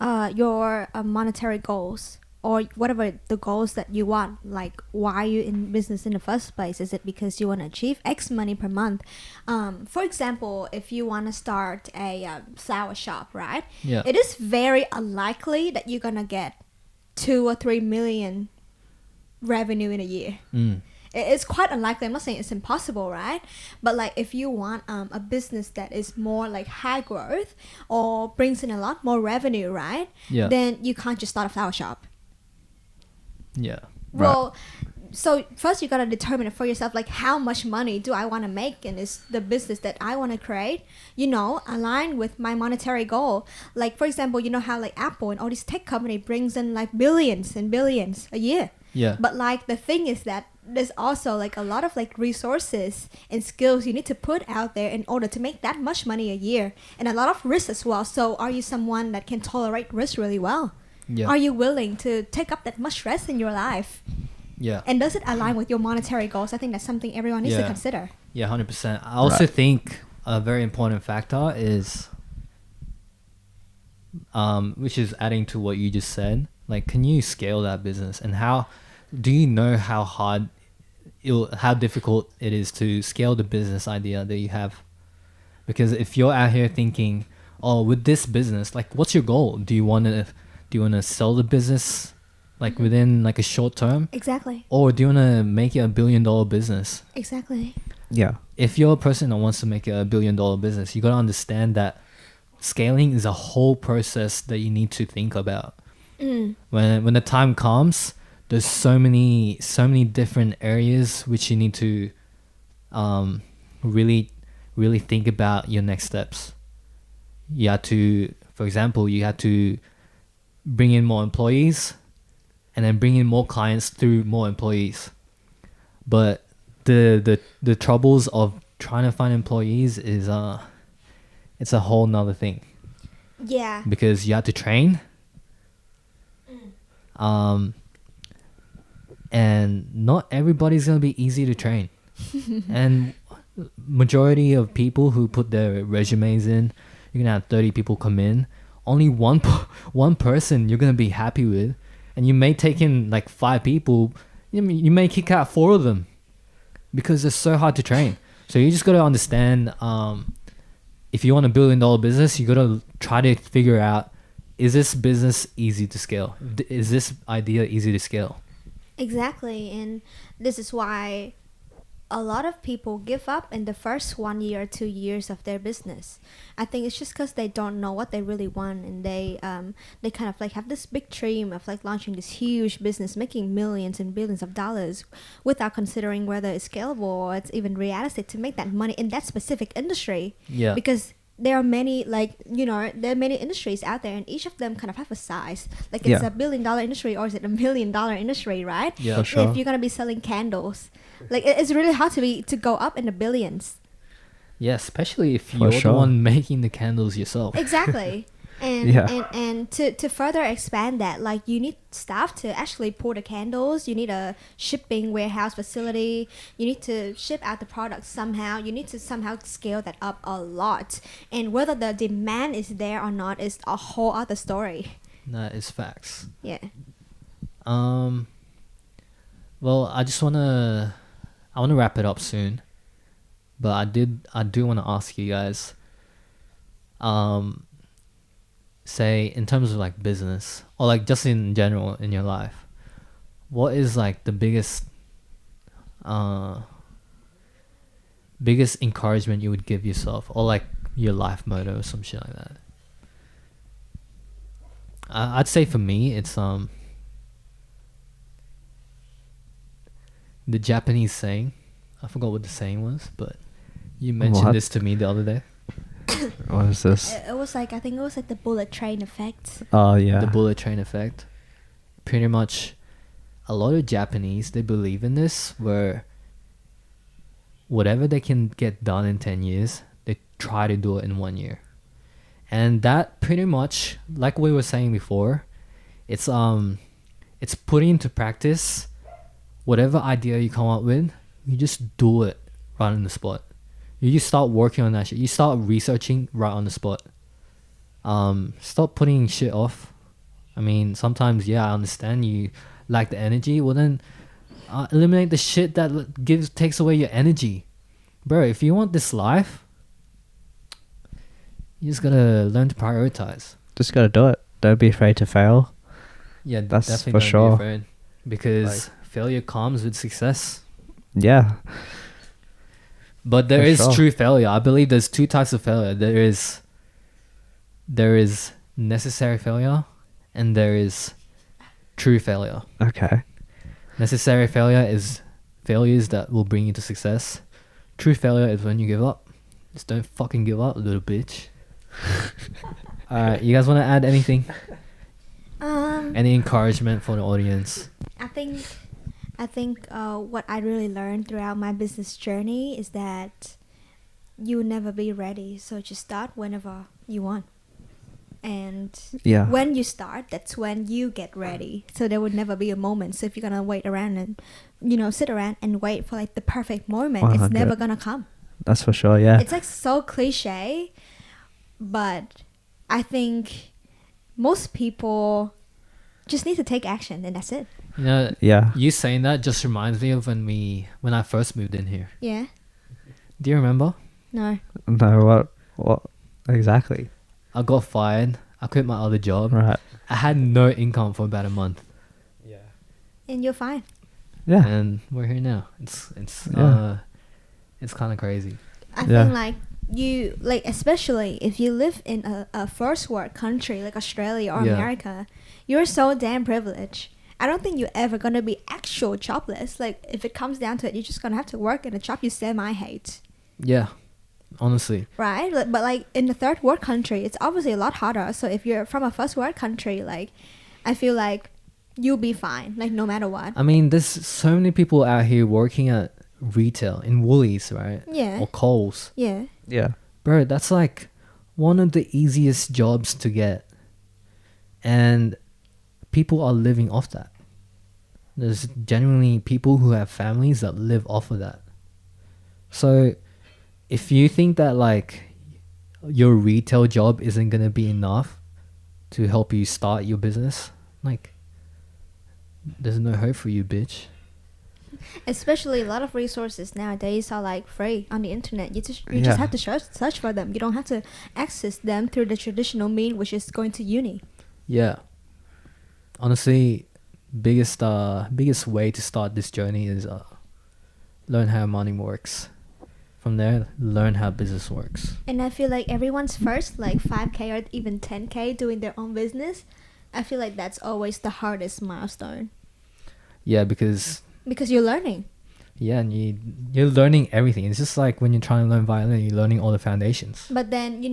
your monetary goals, or whatever the goals that you want. Like, why are you in business in the first place? Is it because you want to achieve X money per month? For example, if you want to start a flower shop, right? Yeah. It is very unlikely that you're gonna get 2 or 3 million revenue in a year. It's quite unlikely. I'm not saying it's impossible, right? But like, if you want a business that is more like high growth or brings in a lot more revenue, right? Yeah. Then you can't just start a flower shop. Yeah. Well, so first you gotta determine it for yourself, like, how much money do I want to make, and is the business that I want to create, align with my monetary goal. Like, for example, you know how like Apple and all these tech company brings in like billions and billions a year. Yeah. But like, the thing is that there's also like a lot of like resources and skills you need to put out there in order to make that much money a year, and a lot of risk as well. So are you someone that can tolerate risk really well? Yeah. Are you willing to take up that much risk in your life? Yeah. And does it align with your monetary goals? I think that's something everyone needs to consider. Yeah, 100%. I also think a very important factor is, which is adding to what you just said, like, can you scale that business, and how do you know how difficult it is to scale the business idea that you have? Because if you're out here thinking, oh, with this business, like, what's your goal? Do you want to sell the business like within like a short term? Exactly. Or do you want to make it $1 billion business? Exactly. Yeah. If you're a person that wants to make it $1 billion business, you got to understand that scaling is a whole process that you need to think about. When the time comes, there's so many different areas which you need to really think about your next steps. You have to, for example, bring in more employees, and then bring in more clients through more employees. But the troubles of trying to find employees is it's a whole nother thing. Yeah. Because you have to train. And not everybody's gonna be easy to train. And majority of people who put their resumes in, you're gonna have 30 people come in. Only one person you're gonna be happy with, and you may take in like 5 people. You may kick out 4 of them because it's so hard to train. So you just gotta understand, if you want a $1 billion business, you gotta try to figure out, is this business easy to scale? Is this idea easy to scale? Exactly. And this is why a lot of people give up in the first 1 year or 2 years of their business. I think it's just because they don't know what they really want, and they kind of like have this big dream of like launching this huge business, making millions and billions of dollars, without considering whether it's scalable or it's even realistic to make that money in that specific industry. Yeah. Because there are many, there are many industries out there, and each of them kind of have a size. Like, it's a $1 billion industry, or is it $1 million industry, right? Yeah. For sure. If you're gonna be selling candles, like, it's really hard to go up in the billions. Yeah, especially if For you're sure. the one making the candles yourself. Exactly. And, Yeah. and to further expand that, like, you need staff to actually pour the candles. You need a shipping warehouse facility. You need to ship out the products somehow. You need to somehow scale that up a lot. And whether the demand is there or not is a whole other story. That is facts. Yeah. Well, I want to wrap it up soon, but I do want to ask you guys, say, in terms of like business, or like just in general in your life, what is like the biggest encouragement you would give yourself, or like your life motto or some shit like that? I'd say for me, it's the Japanese saying. I forgot what the saying was, but you mentioned What? this to me the other day. What is this? It was like, I think it was like the bullet train effect. Oh yeah. The bullet train effect. Pretty much, a lot of Japanese, they believe in this, where whatever they can get done in 10 years, they try to do it in 1 year. And that pretty much, like we were saying before, it's putting into practice whatever idea you come up with, you just do it right on the spot. You just start working on that shit. You start researching right on the spot. Stop putting shit off. I mean, sometimes, yeah, I understand you lack the energy. Well, then eliminate the shit that takes away your energy. Bro, if you want this life, you just gotta learn to prioritize. Just gotta do it. Don't be afraid to fail. Yeah, That's definitely for don't sure. be afraid. Because failure comes with success. Yeah. But there For is sure. true failure. I believe there's two types of failure. There is necessary failure, and there is true failure. Okay. Necessary failure is failures that will bring you to success. True failure is when you give up. Just don't fucking give up, little bitch. Alright, you guys want to add anything? Any encouragement for the audience? I think what I really learned throughout my business journey is that you'll never be ready. So just start whenever you want. And Yeah. when you start, that's when you get ready. So there would never be a moment. So if you're gonna wait around and, sit around and wait for like the perfect moment, it's 100. never gonna come. That's for sure. Yeah. It's like so cliche, but I think most people just need to take action, and that's it. You know, Yeah. you saying that just reminds me of when I first moved in here. Yeah. Do you remember? No. No. What? Exactly. I got fired. I quit my other job. Right. I had no income for about a month, And you're fine. Yeah. and we're here now. It's Yeah. it's kind of crazy. I Yeah. think like you like, especially if you live in a first world country like Australia or Yeah. America, you're so damn privileged. I don't think you're ever gonna be actual jobless. Like if it comes down to it, you're just gonna have to work in a job you semi-hate, Yeah, honestly. right? But like in the third world country, it's obviously a lot harder. So if you're from a first world country, like I feel like you'll be fine, like no matter what. I mean, there's so many people out here working at retail in Woolies, right? Yeah. Or Coles. Yeah. Yeah. Bro, that's like one of the easiest jobs to get. And people are living off that. There's genuinely people who have families that live off of that. So if you think that like your retail job isn't going to be enough to help you start your business, like there's no hope for you, bitch. Especially a lot of resources nowadays are like free on the internet. You just Yeah. have to search for them. You don't have to access them through the traditional mean, which is going to uni. Yeah. Honestly, biggest way to start this journey is learn how money works. From there, learn how business works. And I feel like everyone's first, like 5K or even 10K doing their own business, I feel like that's always the hardest milestone. Yeah, because Because you're learning. yeah, and you're learning everything. It's just like when you're trying to learn violin, you're learning all the foundations. But then,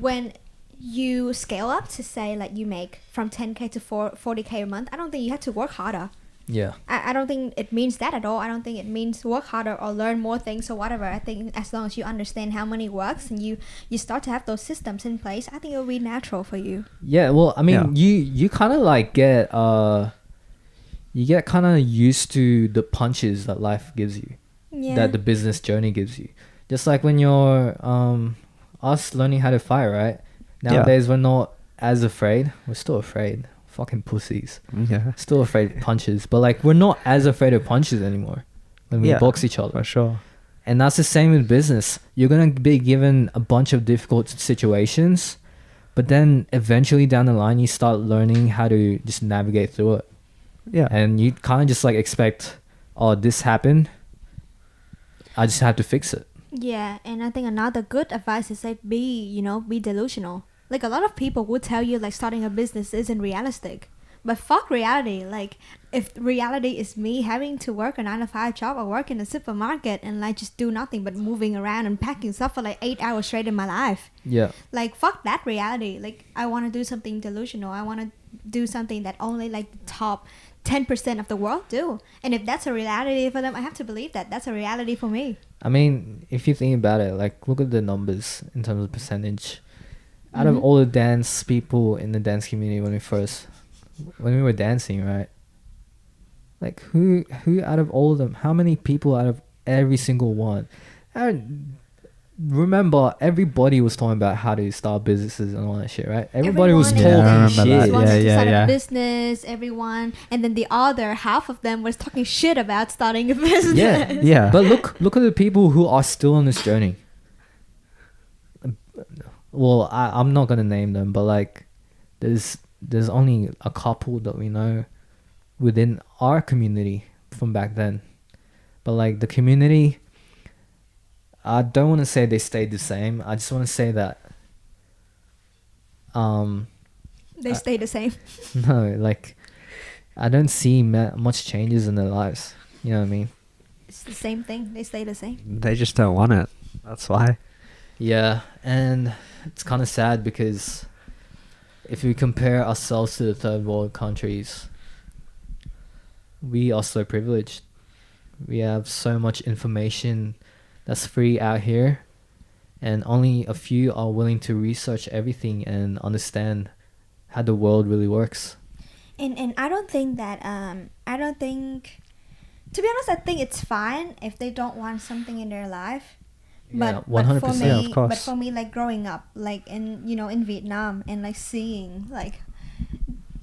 when you scale up to say like you make from 10K to 40K a month, I don't think you have to work harder. Yeah. I don't think it means that at all. I don't think it means work harder or learn more things or whatever. I think as long as you understand how money works and you start to have those systems in place, I think it will be natural for you. Yeah, well, I mean, you kind of like get kind of used to the punches that life gives you, Yeah. that the business journey gives you. Just like when you're us learning how to fight, right? Nowadays we're not as afraid. We're still afraid. Fucking pussies. Yeah. Still afraid of punches, but like we're not as afraid of punches anymore when we box each other. For sure. And that's the same with business. You're gonna be given a bunch of difficult situations, but then eventually down the line you start learning how to just navigate through it. Yeah. And you kind of just like expect, oh, this happened, I just have to fix it. Yeah, and I think another good advice is like be delusional. Like a lot of people would tell you like starting a business isn't realistic. But fuck reality. Like if reality is me having to work a 9 to 5 job or work in a supermarket and like just do nothing but moving around and packing stuff for like 8 hours straight in my life. Yeah. Like fuck that reality. Like I want to do something delusional. I want to do something that only like the top 10% of the world do. And if that's a reality for them, I have to believe that that's a reality for me. I mean, if you think about it, like look at the numbers in terms of percentage. Out of all the dance people in the dance community when we were dancing, right? Like who out of all of them, how many people out of every single one? Remember, everybody was talking about how to start businesses and all that shit, right? Everybody was talking shit. Wants to start a business, everyone, and then the other half of them was talking shit about starting a business. Yeah. But look at the people who are still on this journey. Well, I'm not gonna name them, but like, there's only a couple that we know within our community from back then. But like the community, I don't want to say they stayed the same. I just want to say that they stay the same. No, like I don't see much changes in their lives. You know what I mean? It's the same thing. They stay the same. They just don't want it. That's why. Yeah, and it's kind of sad because if we compare ourselves to the third world countries, we are so privileged. We have so much information that's free out here, and only a few are willing to research everything and understand how the world really works. And I don't think that to be honest, I think it's fine if they don't want something in their life. Yeah, But 100%, for me, of course. but for me, like growing up, like in Vietnam, and like seeing like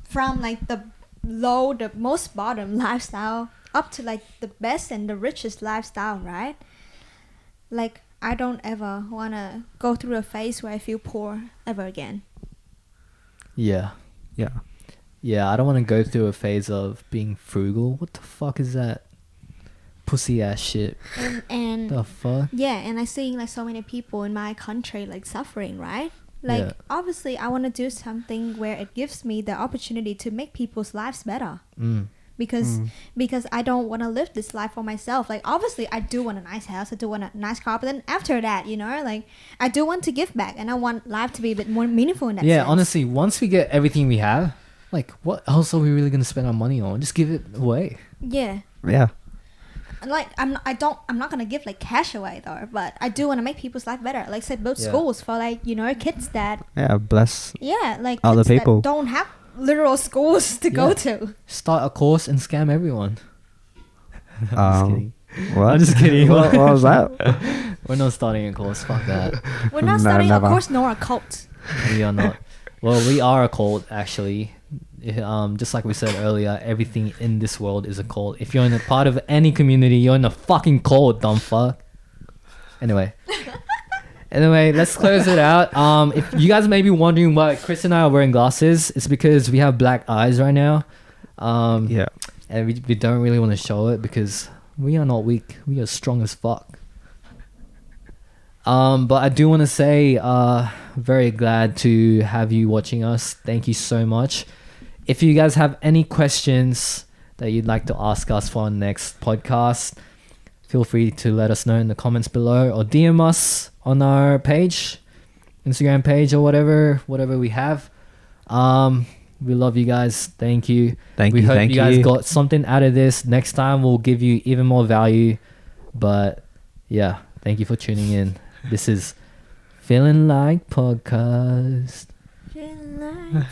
from like the most bottom lifestyle up to like the best and the richest lifestyle, right? Like I don't ever wanna go through a phase where I feel poor ever again. Yeah. Yeah, I don't want to go through a phase of being frugal. What the fuck is that? Pussy ass shit. And The fuck? yeah, and I seeing like so many people in my country like suffering, right? Like Yeah. obviously I want to do something where it gives me the opportunity to make people's lives better. Because I don't want to live this life for myself. Like obviously I do want a nice house, I do want a nice car, but then after that, like I do want to give back, and I want life to be a bit more meaningful in that Yeah, sense. honestly, once we get everything we have, like what else are we really gonna spend our money on? Just give it away. Yeah. And like I'm not gonna give like cash away though, but I do want to make people's life better. Like said, build schools for like kids that Bless like other kids people that don't have literal schools to go to. Start a course and scam everyone. I'm just kidding. What? I'm just kidding. what was that? We're not starting a course. Fuck that. We're not No, starting never. a course nor a cult. We are not. Well, we are a cult actually. Just like we said earlier, everything in this world is a cult. If you're in a part of any community, you're in a fucking cult, dumb fuck. Anyway, let's close it out. If you guys may be wondering why Chris and I are wearing glasses, it's because we have black eyes right now. Yeah. And we don't really want to show it because we are not weak. We are strong as fuck. But I do want to say, very glad to have you watching us. Thank you so much. If you guys have any questions that you'd like to ask us for our next podcast, feel free to let us know in the comments below or DM us on our page, Instagram page or whatever we have. We love you guys. Thank you. Thank we you. hope Thank you guys you. got something out of this. Next time we'll give you even more value. But yeah, thank you for tuning in. This is Feelin Like Podcast. Feelin Like